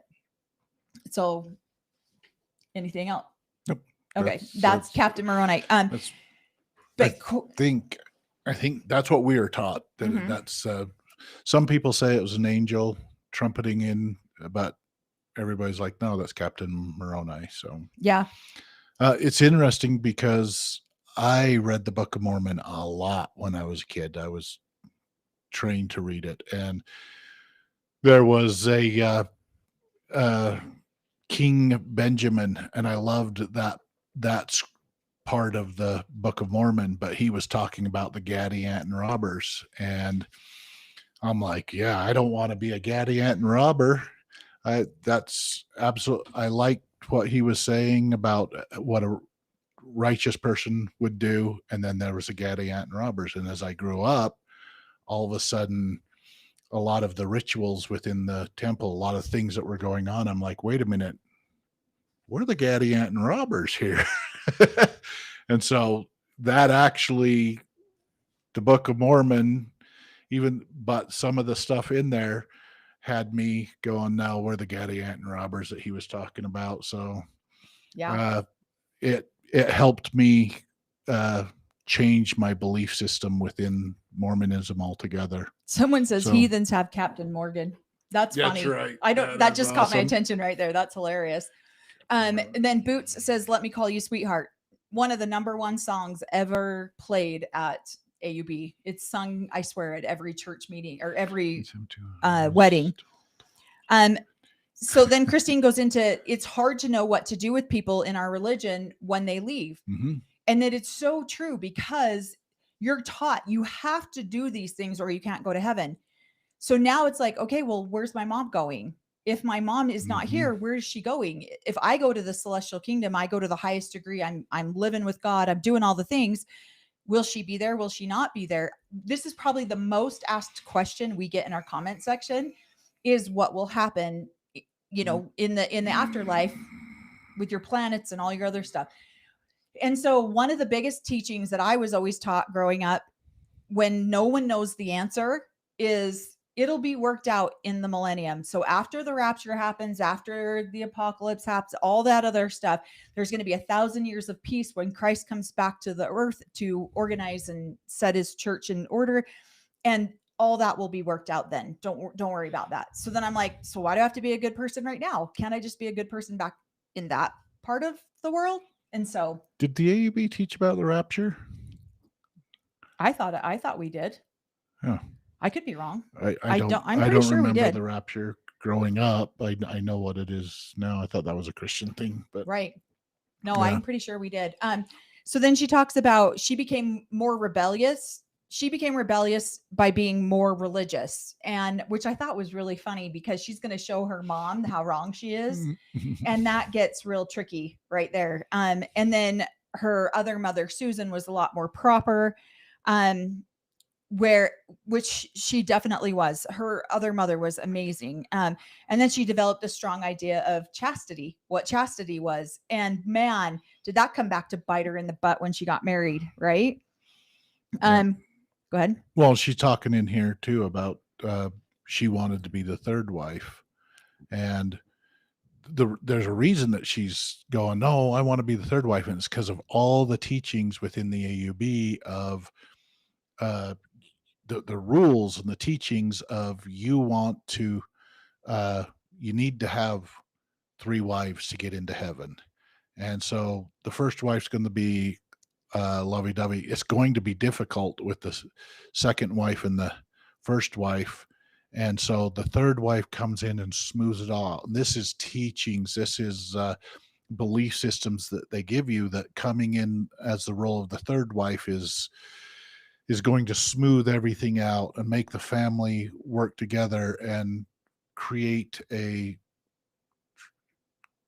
Speaker 2: So anything else?
Speaker 1: Nope.
Speaker 2: Okay. That's Captain Moroni.
Speaker 1: I think that's what we are taught. That that's some people say it was an angel trumpeting in, but everybody's like, no, that's Captain Moroni. So
Speaker 2: yeah,
Speaker 1: it's interesting because I read the Book of Mormon a lot when I was a kid. I was trained to read it, and there was a King Benjamin, and I loved that's part of the Book of Mormon, but he was talking about the Gadianton robbers, and I'm like, yeah, I don't want to be a Gadianton robber. That's absolute. I liked what he was saying about what a righteous person would do, and then there was the Gadianton robbers, and as I grew up, all of a sudden, a lot of the rituals within the temple, a lot of things that were going on, I'm like, wait a minute, we're the Gadianton robbers here. And so that actually, the Book of Mormon, but some of the stuff in there had me going, now we're the Gadianton robbers that he was talking about. So yeah, it helped me change my belief system within Mormonism altogether.
Speaker 2: Someone says heathens have Captain Morgan. That's funny.
Speaker 1: Right.
Speaker 2: That just caught my attention right there. That's hilarious. And then Boots says, "Let me call you sweetheart." One of the #1 songs ever played at AUB. It's sung, I swear, at every church meeting or every wedding. So then Christine goes into, it's hard to know what to do with people in our religion when they leave.
Speaker 1: Mm-hmm.
Speaker 2: And that it's so true, because you're taught you have to do these things or you can't go to heaven. So now it's like, okay, well, where's my mom going? If my mom is not here, where is she going? If I go to the celestial kingdom, I go to the highest degree. I'm living with God. I'm doing all the things. Will she be there? Will she not be there? This is probably the most asked question we get in our comment section, is what will happen, you know, in the afterlife with your planets and all your other stuff. And so one of the biggest teachings that I was always taught growing up, when no one knows the answer, is it'll be worked out in the millennium. So after the rapture happens, after the apocalypse happens, all that other stuff, there's going to be 1,000 years of peace when Christ comes back to the earth to organize and set his church in order. And all that will be worked out then. Don't worry about that. So then I'm like, so why do I have to be a good person right now? Can't I just be a good person back in that part of the world? And so,
Speaker 1: did the AUB teach about the rapture?
Speaker 2: I thought we did.
Speaker 1: Yeah.
Speaker 2: I could be wrong.
Speaker 1: I don't
Speaker 2: sure we
Speaker 1: remember
Speaker 2: did.
Speaker 1: the rapture growing up. I know what it is now. I thought that was a Christian thing, but
Speaker 2: right. No,
Speaker 1: yeah.
Speaker 2: I'm pretty sure we did. So then she talks about, she became more rebellious. She became rebellious by being more religious, and which I thought was really funny, because she's going to show her mom how wrong she is. And that gets real tricky right there. And then her other mother, Susan, was a lot more proper. Which she definitely was. Her other mother was amazing. And then she developed a strong idea of chastity, what chastity was. And man, did that come back to bite her in the butt when she got married, right?
Speaker 1: Yeah.
Speaker 2: Go ahead.
Speaker 1: Well, she's talking in here too about she wanted to be the third wife, and there's a reason that she's going, no, I want to be the third wife, and it's because of all the teachings within the AUB of the rules and the teachings of you need to have 3 wives to get into heaven. And so the first wife's going to be lovey-dovey. It's going to be difficult with the second wife and the first wife. And so the third wife comes in and smooths it all. And this is teachings. This is belief systems that they give you, that coming in as the role of the third wife is going to smooth everything out and make the family work together and create a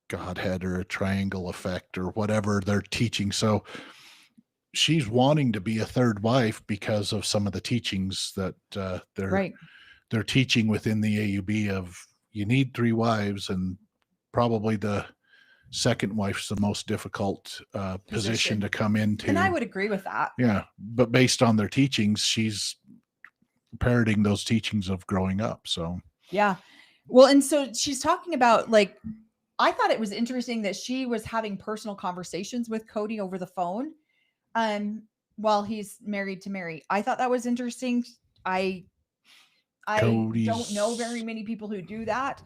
Speaker 1: Godhead or a triangle effect or whatever they're teaching. So she's wanting to be a third wife because of some of the teachings that they're teaching within the AUB of you need 3 wives, and probably the second wife's the most difficult position to come into.
Speaker 2: And I would agree with that.
Speaker 1: Yeah. But based on their teachings, she's parroting those teachings of growing up. So,
Speaker 2: yeah. Well, and so she's talking about, like, I thought it was interesting that she was having personal conversations with Cody over the phone while he's married to Mary. I thought that was interesting. I don't know very many people who do that.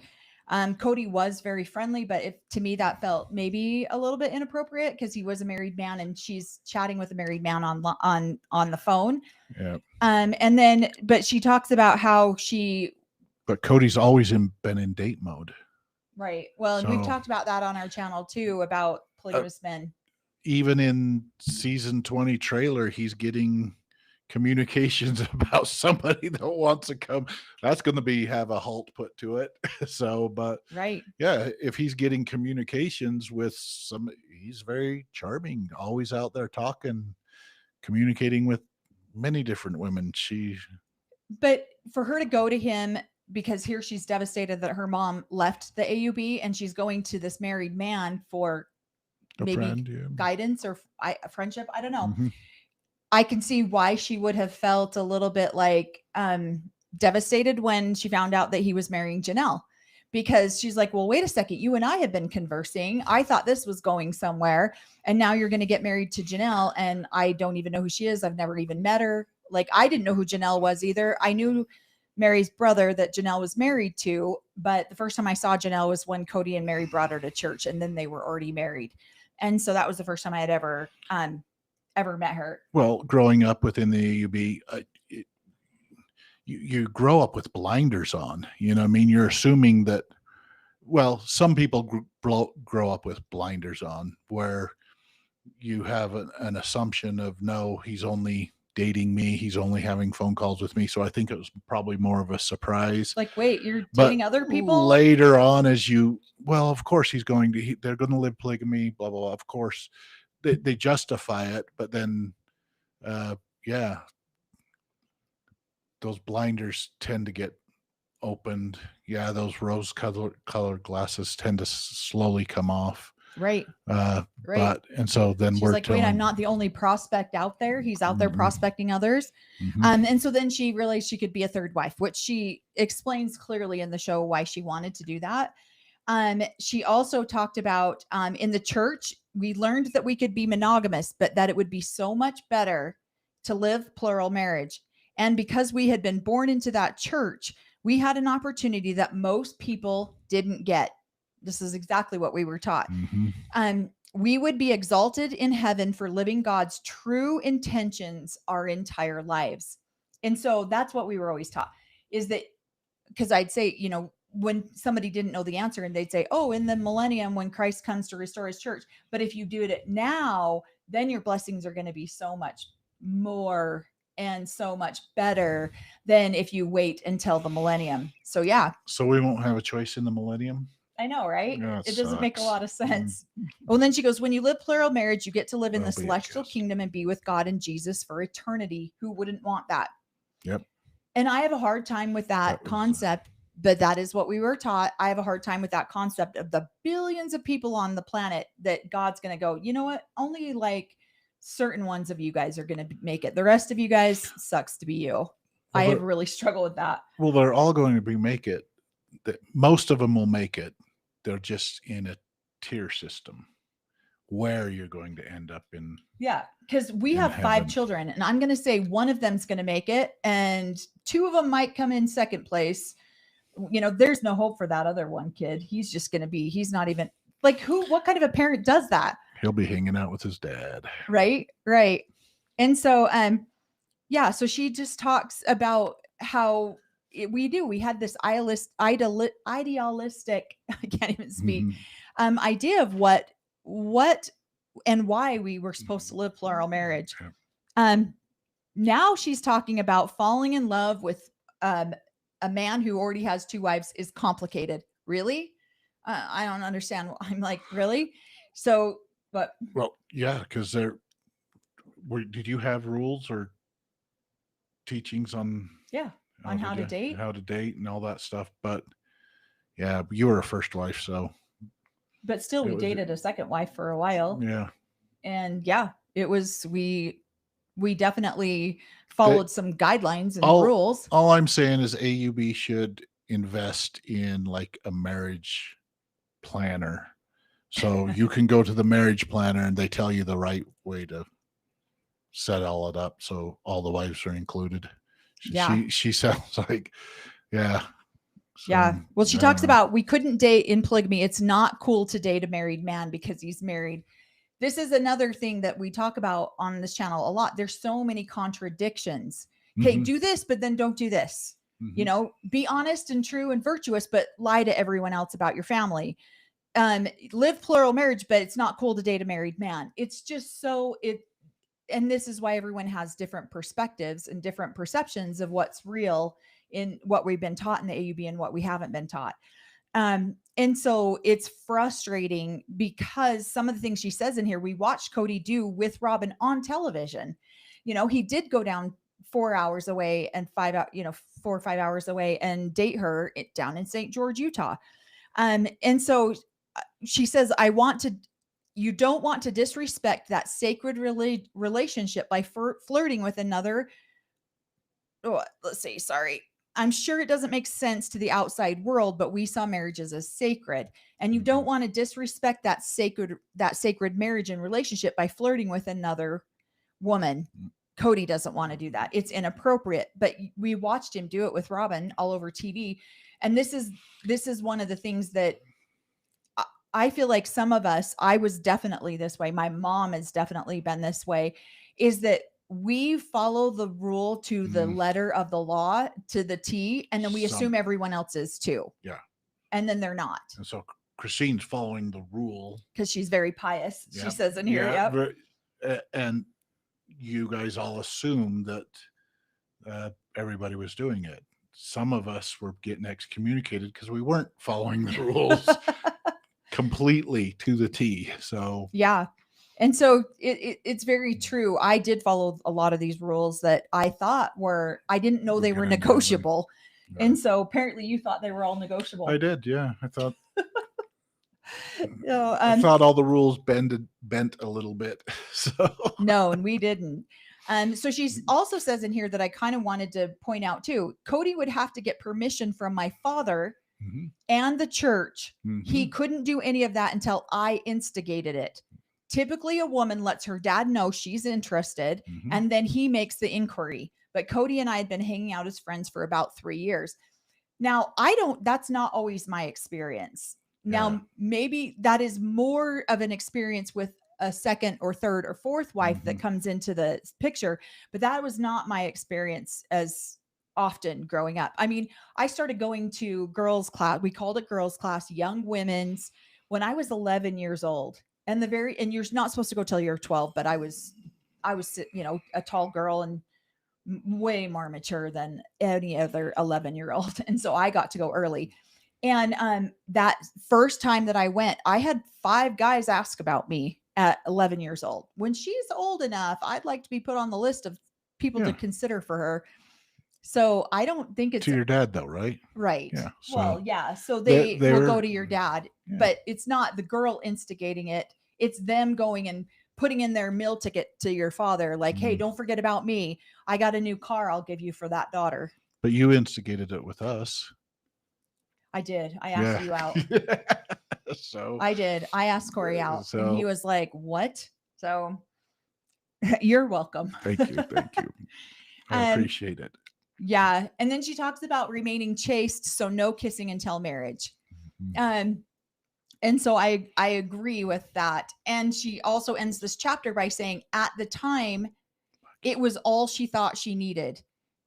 Speaker 2: Cody was very friendly, but to me that felt maybe a little bit inappropriate, because he was a married man and she's chatting with a married man on the phone.
Speaker 1: Yeah.
Speaker 2: And then, but she talks about how
Speaker 1: but Cody's always been in date mode.
Speaker 2: Right. Well, and we've talked about that on our channel too, about polygamous men. Even
Speaker 1: in season 20 trailer, he's getting communications about somebody that wants to come. That's going to have a halt put to it. So, but
Speaker 2: right.
Speaker 1: Yeah, if he's getting communications with he's very charming, always out there talking, communicating with many different women.
Speaker 2: But for her to go to him, because here she's devastated that her mom left the AUB and she's going to this married man for guidance or a friendship. I don't know.
Speaker 1: Mm-hmm.
Speaker 2: I can see why she would have felt a little bit like devastated when she found out that he was marrying Janelle, because she's like, well, wait a second. You and I have been conversing. I thought this was going somewhere. And now you're going to get married to Janelle. And I don't even know who she is. I've never even met her. Like, I didn't know who Janelle was either. I knew Mary's brother that Janelle was married to, but the first time I saw Janelle was when Cody and Mary brought her to church, and then they were already married. And so that was the first time I had ever ever met her.
Speaker 1: Well, growing up within the AUB, you grow up with blinders on. You know what I mean? You're assuming that, well, some people grow up with blinders on where you have an assumption of, no, he's only dating me. He's only having phone calls with me. So I think it was probably more of a surprise.
Speaker 2: Like, wait, you're
Speaker 1: But
Speaker 2: dating other people?
Speaker 1: later on, well, of course they're going to live polygamy, blah, blah, blah. Of course they justify it, but then, yeah, those blinders tend to get opened. Yeah, those rose colored glasses tend to slowly come off.
Speaker 2: Right.
Speaker 1: Right.
Speaker 2: Right.
Speaker 1: And so then
Speaker 2: She's
Speaker 1: we're
Speaker 2: like, wait, I'm not the only prospect out there. He's out there prospecting others. And so then she realized she could be a third wife, which she explains clearly in the show why she wanted to do that. She also talked about in the church, we learned that we could be monogamous, but that it would be so much better to live plural marriage. And because we had been born into that church, we had an opportunity that most people didn't get. This is exactly what we were taught. We would be exalted in heaven for living God's true intentions our entire lives. And so that's what we were always taught, is that, because I'd say, you know, when somebody didn't know the answer and they'd say, oh, in the millennium when Christ comes to restore his church. But if you do it now, then your blessings are going to be so much more and so much better than if you wait until the millennium. So yeah.
Speaker 1: So we won't have a choice in the millennium?
Speaker 2: I know, right?
Speaker 1: Yeah,
Speaker 2: it doesn't make a
Speaker 1: sucks.
Speaker 2: lot of sense. Well, then she goes, when you live plural marriage, you get to live in the
Speaker 1: That'll be a
Speaker 2: celestial
Speaker 1: kiss.
Speaker 2: kingdom and be with God and Jesus for eternity. Who wouldn't want that?
Speaker 1: Yep.
Speaker 2: And I have a hard time with that concept, but that is what we were taught. I have a hard time with that concept of the billions of people on the planet that God's going to go, you know what? Only like certain ones of you guys are going to make it. The rest of you guys sucks to be you.
Speaker 1: Well,
Speaker 2: I have really struggled with that.
Speaker 1: Well, they're all going to make it. Most of them will make it. They're just in a tier system where you're going to end up in.
Speaker 2: Yeah, because we have 5
Speaker 1: heaven.
Speaker 2: children, and I'm going to say one of them's going to make it, and 2 of them might come in second place. You know, there's no hope for that other one kid. He's just going to be, he's not even like what kind of a parent does that?
Speaker 1: He'll be hanging out with his dad.
Speaker 2: Right. And so, yeah, so she just talks about how we had this idealistic, I can't even speak, idea of what and why we were supposed to live plural marriage. Now she's talking about falling in love with a man who already has 2 wives is complicated. Really? I don't understand. I'm like, really? So, but
Speaker 1: well, yeah, because did you have rules or teachings on
Speaker 2: how to date
Speaker 1: and all that stuff? But yeah, you were a first wife, so.
Speaker 2: But still, we dated a second wife for a while.
Speaker 1: Yeah.
Speaker 2: And yeah, it was, we definitely followed some guidelines and rules.
Speaker 1: All I'm saying is AUB should invest in like a marriage planner. So you can go to the marriage planner and they tell you the right way to set all it up. So all the wives are included. She sounds like, yeah. So,
Speaker 2: yeah. Well, she talks about we couldn't date in polygamy. It's not cool to date a married man because he's married. This is another thing that we talk about on this channel a lot. There's so many contradictions. Okay, do this, but then don't do this. You know, be honest and true and virtuous, but lie to everyone else about your family. Live plural marriage, but it's not cool to date a married man. It's just so and this is why everyone has different perspectives and different perceptions of what's real in what we've been taught in the AUB and what we haven't been taught. And so it's frustrating because some of the things she says in here, we watched Cody do with Robin on television. You know, he did go down 4 hours away and 4 or 5 hours away and date her down in St. George, Utah. And so she says, you don't want to disrespect that sacred relationship by flirting with another. I'm sure it doesn't make sense to the outside world, but we saw marriages as sacred, and you don't want to disrespect that sacred marriage and relationship by flirting with another woman. Cody doesn't want to do that. It's inappropriate, but we watched him do it with Robin all over TV. And this is one of the things that I feel like some of us, I was definitely this way. My mom has definitely been this way, is that we follow the rule to the letter of the law, to the T, and then we assume everyone else is too.
Speaker 1: Yeah.
Speaker 2: And then they're not.
Speaker 1: And so Christine's following the rule.
Speaker 2: Because she's very pious,
Speaker 1: Yep.
Speaker 2: she says in here.
Speaker 1: And you guys all assumed that everybody was doing it. Some of us were getting excommunicated because we weren't following the rules completely to the T. So
Speaker 2: yeah. And so it's very true. I did follow a lot of these rules that I thought I didn't know they were negotiable. Right. And so apparently you thought they were all negotiable.
Speaker 1: I did. Yeah. I thought, I thought all the rules bent a little bit. So
Speaker 2: no, and we didn't. So she also says in here that I kind of wanted to point out too, Cody would have to get permission from my father and the church. He couldn't do any of that until I instigated it. Typically, a woman lets her dad know she's interested, and then he makes the inquiry. But Cody and I had been hanging out as friends for about 3 years. Now, that's not always my experience. Now, maybe that is more of an experience with a second or third or fourth wife that comes into the picture. But that was not my experience as often growing up. I mean, I started going to girls' class. We called it girls' class, young women's, when I was 11 years old. And you're not supposed to go till you're 12, but I was, a tall girl and way more mature than any other 11-year-old. And so I got to go early. And that first time that I went, I had 5 guys ask about me at 11 years old. When she's old enough, I'd like to be put on the list of people to consider for her. So I don't think it's
Speaker 1: to your dad though, right?
Speaker 2: Right.
Speaker 1: Yeah.
Speaker 2: So, well, yeah. So they will go to your dad, but it's not the girl instigating it. It's them going and putting in their meal ticket to your father. Like, hey, don't forget about me. I got a new car I'll give you for that daughter.
Speaker 1: But you instigated it with us.
Speaker 2: I did. I asked you out.
Speaker 1: So
Speaker 2: I did. I asked Cory out and he was like, what? So you're welcome.
Speaker 1: Thank you. Thank you. I appreciate it.
Speaker 2: Yeah. And then she talks about remaining chaste. So no kissing until marriage. And so I agree with that. And she also ends this chapter by saying at the time, it was all she thought she needed.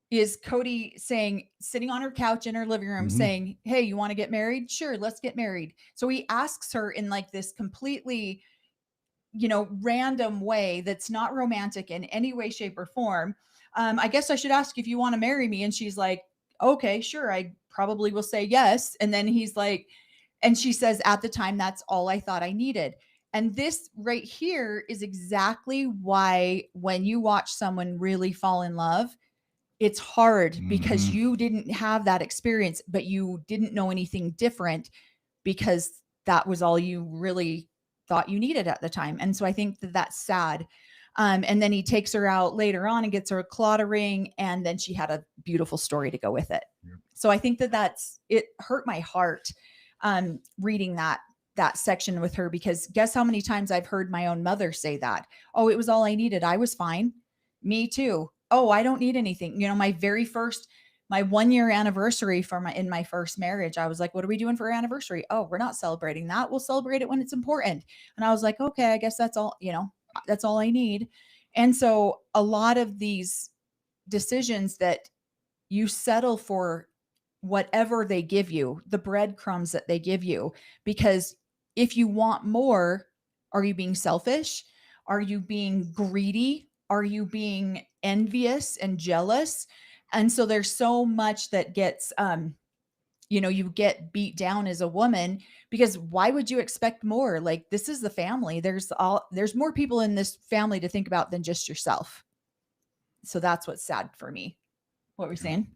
Speaker 2: Is Cody sitting on her couch in her living room saying, hey, you want to get married? Sure, let's get married. So he asks her in like this completely, random way that's not romantic in any way, shape, or form. I guess I should ask if you want to marry me. And she's like, okay, sure. I probably will say yes. And then he's like, and she says, at the time, that's all I thought I needed. And this right here is exactly why when you watch someone really fall in love, it's hard because you didn't have that experience, but you didn't know anything different because that was all you really thought you needed at the time. And so I think that's sad. And then he takes her out later on and gets her a Claudia ring. And then she had a beautiful story to go with it. Yep. So I think it hurt my heart reading that section with her, because guess how many times I've heard my own mother say that. Oh, it was all I needed. I was fine. Me too. Oh, I don't need anything. My 1-year anniversary in my first marriage, I was like, what are we doing for our anniversary? Oh, we're not celebrating that. We'll celebrate it when it's important. And I was like, okay, I guess that's all, that's all I need. And so a lot of these decisions that you settle for whatever they give you, the breadcrumbs that they give you, because if you want more, are you being selfish? Are you being greedy? Are you being envious and jealous? And so there's so much that gets, you get beat down as a woman, because why would you expect more? Like, this is the family. There's more people in this family to think about than just yourself. So that's what's sad for me. What were we saying?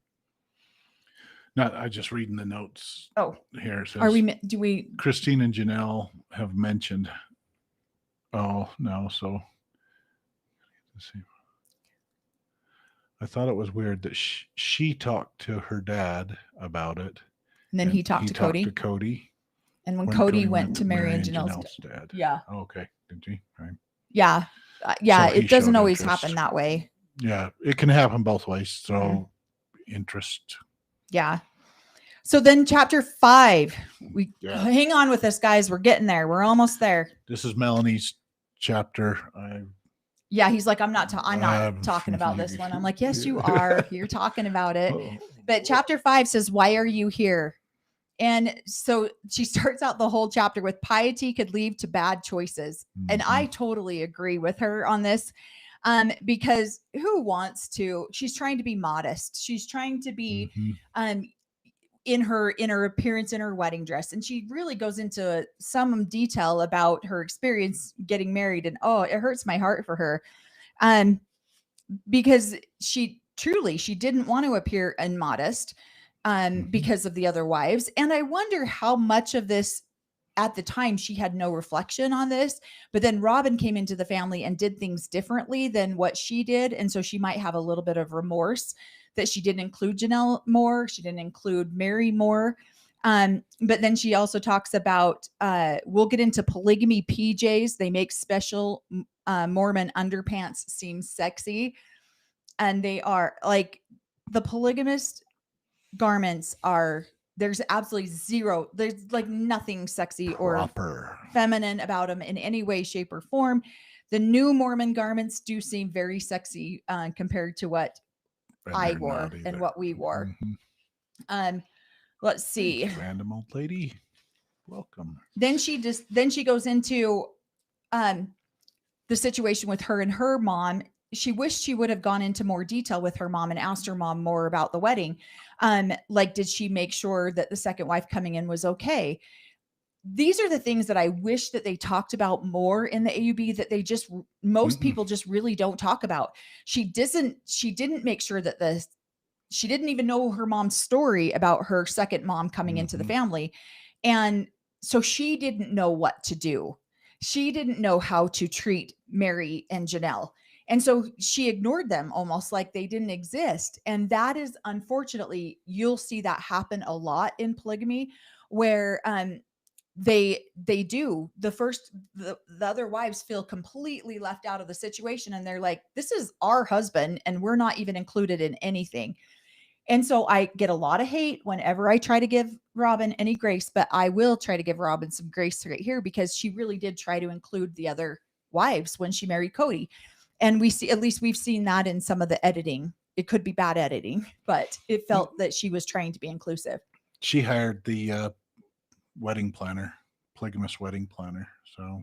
Speaker 1: No, I just reading the notes.
Speaker 2: Oh,
Speaker 1: here. It says, Christine and Janelle have mentioned. Oh no. So let's see. I thought it was weird that she talked to her dad about it.
Speaker 2: And then he talked to
Speaker 1: Cody.
Speaker 2: And when Cody went to Mary and Janelle's dad. Yeah.
Speaker 1: Oh, okay. Did he? Right.
Speaker 2: Yeah. Yeah. So it doesn't always happen that way.
Speaker 1: Yeah. It can happen both ways. So interest.
Speaker 2: Yeah. So then chapter 5, hang on with us, guys. We're getting there. We're almost there.
Speaker 1: This is Melanie's chapter.
Speaker 2: Yeah, he's like, I'm not talking about this one. I'm like, yes, you are. You're talking about it. But chapter 5 says, why are you here? And so she starts out the whole chapter with piety could lead to bad choices. And I totally agree with her on this. Because who wants to? She's trying to be modest. She's trying to be in her appearance in her wedding dress, and she really goes into some detail about her experience getting married, and it hurts my heart for her, because she didn't want to appear immodest, because of the other wives. And I wonder how much of this, at the time, she had no reflection on this, but then Robin came into the family and did things differently than what she did, and so she might have a little bit of remorse that she didn't include Janelle more, she didn't include Mary more. But then she also talks about, we'll get into polygamy PJs. They make special Mormon underpants seem sexy, and they are like, the polygamist garments are, there's absolutely zero, there's like nothing sexy or feminine about them in any way, shape, or form. The new Mormon garments do seem very sexy compared to what I wore and what we wore. Let's see.
Speaker 1: Random old lady, welcome.
Speaker 2: Then she goes into the situation with her and her mom. She wished she would have gone into more detail with her mom and asked her mom more about the wedding. Like, did she make sure that the second wife coming in was okay? These are the things that I wish that they talked about more in the AUB, that they just, most people just really don't talk about. She didn't make sure that she didn't even know her mom's story about her second mom coming into the family. And so she didn't know what to do. She didn't know how to treat Mary and Janelle. And so she ignored them almost like they didn't exist. And that is, unfortunately, you'll see that happen a lot in polygamy, where they do. The other wives feel completely left out of the situation, and they're like, this is our husband and we're not even included in anything. And so I get a lot of hate whenever I try to give Robin any grace, but I will try to give Robin some grace right here, because she really did try to include the other wives when she married Cody. And we've seen that in some of the editing. It could be bad editing, but it felt that she was trying to be inclusive. She
Speaker 1: hired the wedding planner, polygamous wedding planner. So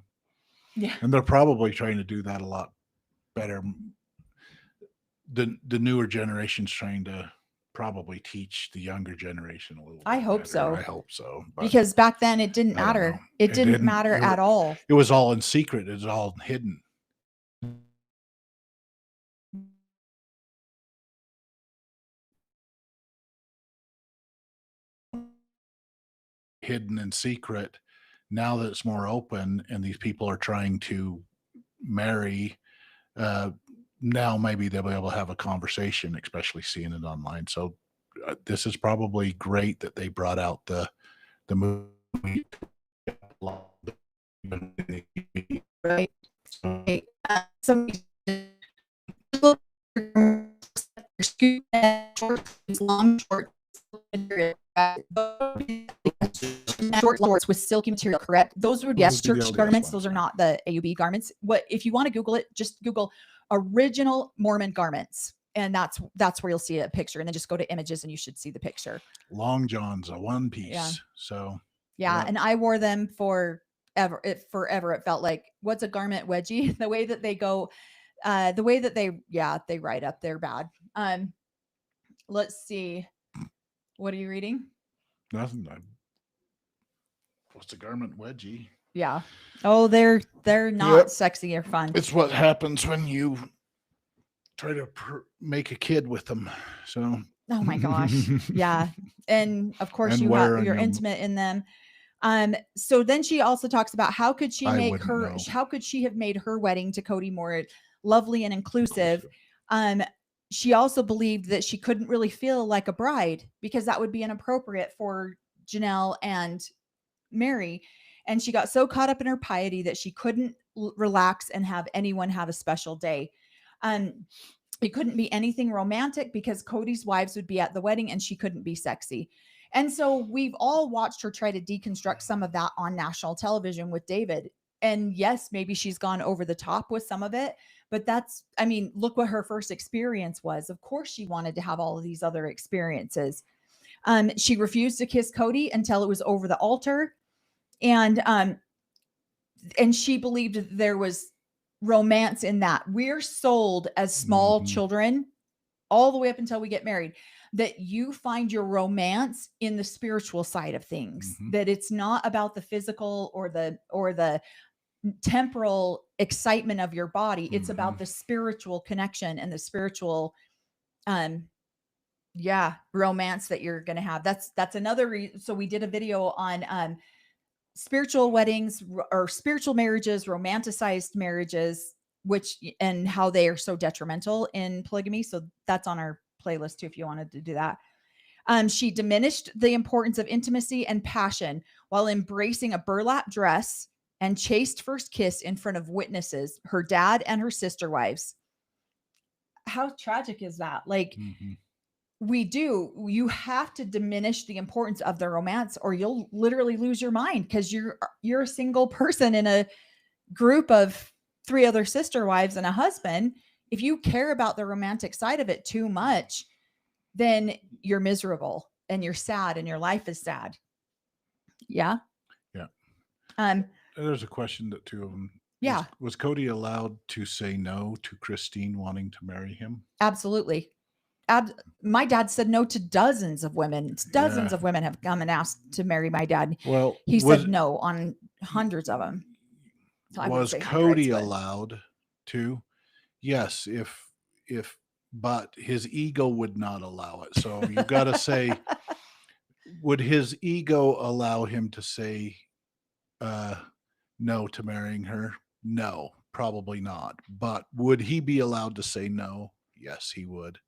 Speaker 1: yeah, and they're probably trying to do that a lot better. The newer generation's trying to probably teach the younger generation a little bit.
Speaker 2: I hope so.
Speaker 1: I hope so.
Speaker 2: Because back then it didn't matter. It didn't matter at all.
Speaker 1: It was all in secret. It was all hidden. Hidden in secret. Now that it's more open and these people are trying to marry, now maybe they'll be able to have a conversation, especially seeing it online. So this is probably great that they brought out the movie.
Speaker 2: Right. Long short shorts with silky material, correct? Those would, yes, church garments. Those are not the AUB garments. What if you want to Google it, just Google original Mormon garments, and that's where you'll see a picture, and then just go to images and you should see the picture.
Speaker 1: Long johns, a one piece. Yeah. So
Speaker 2: yeah, and I wore them forever. It felt like, what's a garment wedgie? The way that they go, the way that they ride up, they're bad. Let's see. What are you reading?
Speaker 1: Nothing. What's a garment wedgie?
Speaker 2: Yeah. Oh, they're not sexy or fun.
Speaker 1: It's what happens when you try to make a kid with them. So.
Speaker 2: Oh my gosh. Yeah. And of course you're intimate in them. So then she also talks about how could she have made her wedding to Cody more lovely and inclusive. She also believed that she couldn't really feel like a bride because that would be inappropriate for Janelle and Mary. And she got so caught up in her piety that she couldn't relax and have anyone have a special day. It couldn't be anything romantic because Cody's wives would be at the wedding and she couldn't be sexy. And so we've all watched her try to deconstruct some of that on national television with David. And yes, maybe she's gone over the top with some of it, But that's, I mean, look what her first experience was. Of course, she wanted to have all of these other experiences. She refused to kiss Cody until it was over the altar. And she believed there was romance in that. We're sold as small children all the way up until we get married, that you find your romance in the spiritual side of things, that it's not about the physical or the temporal excitement of your body. It's about the spiritual connection and the spiritual, romance that you're going to have. That's another reason. So we did a video on, spiritual weddings or spiritual marriages, romanticized marriages, and how they are so detrimental in polygamy. So that's on our playlist too, if you wanted to do that. She diminished the importance of intimacy and passion while embracing a burlap dress and chaste first kiss in front of witnesses, her dad and her sister wives. How tragic is that? Like, you have to diminish the importance of the romance, or you'll literally lose your mind, because you're a single person in a group of 3 other sister wives and a husband. If you care about the romantic side of it too much, then you're miserable and you're sad and your life is sad. Yeah.
Speaker 1: There's a question that 2 of them.
Speaker 2: Yeah.
Speaker 1: Was Cody allowed to say no to Christine wanting to marry him?
Speaker 2: Absolutely. My dad said no to dozens of women. Dozens of women have come and asked to marry my dad.
Speaker 1: Well,
Speaker 2: he said no on hundreds of them.
Speaker 1: So was Cody allowed to? Yes, but his ego would not allow it. So you got to say, would his ego allow him to say no to marrying her? No, probably not. But would he be allowed to say no? Yes, he would.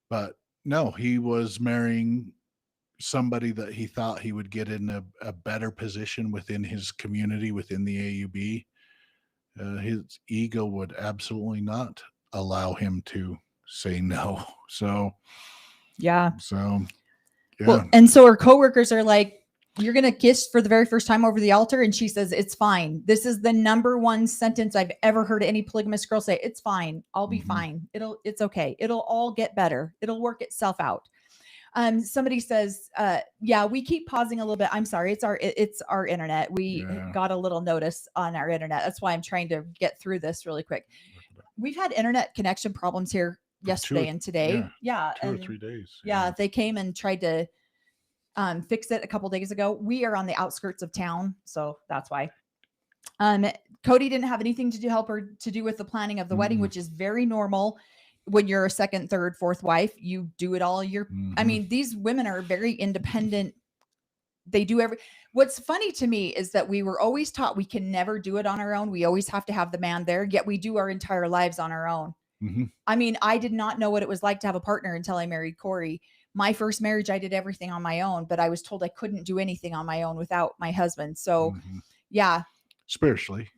Speaker 1: But no, he was marrying somebody that he thought he would get in a better position within his community, within the AUB. His ego would absolutely not allow him to say no. So,
Speaker 2: yeah.
Speaker 1: Well,
Speaker 2: and so her coworkers are like, you're going to kiss for the very first time over the altar. And she says, it's fine. This is the number one sentence I've ever heard any polygamous girl say. It's fine. I'll be fine. It's okay. It'll all get better. It'll work itself out. Somebody says, we keep pausing a little bit. I'm sorry. It's our internet. We got a little notice on our internet. That's why I'm trying to get through this really quick. We've had internet connection problems here yesterday and today. 2
Speaker 1: or 3 days.
Speaker 2: Yeah. They came and tried to fix it a couple days ago. We are on the outskirts of town, so that's why. Cody didn't have anything to do with the planning of the wedding, which is very normal. When you're a 2nd, 3rd, 4th wife, you do it all. I mean, these women are very independent. They do what's funny to me is that we were always taught we can never do it on our own. We always have to have the man there, yet we do our entire lives on our own. I mean, I did not know what it was like to have a partner until I married Cory. My first marriage, I did everything on my own, but I was told I couldn't do anything on my own without my husband. So
Speaker 1: spiritually.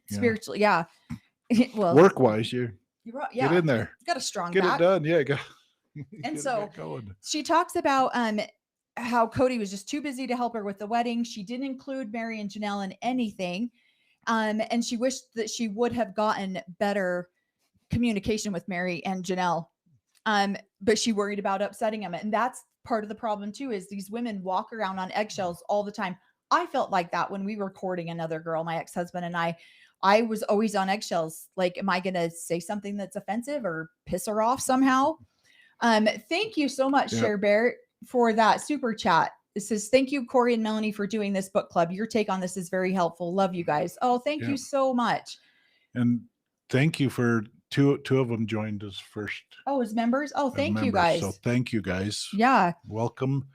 Speaker 2: Yeah. Well,
Speaker 1: work-wise, you get in there.
Speaker 2: Got a strong
Speaker 1: get
Speaker 2: back.
Speaker 1: It done. Yeah.
Speaker 2: And so she talks about how Cody was just too busy to help her with the wedding. She didn't include Mary and Janelle in anything. And she wished that she would have gotten better communication with Mary and Janelle. But she worried about upsetting him. And that's part of the problem too, is these women walk around on eggshells all the time. I felt like that when we were courting another girl, my ex-husband and I was always on eggshells. Like, am I going to say something that's offensive or piss her off somehow? Thank you so much, Cher Bear, for that super chat. It says, thank you, Cory and Melanie, for doing this book club. Your take on this is very helpful. Love you guys. Oh, thank you so much.
Speaker 1: And thank you for two of them joined us first.
Speaker 2: Oh, as members? Oh, thank you guys.
Speaker 1: So thank you guys.
Speaker 2: Yeah.
Speaker 1: Welcome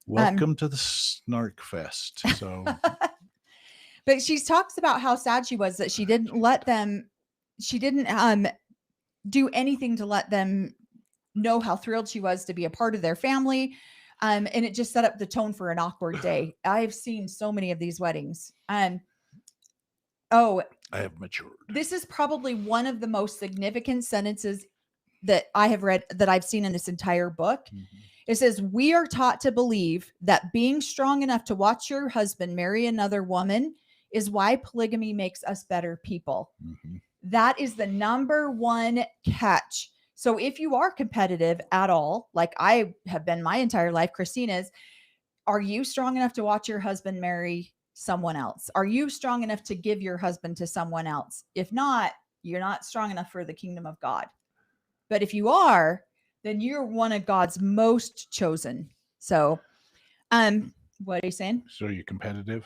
Speaker 1: to the Snark Fest. So
Speaker 2: but she talks about how sad she was that she didn't do anything to let them know how thrilled she was to be a part of their family. And it just set up the tone for an awkward day. I've seen so many of these weddings. I
Speaker 1: have matured.
Speaker 2: This is probably one of the most significant sentences that I have read, that I've seen in this entire book. It says, we are taught to believe that being strong enough to watch your husband marry another woman is why polygamy makes us better people. That is the number one catch. So if you are competitive at all, like I have been my entire life, Christine is, are you strong enough to watch your husband marry someone else? Are you strong enough to give your husband to someone else? If not, you're not strong enough for the kingdom of God. But if you are, then you're one of God's most chosen. So, what are you saying?
Speaker 1: So you're competitive?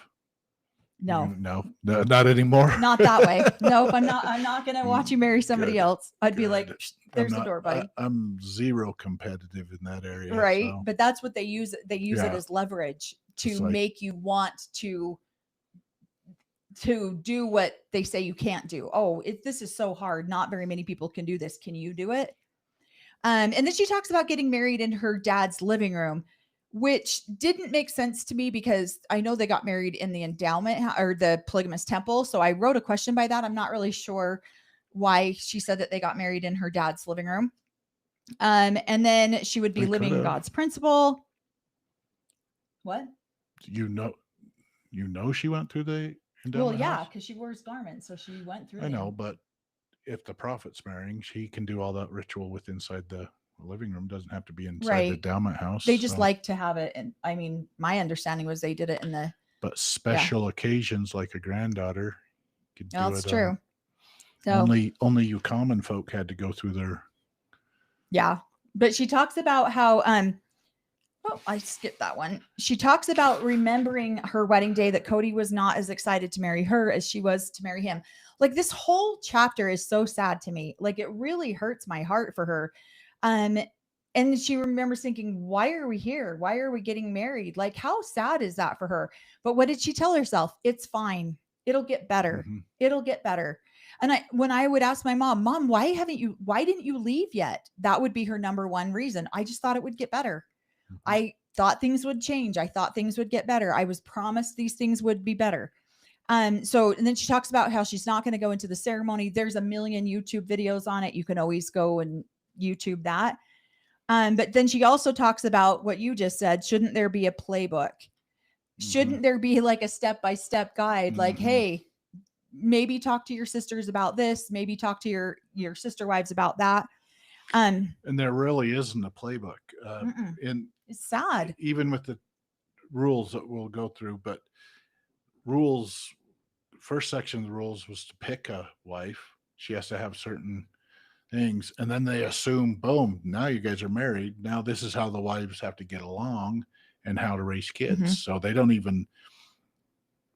Speaker 2: No,
Speaker 1: No, not anymore.
Speaker 2: not that way. Nope, I'm not going to watch you marry somebody
Speaker 1: Good.
Speaker 2: else. I'd be
Speaker 1: Good.
Speaker 2: like, there's the door, buddy.
Speaker 1: I'm zero competitive in that area.
Speaker 2: Right.
Speaker 1: So.
Speaker 2: But that's what they use. They use it as leverage to make you want to do what they say you can't do. Oh, this is so hard. Not very many people can do this. Can you do it? And then she talks about getting married in her dad's living room, which didn't make sense to me because I know they got married in the endowment or the polygamous temple. So I wrote a question by that. I'm not really sure why she said that they got married in her dad's living room. And then she would be living God's principle. What? You
Speaker 1: know, she went through the endowment house?
Speaker 2: Because she wears garments. So she went through.
Speaker 1: I know, but if the prophet's marrying, she can do all that ritual with inside the living room. Doesn't have to be inside the endowment house.
Speaker 2: They just like to have it. And I mean, my understanding was they did it in the.
Speaker 1: But special occasions like a granddaughter could do it.
Speaker 2: That's true.
Speaker 1: So only you common folk had to go through their.
Speaker 2: Yeah. But she talks about how, I skipped that one. She talks about remembering her wedding day, that Cody was not as excited to marry her as she was to marry him. Like, this whole chapter is so sad to me. Like, it really hurts my heart for her. And she remembers thinking, why are we here? Why are we getting married? Like, how sad is that for her? But what did she tell herself? It's fine. It'll get better. Mm-hmm. It'll get better. And when I would ask my mom, why didn't you leave yet? That would be her number one reason. I just thought it would get better. Mm-hmm. I thought things would change. I thought things would get better. I was promised these things would be better. And then she talks about how she's not going to go into the ceremony. There's a million YouTube videos on it. You can always go and YouTube that. But then she also talks about what you just said. Shouldn't there be a playbook? Mm-hmm. Shouldn't there be like a step-by-step guide? Mm-hmm. Like, hey, maybe talk to your sisters about this. Maybe talk to your sister wives about that.
Speaker 1: And there really isn't a playbook.
Speaker 2: It's sad.
Speaker 1: Even with the rules that we'll go through, but rules, first section of the rules was to pick a wife. She has to have certain things. And then they assume, boom, now you guys are married. Now this is how the wives have to get along and how to raise kids. Mm-hmm. So they don't even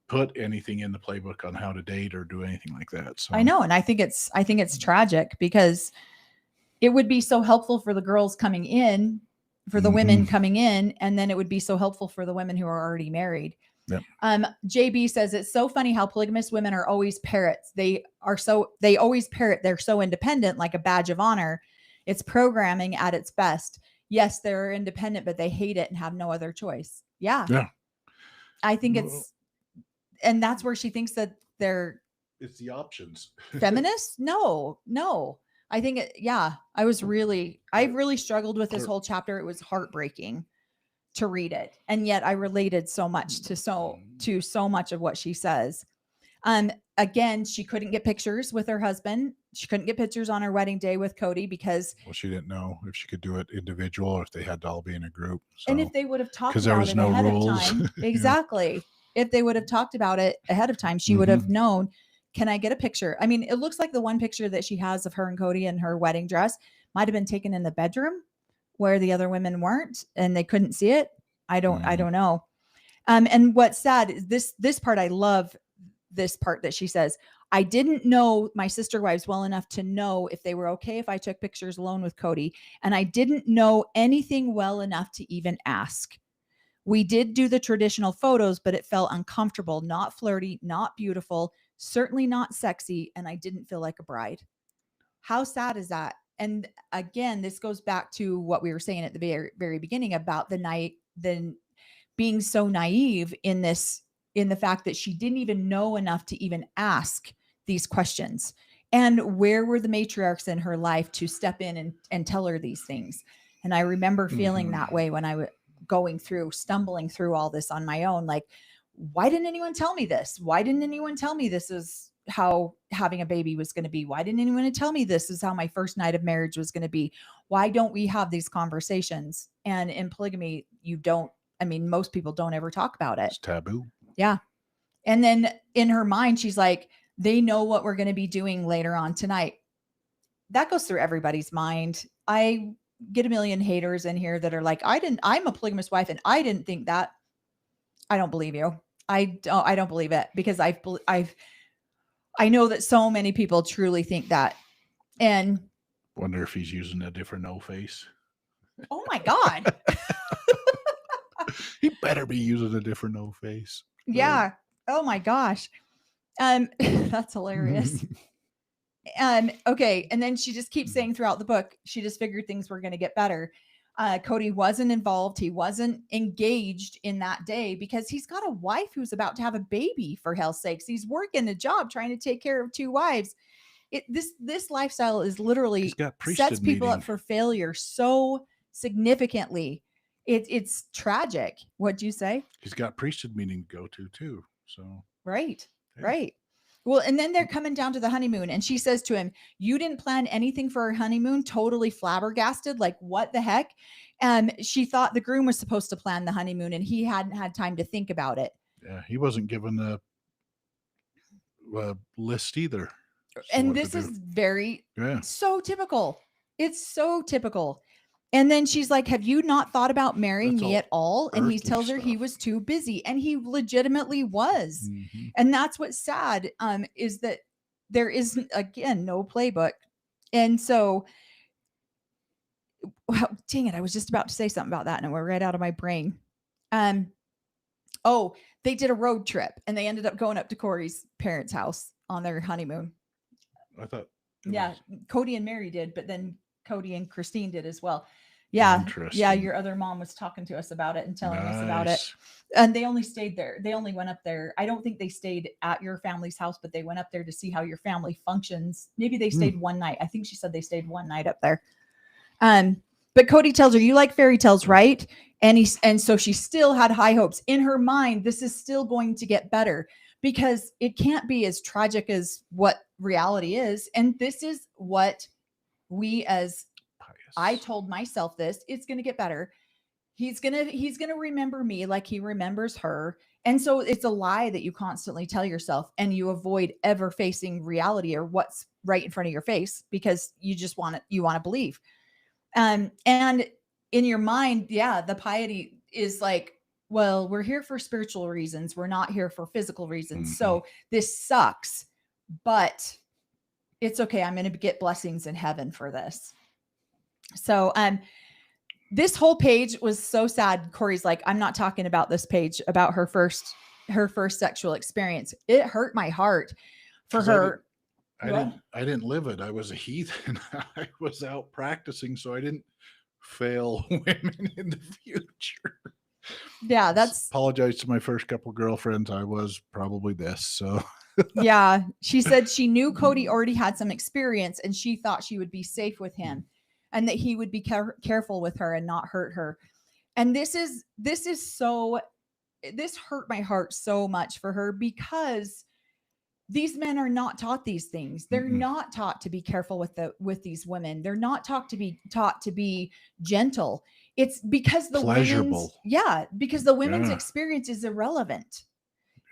Speaker 1: put anything in the playbook on how to date or do anything like that. So
Speaker 2: I know. And I think it's tragic because it would be so helpful for the girls coming in, for the women coming in, and then it would be so helpful for the women who are already married. Yep. JB says it's so funny how polygamous women are always parrots. They always parrot. They're so independent, like a badge of honor. It's programming at its best. Yes, they're independent, but they hate it and have no other choice. Yeah. I think and that's where she thinks that
Speaker 1: it's the options.
Speaker 2: Feminists? No. I think I've really struggled with this whole chapter. It was heartbreaking to read it. And yet I related so much to so much of what she says. Again, she couldn't get pictures with her husband. She couldn't get pictures on her wedding day with Cody because
Speaker 1: she didn't know if she could do it individual or if they had to all be in a group. So,
Speaker 2: and if they would have talked about it ahead of time. Exactly. If they would have talked about it ahead of time, she would have known, can I get a picture? I mean, it looks like the one picture that she has of her and Cody in her wedding dress might have been taken in the bedroom where the other women weren't and they couldn't see it. I don't know. And what's sad is this part, I love this part that she says, I didn't know my sister wives well enough to know if they were okay if I took pictures alone with Cody. And I didn't know anything well enough to even ask. We did do the traditional photos, but it felt uncomfortable, not flirty, not beautiful, certainly not sexy. And I didn't feel like a bride. How sad is that? And again, this goes back to what we were saying at the very, very beginning about the being so naive in the fact that she didn't even know enough to even ask these questions. And where were the matriarchs in her life to step in and tell her these things? And I remember feeling that way when I was stumbling through all this on my own. Like, why didn't anyone tell me this? Why didn't anyone tell me this is how having a baby was going to be. Why didn't anyone tell me this is how my first night of marriage was going to be? Why don't we have these conversations? And in polygamy, most people don't ever talk about it.
Speaker 1: It's taboo.
Speaker 2: Yeah. And then in her mind, she's like, they know what we're going to be doing later on tonight. That goes through everybody's mind. I get a million haters in here that are like, I'm a polygamous wife and I didn't think that. I don't believe you. I don't believe it, because I know that so many people truly think that. And
Speaker 1: wonder if he's using a different no face.
Speaker 2: Oh my God.
Speaker 1: He better be using a different no face.
Speaker 2: Yeah. Oh my gosh. That's hilarious. Okay. And then she just keeps saying throughout the book, she just figured things were going to get better. Cody wasn't involved. He wasn't engaged in that day because he's got a wife who's about to have a baby, for hell's sakes. He's working a job trying to take care of 2 wives. This lifestyle is literally sets people up for failure so significantly. It's tragic. What'd you say?
Speaker 1: He's got priesthood meeting to go to too. So
Speaker 2: right. Well, and then they're coming down to the honeymoon, and she says to him, "You didn't plan anything for our honeymoon?" Totally flabbergasted, like, what the heck? And she thought the groom was supposed to plan the honeymoon, and he hadn't had time to think about it.
Speaker 1: Yeah, he wasn't given a list either.
Speaker 2: And this is so typical. It's so typical. And then she's like, "Have you not thought about marrying me at all?" And he tells her he was too busy, and he legitimately was. Mm-hmm. And that's what's sad, is that there isn't, again, no playbook. And so, dang it, I was just about to say something about that, and it went right out of my brain. Oh, they did a road trip, and they ended up going up to Cory's parents' house on their honeymoon.
Speaker 1: I thought,
Speaker 2: Cody and Mary did, but then Cody and Christine did as well. Yeah. Your other mom was talking to us about it and telling us about it. And they only stayed there. They only went up there. I don't think they stayed at your family's house, but they went up there to see how your family functions. Maybe they stayed one night. I think she said they stayed one night up there. But Cody tells her, "You like fairy tales, right?" And so she still had high hopes in her mind. This is still going to get better, because it can't be as tragic as what reality is. And this is what I told myself this, it's going to get better. He's going to remember me like he remembers her. And so it's a lie that you constantly tell yourself, and you avoid ever facing reality or what's right in front of your face, because you just want to believe. And in your mind, the piety is like, well, we're here for spiritual reasons. We're not here for physical reasons. Mm-hmm. So this sucks, but it's okay. I'm going to get blessings in heaven for this. So, this whole page was so sad. Cory's like, "I'm not talking about this page about her first sexual experience. It hurt my heart for her."
Speaker 1: I didn't live it. I was a heathen. I was out practicing, so I didn't fail women in the future.
Speaker 2: Yeah,
Speaker 1: apologize to my first couple girlfriends. I was probably this. So
Speaker 2: yeah, she said she knew Cody already had some experience, and she thought she would be safe with him, and that he would be careful with her and not hurt her. And this hurt my heart so much for her, because these men are not taught these things. They're not taught to be careful with these women. They're not taught to be gentle. It's because the women's experience is irrelevant.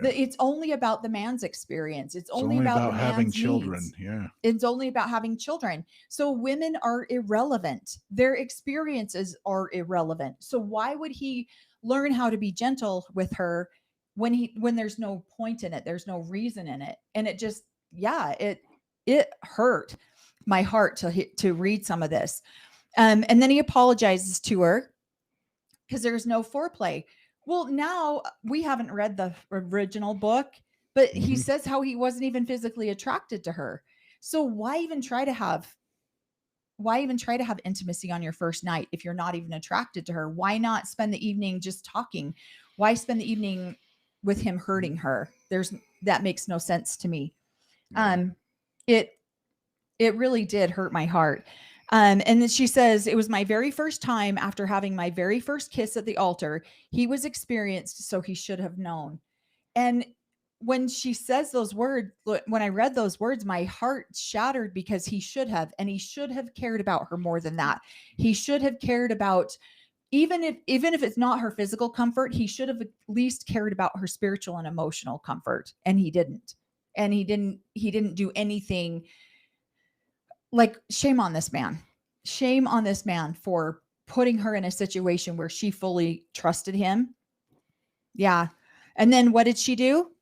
Speaker 2: It's only about the man's experience. It's only about the
Speaker 1: having
Speaker 2: man's
Speaker 1: children.
Speaker 2: needs.
Speaker 1: Yeah.
Speaker 2: It's only about having children. So women are irrelevant. Their experiences are irrelevant. So why would he learn how to be gentle with her when there's no point in it? There's no reason in it. And it just, it hurt my heart to read some of this. And then he apologizes to her because there's no foreplay. Well, now we haven't read the original book, but he says how he wasn't even physically attracted to her. So why even try to have intimacy on your first night if you're not even attracted to her? Why not spend the evening just talking? Why spend the evening with him hurting her? That makes no sense to me. It really did hurt my heart. And then she says, "It was my very first time after having my very first kiss at the altar. He was experienced, so he should have known." And when she says those words, when I read those words, my heart shattered, because he should have cared about her more than that. He should have cared about, even if it's not her physical comfort, he should have at least cared about her spiritual and emotional comfort. And he didn't. And he didn't do anything. Like, shame on this man. Shame on this man for putting her in a situation where she fully trusted him. Yeah. And then what did she do?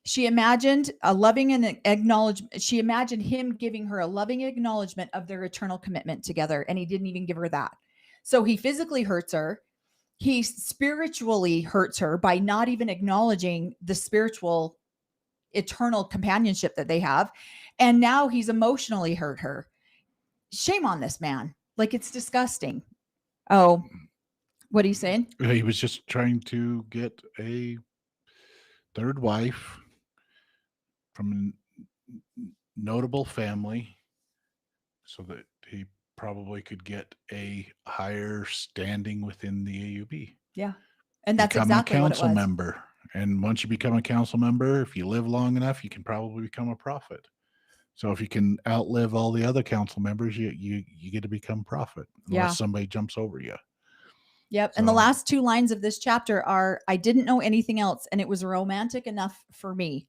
Speaker 2: She imagined a loving and acknowledgement. She imagined him giving her a loving acknowledgement of their eternal commitment together. And he didn't even give her that. So he physically hurts her. He spiritually hurts her by not even acknowledging the spiritual eternal companionship that they have. And now he's emotionally hurt her. Shame on this man. Like, it's disgusting. Oh, what are you saying?
Speaker 1: He was just trying to get a third wife from a notable family so that he probably could get a higher standing within the AUB.
Speaker 2: Yeah. And that's
Speaker 1: become
Speaker 2: exactly
Speaker 1: a
Speaker 2: what it
Speaker 1: council
Speaker 2: was.
Speaker 1: member. And once you become a council member, if you live long enough, you can probably become a prophet. So if you can outlive all the other council members, you get to become prophet, unless somebody jumps over you.
Speaker 2: Yep. And the last two lines of this chapter are, I didn't know anything else, and it was romantic enough for me.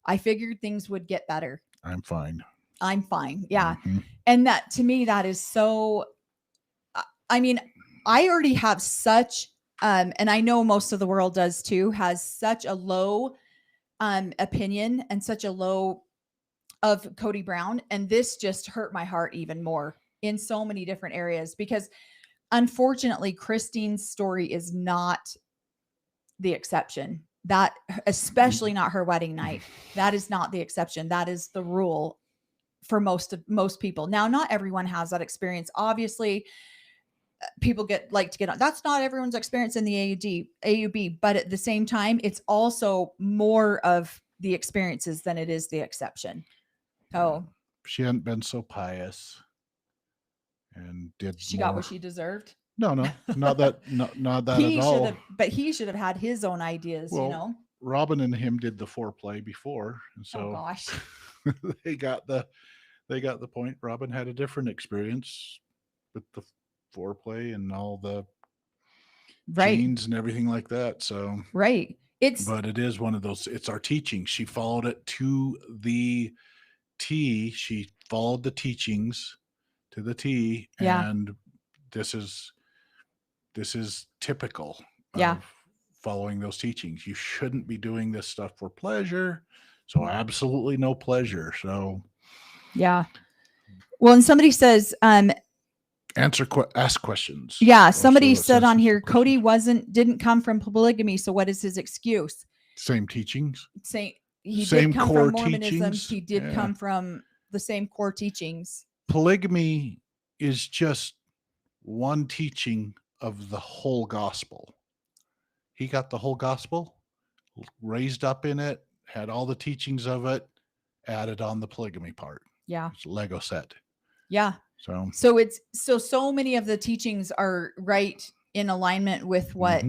Speaker 2: I figured things would get better.
Speaker 1: I'm fine.
Speaker 2: I'm fine. Yeah.
Speaker 1: Mm-hmm.
Speaker 2: And that, to me, that is so, I mean, I already have such, and I know most of the world does too, has such a low opinion and such a low of Cody Brown. And this just hurt my heart even more in so many different areas, because unfortunately, Christine's story is not the exception. That, especially not her wedding night, that is not the exception. That is the rule for most people. Now, not everyone has that experience. Obviously, people like to get on. That's not everyone's experience in the AUB, but at the same time, it's also more of the experiences than it is the exception. So
Speaker 1: she hadn't been so pious and
Speaker 2: she got what she deserved.
Speaker 1: No, not that at all.
Speaker 2: But he should have had his own ideas,
Speaker 1: well,
Speaker 2: you know.
Speaker 1: Robin and him did the foreplay before, and so
Speaker 2: gosh.
Speaker 1: they got the point. Robin had a different experience with the foreplay and all the genes and everything like that. So but it is one of those. It's our teaching. She followed it to the T. She followed the teachings to the T, and this is typical of following those teachings. You shouldn't be doing this stuff for pleasure. So absolutely no pleasure. So well, and somebody says ask questions.
Speaker 2: Somebody said on here, Cody didn't come from polygamy, so what is his excuse?
Speaker 1: Same teachings.
Speaker 2: He did come from Mormonism. Teachings. He did come from the same core teachings.
Speaker 1: Polygamy is just one teaching of the whole gospel. He got the whole gospel, raised up in it, had all the teachings of it, added on the polygamy part. Yeah. It's a Lego set. Yeah. So it's so many of the teachings are right in alignment with what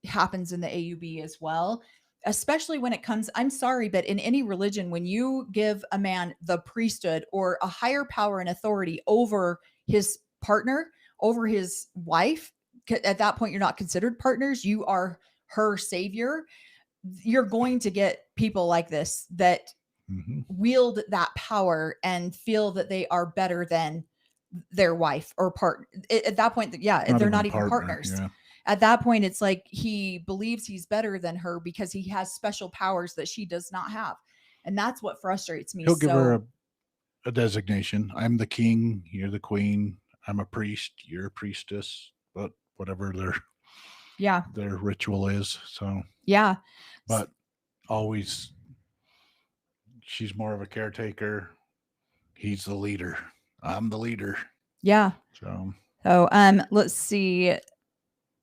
Speaker 1: happens in the AUB as well, especially when it comes, I'm sorry, but in any religion, when you give a man the priesthood or a higher power and authority over his partner, over his wife, at that point, you're not considered partners. You are her savior. You're going to get people like this that wield that power and feel that they are better than their wife or partner. At that point, they're not even partners. Yeah. At that point, it's like he believes he's better than her because he has special powers that she does not have. And that's what frustrates me. He'll give her a designation. I'm the king, you're the queen. I'm a priest, you're a priestess, but whatever their ritual is. So but always she's more of a caretaker. He's the leader. I'm the leader. Yeah. So let's see.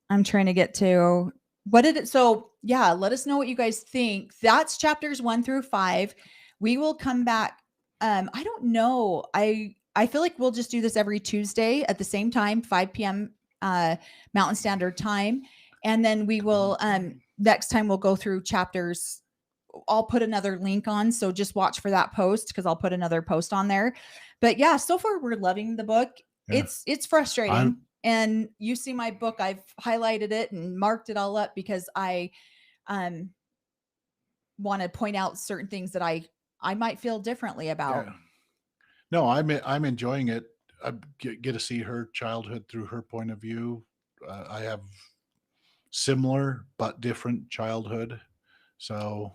Speaker 1: I'm trying to get to what did it. So let us know what you guys think. That's chapters 1-5. We will come back. I don't know. I feel like we'll just do this every Tuesday at the same time, 5 p.m. Mountain Standard Time. And then we will, next time we'll go through chapters
Speaker 2: I'll put another link on. So just watch for that post, because I'll put another post on there. But yeah, so far we're loving the book.
Speaker 1: Yeah.
Speaker 2: It's frustrating. And you see my book, I've highlighted it and marked it all up because I want to point out certain things that I might feel differently about.
Speaker 1: Yeah. No, I'm enjoying it. I get to see her childhood through her point of view. I have similar but different childhood, so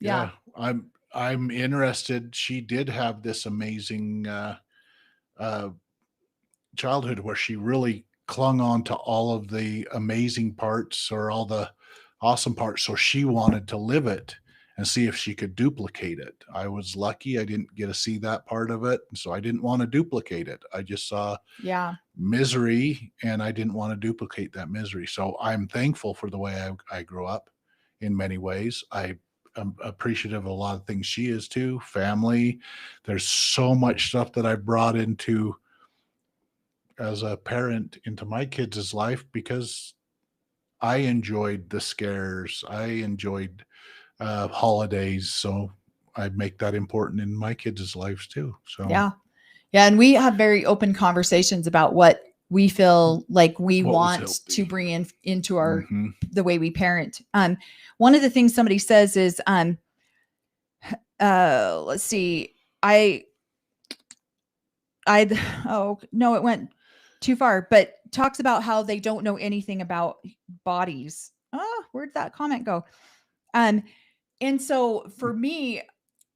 Speaker 1: yeah. I'm interested. She did have this amazing childhood where she really clung on to all of the amazing parts or all the awesome parts, so she wanted to live it and see if she could duplicate it. I was lucky I didn't get to see that part of it, so I didn't want to duplicate it. I just saw misery, and I didn't want to duplicate that misery. So I'm thankful for the way I grew up in many ways. I'm appreciative of a lot of things she is too. Family. There's so much stuff that I brought into as a parent into my kids' life because I enjoyed the scares. I enjoyed holidays. So I make that important in my kids' lives too. So
Speaker 2: yeah. And we have very open conversations about what we feel like we want to bring into our the way we parent. One of the things somebody says is let's see, oh no, it went too far, but talks about how they don't know anything about bodies. Oh, where'd that comment go? And so for me,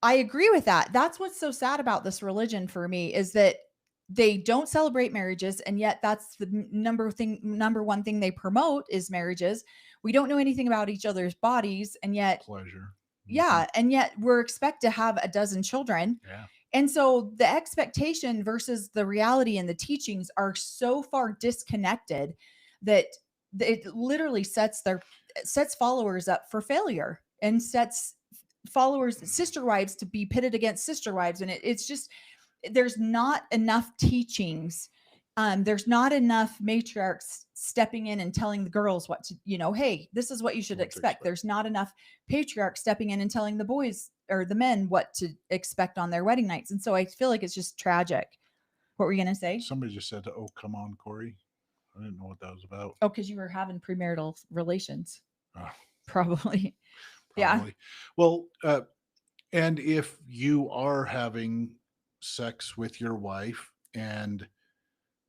Speaker 2: I agree with that. That's what's so sad about this religion for me, is that they don't celebrate marriages, and yet that's the number one thing they promote is marriages. We don't know anything about each other's bodies, and yet
Speaker 1: pleasure.
Speaker 2: Yeah, and yet we're expected to have a dozen children.
Speaker 1: Yeah.
Speaker 2: And so the expectation versus the reality and the teachings are so far disconnected that it literally sets followers up for failure, and sets sister wives to be pitted against sister wives. And it's just, there's not enough teachings. There's not enough matriarchs stepping in and telling the girls what to, hey, this is what you should expect. There's not enough patriarchs stepping in and telling the boys or the men what to expect on their wedding nights. And so I feel like it's just tragic. What were you going to say?
Speaker 1: Somebody just said, "Oh, come on, Cory." I didn't know what that was about.
Speaker 2: Oh, because you were having premarital relations.
Speaker 1: Oh,
Speaker 2: probably. Yeah.
Speaker 1: Well, and if you are having sex with your wife and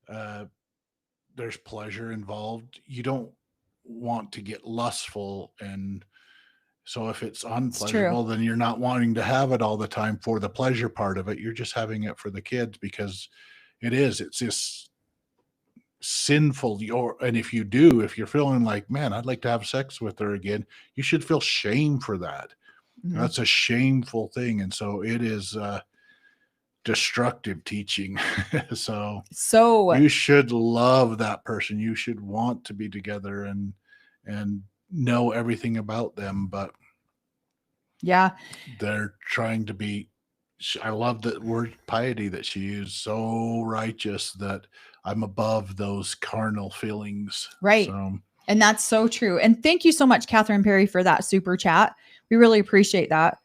Speaker 1: there's pleasure involved, you don't want to get lustful. And so if it's unpleasurable, then you're not wanting to have it all the time for the pleasure part of it. You're just having it for the kids, because it's just sinful. And if you're feeling like, man, I'd like to have sex with her again, you should feel shame for that. Mm-hmm. That's a shameful thing. And so it is destructive teaching. so you should love that person. You should want to be together and know everything about them. But
Speaker 2: yeah,
Speaker 1: they're trying to be, I love that word piety that she used, so righteous that I'm above those carnal feelings.
Speaker 2: Right. And that's so true. And thank you so much, Catherine Perry, for that super chat. We really appreciate that.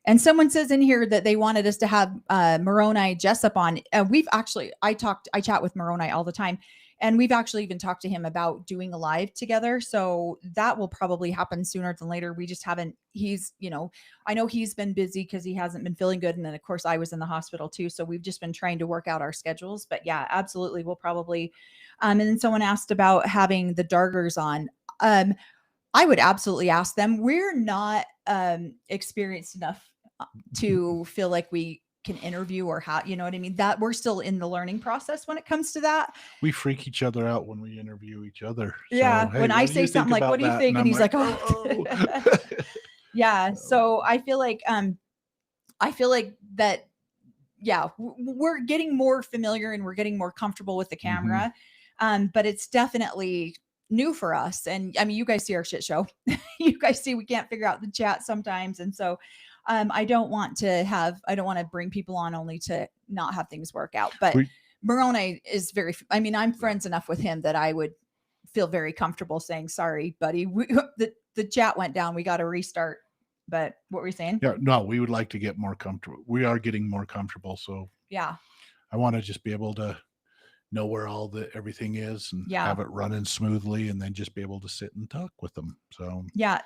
Speaker 2: And someone says in here that they wanted us to have Moroni Jessup on. I chat with Moroni all the time. And we've actually even talked to him about doing a live together. So that will probably happen sooner than later. We just haven't, I know he's been busy because he hasn't been feeling good. And then of course I was in the hospital too. So we've just been trying to work out our schedules, but yeah, absolutely. We'll probably, and then someone asked about having the Dargers on. I would absolutely ask them. We're not experienced enough to feel like we can interview or how, you know what I mean? That we're still in the learning process when it comes to that.
Speaker 1: We freak each other out when we interview each other.
Speaker 2: Yeah. So, hey, when I say something like, what do you think? And he's like, oh. Yeah. So I feel like that, yeah, we're getting more familiar and we're getting more comfortable with the camera. Mm-hmm. But it's definitely new for us. And I mean, you guys see our shit show. You guys see we can't figure out the chat sometimes. And so I don't want to bring people on only to not have things work out. But Moroni is I'm friends enough with him that I would feel very comfortable saying, sorry, buddy, the chat went down. We got to restart. But what were you saying?
Speaker 1: Yeah, no, we would like to get more comfortable. We are getting more comfortable. So
Speaker 2: Yeah.
Speaker 1: I want to just be able to know where everything is and
Speaker 2: Yeah.
Speaker 1: have it running smoothly, and then just be able to sit and talk with them. So
Speaker 2: Yeah.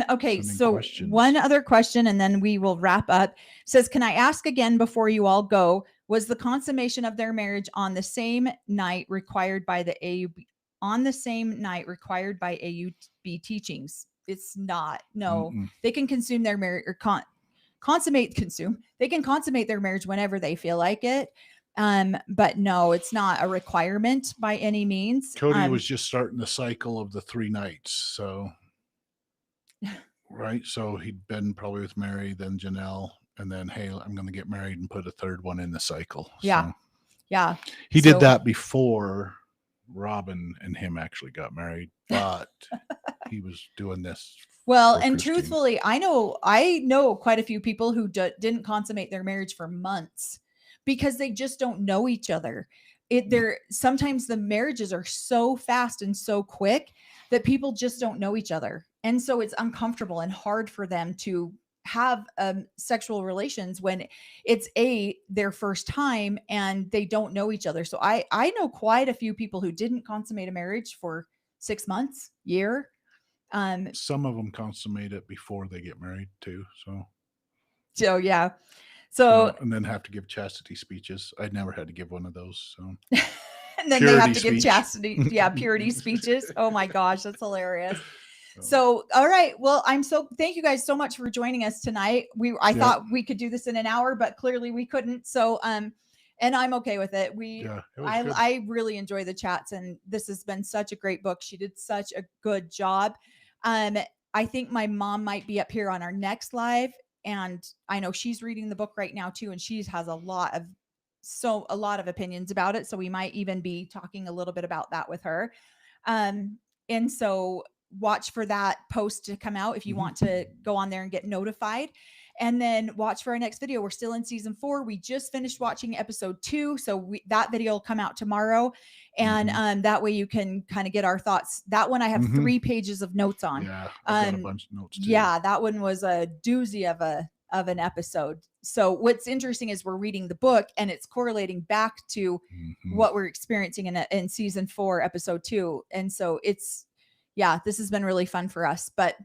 Speaker 2: Okay.
Speaker 1: sending
Speaker 2: So
Speaker 1: questions.
Speaker 2: one other question, and then we will wrap up. Says, can I ask again before you all go? Was the consummation of their marriage on the same night required by the AUB? On the same night required by AUB teachings? It's not. No, they can consume their marriage or They can consummate their marriage whenever they feel like it. But no, it's not a requirement by any means.
Speaker 1: Cody was just starting the cycle of the 3 nights. So, right. So he'd been probably with Mary, then Janelle, and then, hey, I'm going to get married and put a third one in the cycle.
Speaker 2: Yeah.
Speaker 1: So
Speaker 2: yeah.
Speaker 1: he did that before Robin and him actually got married, but he was doing this.
Speaker 2: Well, and truthfully, I know quite a few people who didn't consummate their marriage for months because they just don't know each other. Sometimes the marriages are so fast and so quick that people just don't know each other. And so it's uncomfortable and hard for them to have sexual relations when it's their first time and they don't know each other. So I know quite a few people who didn't consummate a marriage for 6 months, year.
Speaker 1: Some of them consummate it before they get married too.
Speaker 2: So yeah. So
Speaker 1: and then have to give chastity speeches. I never had to give one of those. So
Speaker 2: and then they have to give chastity, purity speeches. Oh my gosh, that's hilarious. So, all right. Well, thank you guys so much for joining us tonight. I thought we could do this in an hour, but clearly we couldn't. So, and I'm okay with it. I really enjoy the chats, and this has been such a great book. She did such a good job. I think my mom might be up here on our next live, and I know she's reading the book right now too, and she has a lot of opinions about it. So we might even be talking a little bit about that with her. And so watch for that post to come out if you want to go on there and get notified, and then watch for our next video. We're still in season 4. We just finished watching episode 2. So that video will come out tomorrow. And that way you can kind of get our thoughts. That one I have 3 pages of notes on.
Speaker 1: Yeah, I got a bunch of notes too.
Speaker 2: Yeah, that one was a doozy of an episode. So what's interesting is we're reading the book and it's correlating back to what we're experiencing in season 4, episode 2. And so this has been really fun for us. But